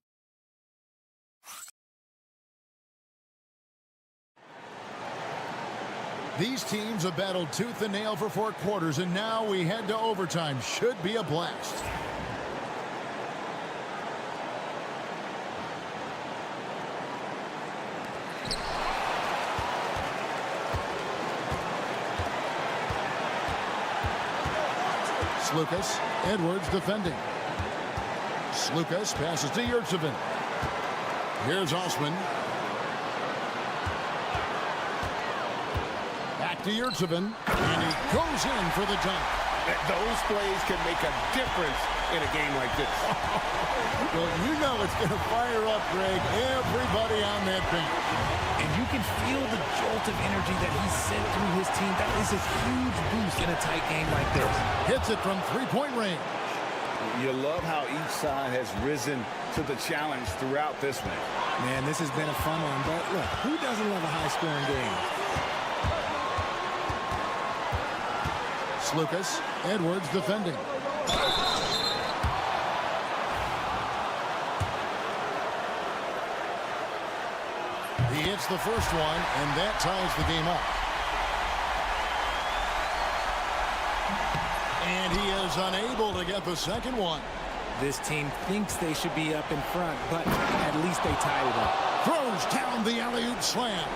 These teams have battled tooth and nail for 4 quarters, and now we head to overtime. Should be a blast. Lucas. Edwards defending. Lucas passes to Yurtsevin. Here's Osman. Back to Yurtsevin. And he goes in for the dunk. Those plays can make a difference in a game like this. Well, you know it's going to fire up, Greg, everybody on that bench. And you can feel the jolt of energy that he sent through his team. That is a huge boost in a tight game like this. Hits it from three-point range. You love how each side has risen to the challenge throughout this one. Man, this has been a fun one, but look, who doesn't love a high-scoring game? Lucas. Edwards defending. He hits the first one, and that ties the game up. And he is unable to get the second one. This team thinks they should be up in front, but at least they tied it up. Throws down the alley-oop slam.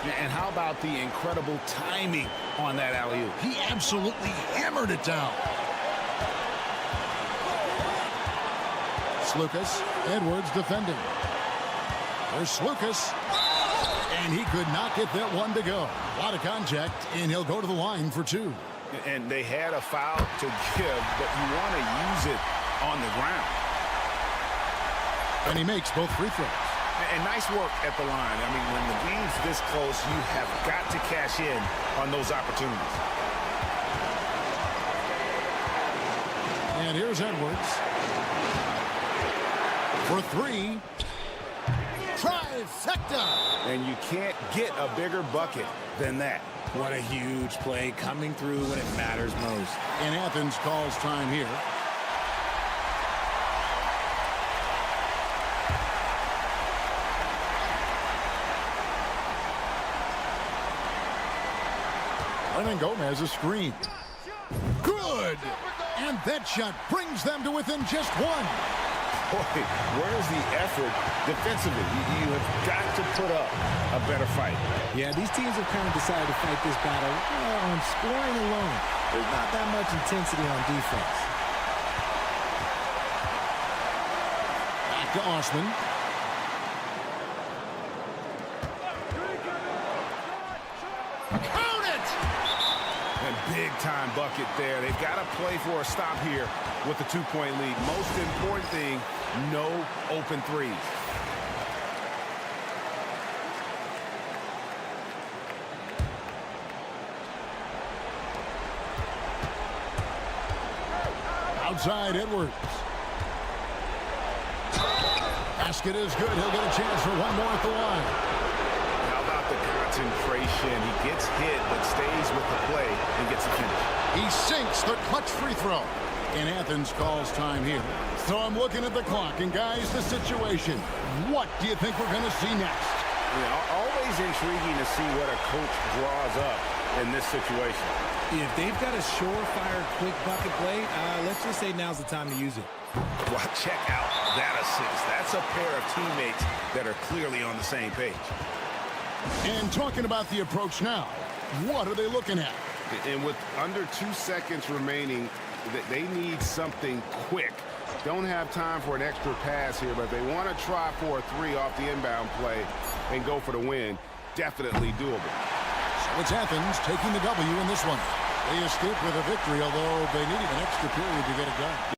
And how about the incredible timing on that alley-oop? He absolutely hammered it down. Lucas. Edwards defending. There's Lucas. And he could not get that one to go. A lot of contact, and he'll go to the line for 2. And they had a foul to give, but you want to use it on the ground. And he makes both free throws. And nice work at the line. I mean, when the game's this close, you have got to cash in on those opportunities. And here's Edwards. For 3. Trifecta. And you can't get a bigger bucket than that. What a huge play coming through when it matters most. And Athens calls time here. Hernan Gomez a screen. Good! And that shot brings them to within just 1. Boy, where's the effort defensively? You have got to put up a better fight. Yeah, these teams have kind of decided to fight this battle on scoring alone. There's not that much intensity on defense. Back to Osman. Count it! And big-time bucket there. They've got to play for a stop here with the 2-point lead. Most important thing, no open threes. Outside Edwards. Basket is good. He'll get a chance for one more at the line. How about the concentration? He gets hit but stays with the play and gets a finish. He sinks the clutch free throw. And Athens calls time here. So I'm looking at the clock, and guys, the situation. What do you think we're going to see next? Always intriguing to see what a coach draws up in this situation. If they've got a surefire quick bucket play, let's just say now's the time to use it. Well, check out that assist. That's a pair of teammates that are clearly on the same page. And talking about the approach now, what are they looking at? And with under 2 seconds remaining, they need something quick. Don't have time for an extra pass here, but they want to try for a 3 off the inbound play and go for the win. Definitely doable. So it's Athens taking the W in this one. They escaped with a victory, although they needed an extra period to get it done.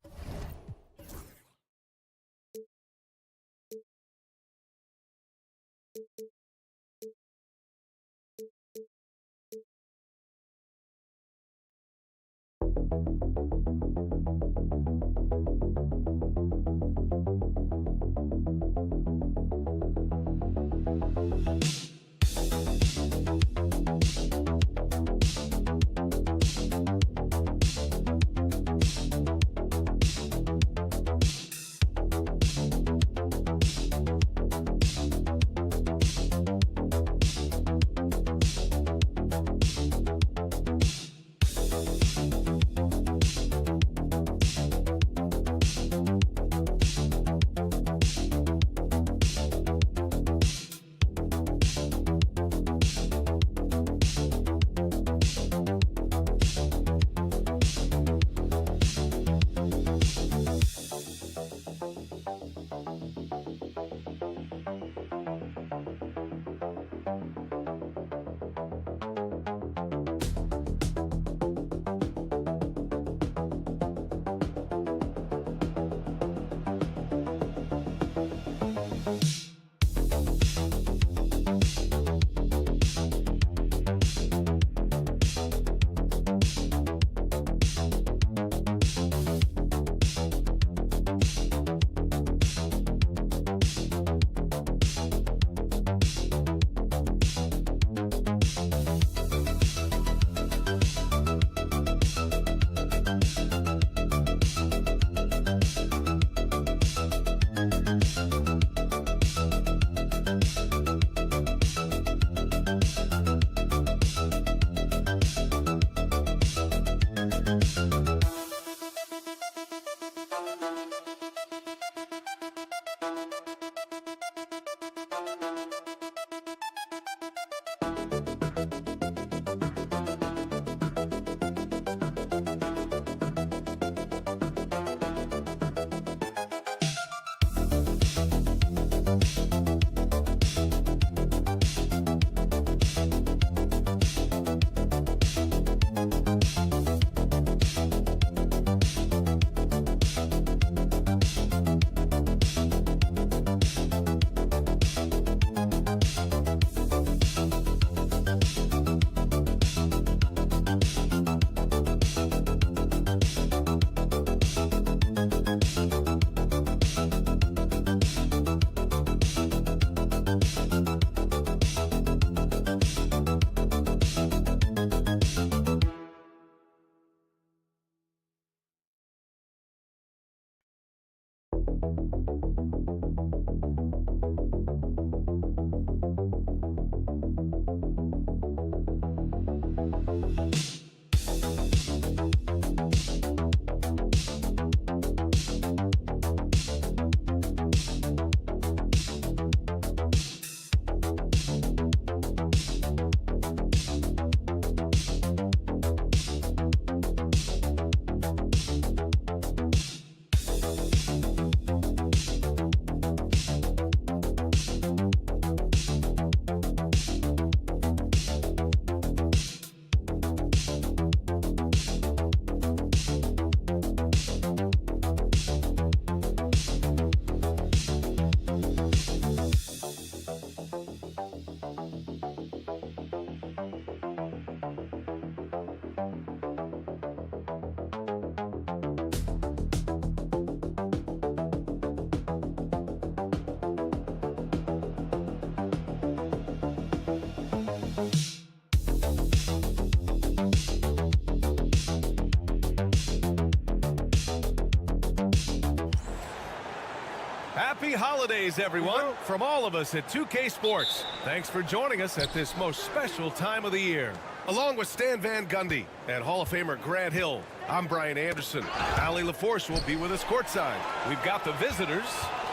Happy holidays, everyone, from all of us at 2K Sports. Thanks for joining us at this most special time of the year. Along with Stan Van Gundy and Hall of Famer Grant Hill, I'm Brian Anderson. Allie LaForce will be with us courtside. We've got the visitors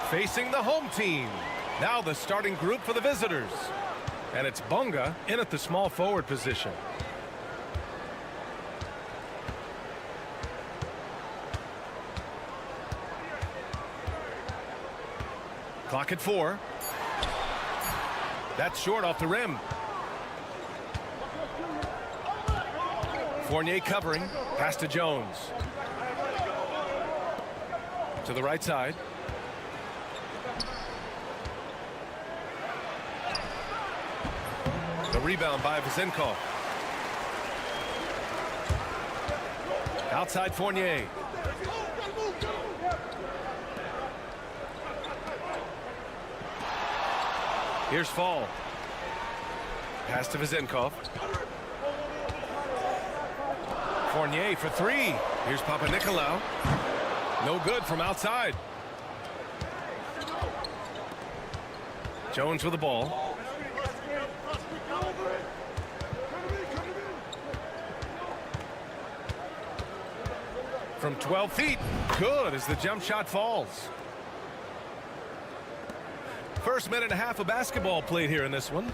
facing the home team. Now the starting group for the visitors. And it's Bunga in at the small forward position. Clock at 4. That's short off the rim. Fournier covering. Pass to Jones. To the right side. The rebound by Vezenkov. Outside Fournier. Here's Fall. Pass to Vezenkov. Fournier for three. Here's Papanikolaou. No good from outside. Jones with the ball. From 12 feet. Good as the jump shot falls. First minute and a half of basketball played here in this one.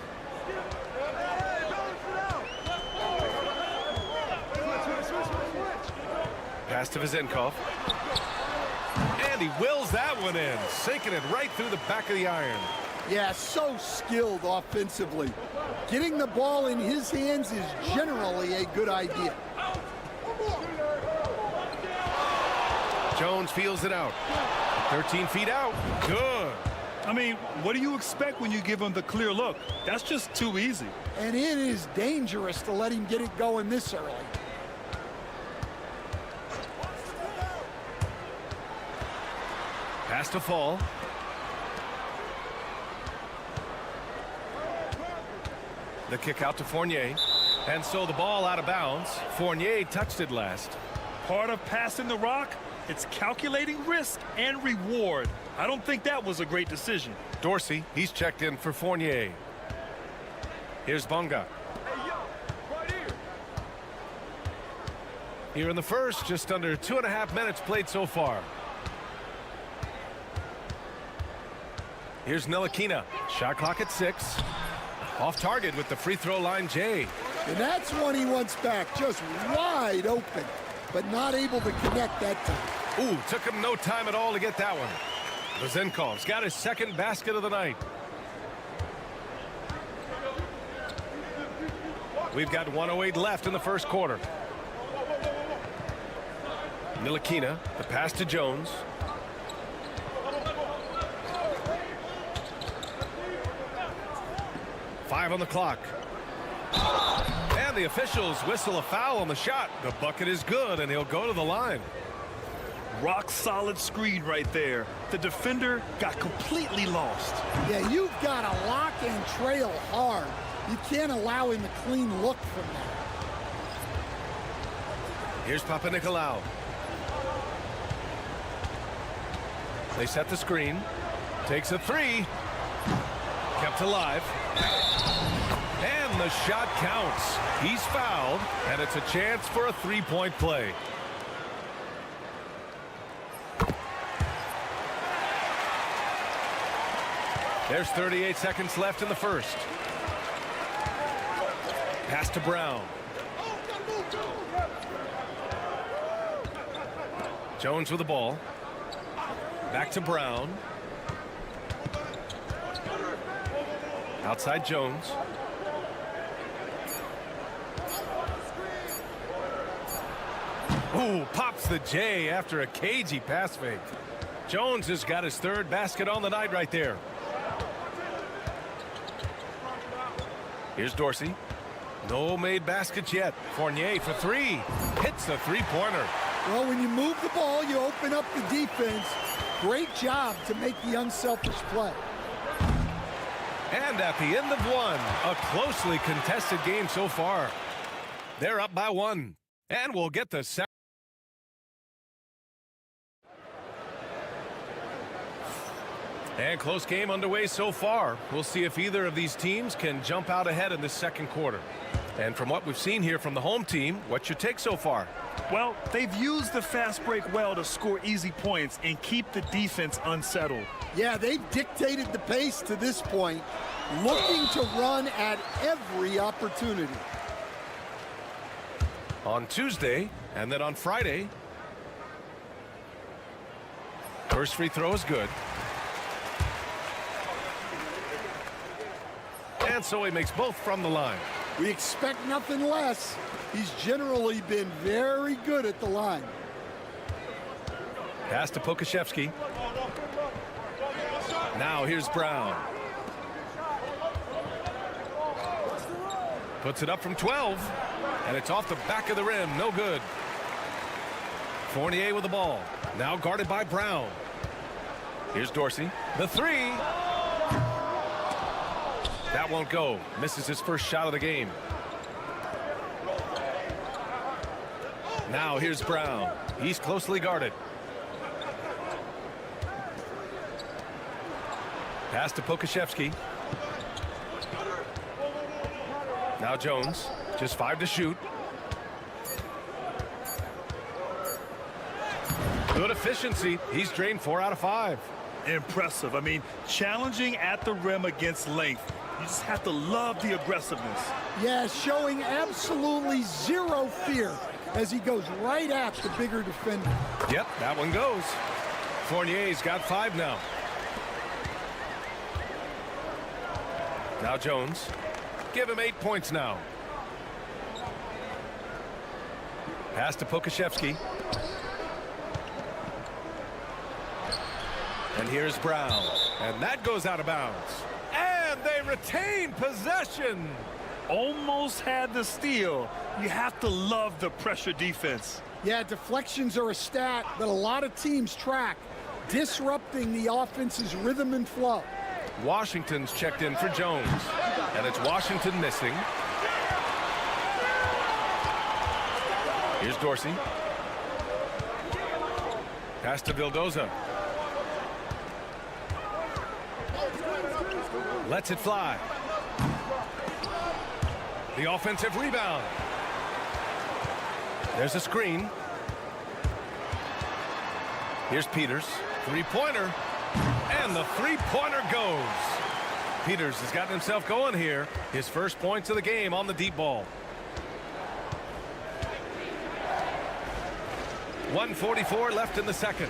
Pass to Vezenkov. And he wills that one in, sinking it right through the back of the iron. Yeah, so skilled offensively. Getting the ball in his hands is generally a good idea. Jones feels it out. 13 feet out. Good. I mean, what do you expect when you give him the clear look? That's just too easy. And it is dangerous to let him get it going this early. Pass to Fall. The kick out to Fournier. And so the ball out of bounds. Fournier touched it last. Part of passing the rock, it's calculating risk and reward. I don't think that was a great decision. Dorsey, he's checked in for Fournier. Here's Bonga. Here in the first, just under 2.5 minutes played so far. Here's Ntilikina. Shot clock at 6. Off target with the free throw line, Jay. And that's one he wants back, just wide open, but not able to connect that time. Ooh, took him no time at all to get that one. Vezenkov's got his second basket of the night. We've got 1:08 left in the first quarter. Ntilikina, the pass to Jones. Five on the clock. And the officials whistle a foul on the shot. The bucket is good, and he'll go to the line. Rock solid screen right there. The defender got completely lost. Yeah, you've got to lock and trail hard. You can't allow him a clean look from that. Here's Papanikolaou. They set the screen. Takes a three. Kept alive. And the shot counts. He's fouled, and it's a chance for a three-point play. There's 38 seconds left in the first. Pass to Brown. Jones with the ball. Back to Brown. Outside Jones. Ooh, pops the J after a cagey pass fake. Jones has got his third basket on the night right there. Here's Dorsey. No made baskets yet. Fournier for three. Hits the three-pointer. Well, when you move the ball, you open up the defense. Great job to make the unselfish play. And at the end of one, a closely contested game so far. They're up by one. And we'll get the second. And close game underway so far. We'll see if either of these teams can jump out ahead in this second quarter. And from what we've seen here from the home team, what's your take so far? Well, they've used the fast break well to score easy points and keep the defense unsettled. Yeah, they've dictated the pace to this point, looking to run at every opportunity. On Tuesday, and then on Friday. First free throw is good. And so he makes both from the line. We expect nothing less. He's generally been very good at the line. Pass to Pokashevsky. Now here's Brown. Puts it up from 12. And it's off the back of the rim. No good. Fournier with the ball. Now guarded by Brown. Here's Dorsey. The three. That won't go. Misses his first shot of the game. Now here's Brown. He's closely guarded. Pass to Pokashevsky. Now Jones. Just 5 to shoot. Good efficiency. He's drained 4 out of 5. Impressive. I mean, challenging at the rim against length. You just have to love the aggressiveness. Yeah, showing absolutely zero fear as he goes right at the bigger defender. Yep, that one goes. Fournier's got 5 now. Now Jones. Give him 8 points now. Pass to Pokashevsky. And here's Brown. And that goes out of bounds. And they retain possession. Almost had the steal. You have to love the pressure defense. Yeah, deflections are a stat that a lot of teams track, disrupting the offense's rhythm and flow. Washington's checked in for Jones. And it's Washington missing. Here's Dorsey. Pass to Vildoza. Lets it fly. The offensive rebound. There's a screen. Here's Peters. Three-pointer. And the three-pointer goes. Peters has gotten himself going here. His first points of the game on the deep ball. 1:44 left in the second.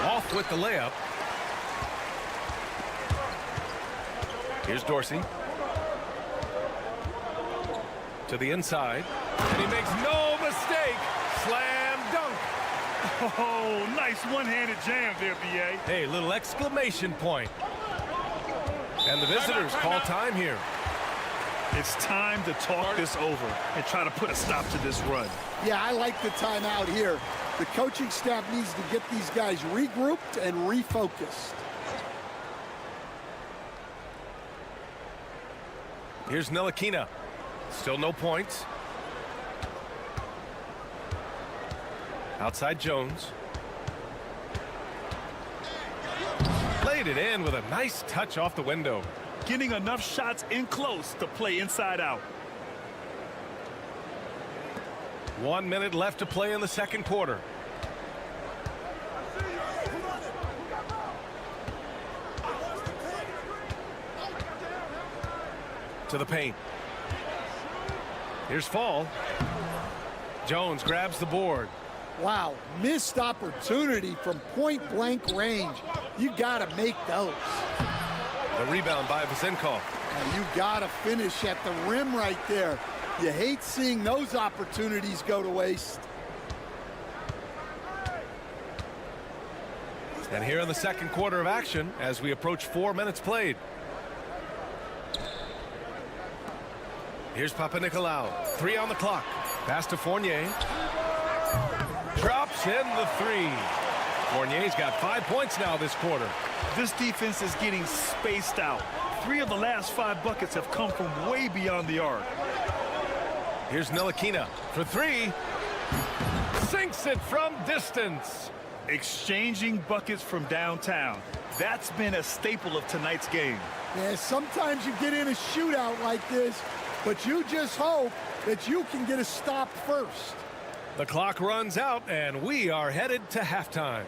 Off with the layup. Here's Dorsey. To the inside. And he makes no mistake. Slam dunk. Oh, nice one-handed jam there, B.A. Hey, little exclamation point. And the visitors call time here. It's time to talk this over and try to put a stop to this run. Yeah, I like the timeout here. The coaching staff needs to get these guys regrouped and refocused. Here's Ntilikina. Still no points. Outside Jones. Laid it in with a nice touch off the window. Getting enough shots in close to play inside out. 1 minute left to play in the second quarter. To the paint. Here's Fall. Jones grabs the board. Wow, missed opportunity from point-blank range. You got to make those. The rebound by Vasenkov. You got to finish at the rim right there. You hate seeing those opportunities go to waste. And here in the second quarter of action as we approach 4 minutes played. Here's Papanikolaou. 3 on the clock. Pass to Fournier. Drops in the 3. Fournier's got 5 points now this quarter. This defense is getting spaced out. 3 of the last 5 buckets have come from way beyond the arc. Here's Ntilikina for 3. Sinks it from distance. Exchanging buckets from downtown. That's been a staple of tonight's game. Yeah, sometimes you get in a shootout like this, but you just hope that you can get a stop first. The clock runs out, and we are headed to halftime.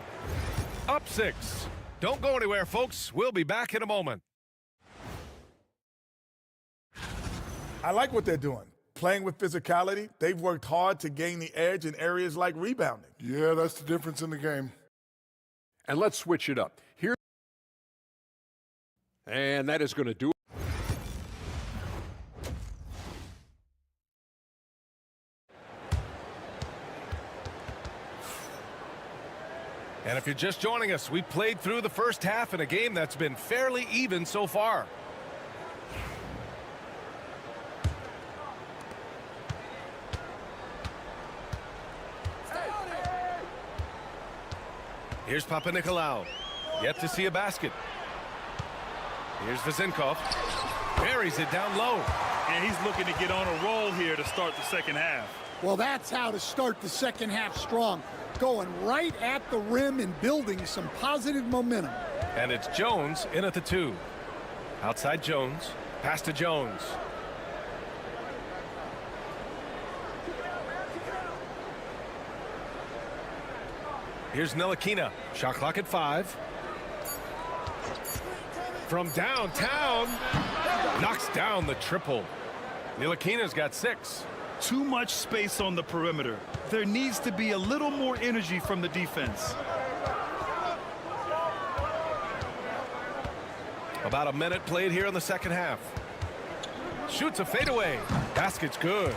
Up 6. Don't go anywhere, folks. We'll be back in a moment. I like what they're doing. playing with physicality. They've worked hard to gain the edge in areas like rebounding. Yeah, that's the difference in the game. And let's switch it up. Here. And that is going to do it. And if you're just joining us, we played through the first half in a game that's been fairly even so far. Here's Papanikolaou. Yet to see a basket. Here's Vezinkov. Buries it down low. And he's looking to get on a roll here to start the second half. Well, that's how to start the second half strong. Going right at the rim and building some positive momentum. And it's Jones in at the 2. Outside Jones. Pass to Jones. Here's Ntilikina. Shot clock at 5. From downtown. Knocks down the triple. Ntilikina's got 6. Too much space on the perimeter. There needs to be a little more energy from the defense. About a minute played here in the second half. Shoots a fadeaway. Basket's good.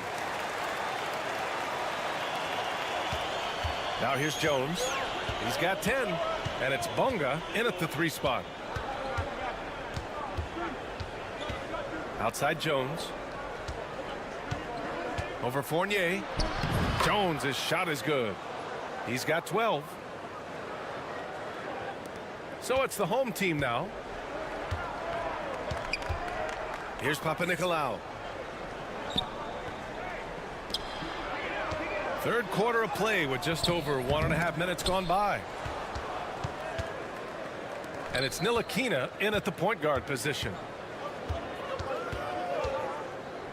Now here's Jones. He's got 10. And it's Bonga in at the 3 spot. Outside Jones. Over Fournier. Jones' shot is good. He's got 12. So it's the home team now. Here's Papanikolaou. Third quarter of play with just over 1.5 minutes gone by. And it's Ntilikina in at the point guard position.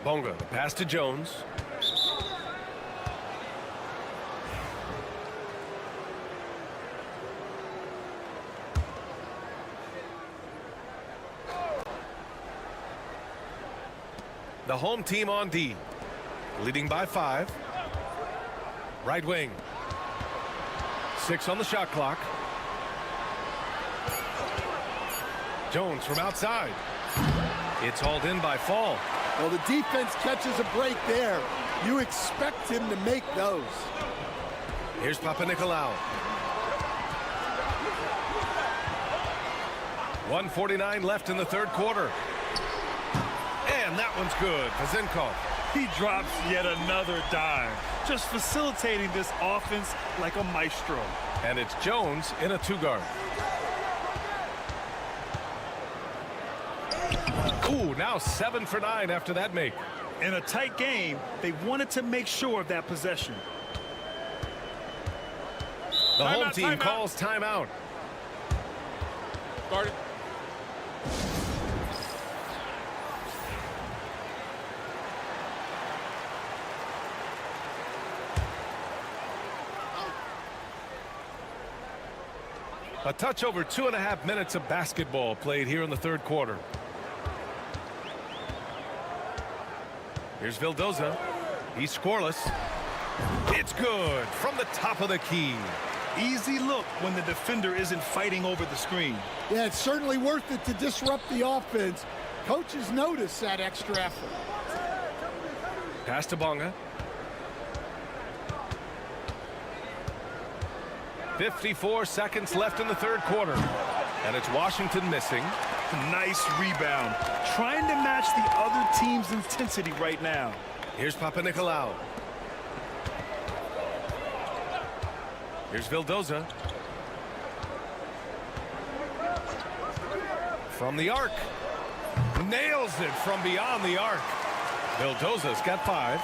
Bonga, the pass to Jones. The home team on D, leading by 5. Right wing. 6 on the shot clock. Jones from outside. It's hauled in by Fall. Well, the defense catches a break there. You expect him to make those. Here's Papanikolaou. 1:49 left in the third quarter. And that one's good. Vezinkov. He drops yet another dime. Just facilitating this offense like a maestro. And it's Jones in a 2 guard. Ooh, now 7 for 9 after that make. In a tight game, they wanted to make sure of that possession. The home team calls timeout. Start it. A touch over 2.5 minutes of basketball played here in the third quarter. Here's Vildoza. He's scoreless. It's good from the top of the key. Easy look when the defender isn't fighting over the screen. Yeah, it's certainly worth it to disrupt the offense. Coaches notice that extra effort. Pass to Bonga. 54 seconds left in the third quarter. And it's Washington missing. Nice rebound. Trying to match the other team's intensity right now. Here's Papanikolaou. Here's Vildoza. From the arc. Nails it from beyond the arc. Vildoza's got 5.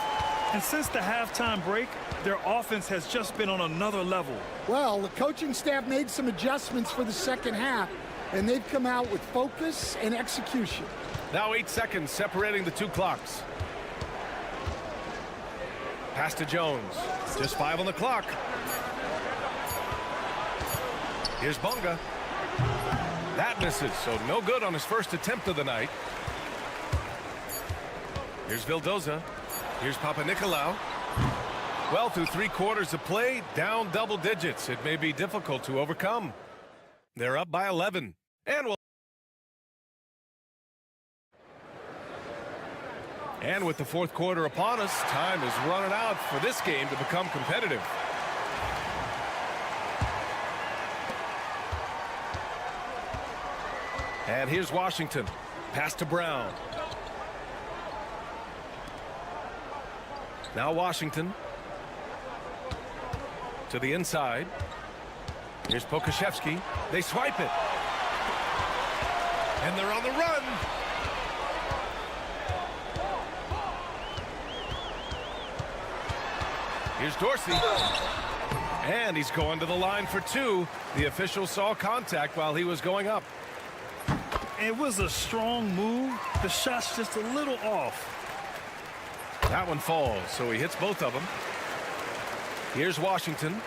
And since the halftime break, their offense has just been on another level. Well, the coaching staff made some adjustments for the second half, and they've come out with focus and execution. Now 8 seconds separating the 2 clocks. Pass to Jones. Just 5 on the clock. Here's Bonga. That misses, so no good on his first attempt of the night. Here's Vildoza. Here's Papanikolaou. Well, through 3 quarters of play, down double digits. It may be difficult to overcome. They're up by 11. And with the 4th quarter upon us, time is running out for this game to become competitive. And here's Washington. Pass to Brown. Now Washington. To the inside. Here's Pokashevsky. They swipe it. And they're on the run. Here's Dorsey. And he's going to the line for 2. The official saw contact while he was going up. It was a strong move. The shot's just a little off. That one falls, so he hits both of them. Here's Washington.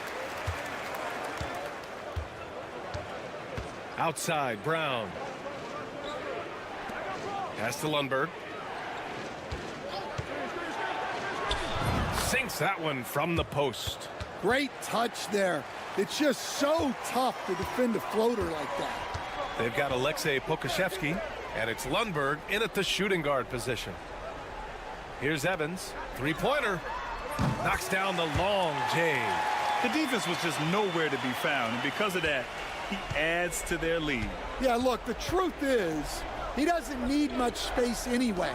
Outside, Brown. Pass to Lundberg. Sinks that one from the post. Great touch there. It's just so tough to defend a floater like that. They've got Alexei Pokashevsky, and it's Lundberg in at the shooting guard position. Here's Evans. 3-pointer. Knocks down the long J. The defense was just nowhere to be found, and because of that, he adds to their lead. Yeah, look, the truth is, he doesn't need much space anyway.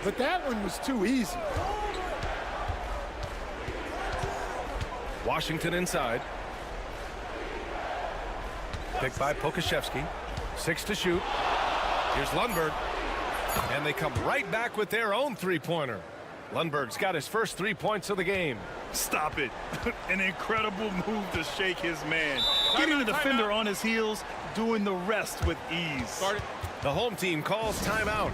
But that one was too easy. Washington inside. Picked by Pokashevsky. 6 to shoot. Here's Lundberg. And they come right back with their own 3-pointer. Lundberg's got his first 3 points of the game. Stop it. An incredible move to shake his man. Getting the defender on his heels, doing the rest with ease. The home team calls timeout.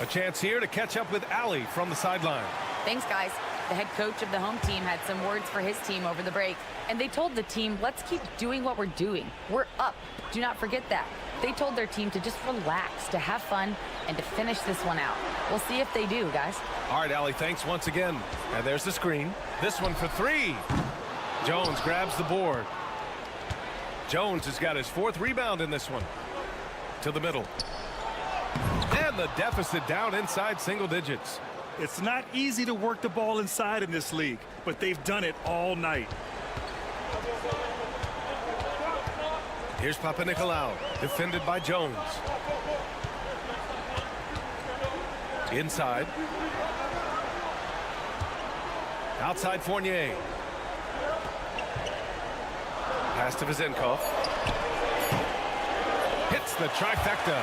A chance here to catch up with Allie from the sideline. Thanks, guys. The head coach of the home team had some words for his team over the break, and they told the team, let's keep doing what we're doing. We're up. Do not forget that. They told their team to just relax, to have fun, and to finish this one out. We'll see if they do, guys. All right, Allie, thanks once again. And there's the screen. This one for 3. Jones grabs the board. Jones has got his 4th rebound in this one. To the middle. And the deficit down inside single digits. It's not easy to work the ball inside in this league, but they've done it all night. Here's Papanikolaou, defended by Jones. Inside. Outside Fournier. Pass to Vezenkov. Hits the trifecta.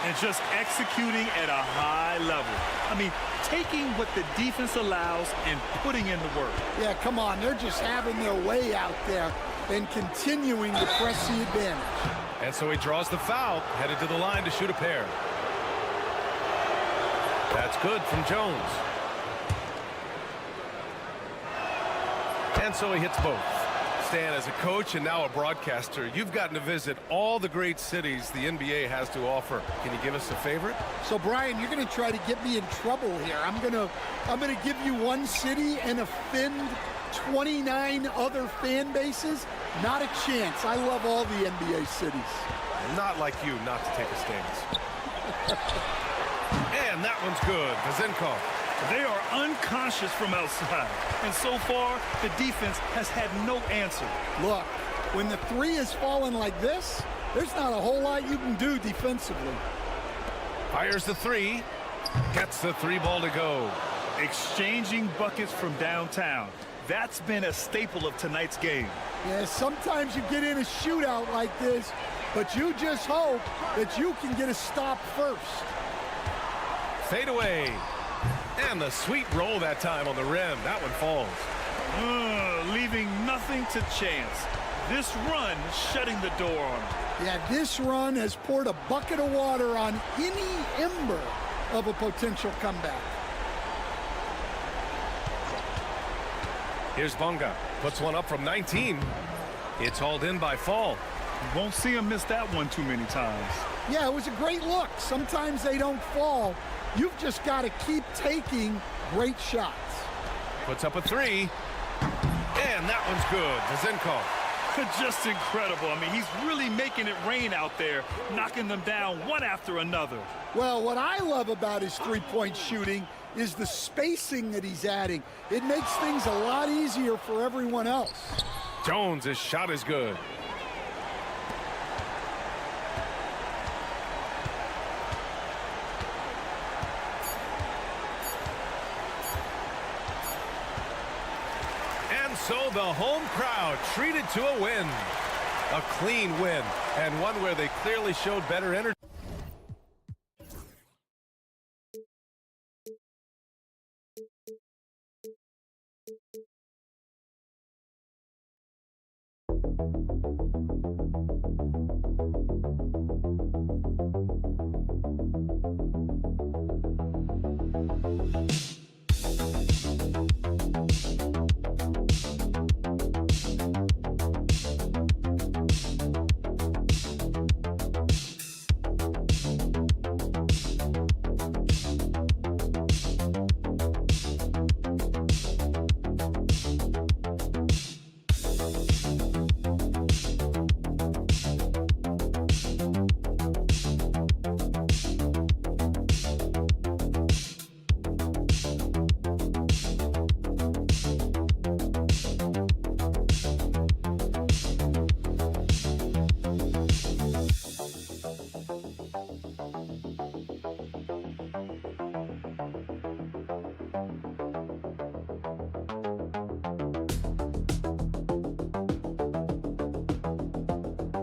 And just executing at a high level. I mean, taking what the defense allows and putting in the work. Yeah, come on. They're just having their way out there and continuing to press the advantage. And so he draws the foul, headed to the line to shoot a pair. That's good from Jones. And so he hits both. Stan, as a coach and now a broadcaster, you've gotten to visit all the great cities the NBA has to offer. Can you give us a favorite? So, Brian, you're going to try to get me in trouble here. I'm going to give you one city and offend 29 other fan bases. Not a chance. I love all the NBA cities. Not like you not to take a stance. And that one's good. Vezenkov. They are unconscious from outside. And so far, the defense has had no answer. Look, when the 3 is falling like this, there's not a whole lot you can do defensively. Fires the 3. Gets the 3 ball to go. Exchanging buckets from downtown. That's been a staple of tonight's game. Yeah, sometimes you get in a shootout like this, but you just hope that you can get a stop first. Fade away. And the sweet roll that time on the rim. That one falls. Leaving nothing to chance. This run shutting the door on him. Yeah, this run has poured a bucket of water on any ember of a potential comeback. Here's Bonga. Puts one up from 19. It's hauled in by Fall. You won't see him miss that one too many times. Yeah, it was a great look. Sometimes they don't fall. You've just got to keep taking great shots. Puts up a three. And that one's good. Zizenko. Just incredible. I mean, he's really making it rain out there, knocking them down one after another. Well, what I love about his three-point shooting is the spacing that he's adding. It makes things a lot easier for everyone else. Jones, his shot is good. And so the home crowd treated to a win. A clean win, and one where they clearly showed better energy.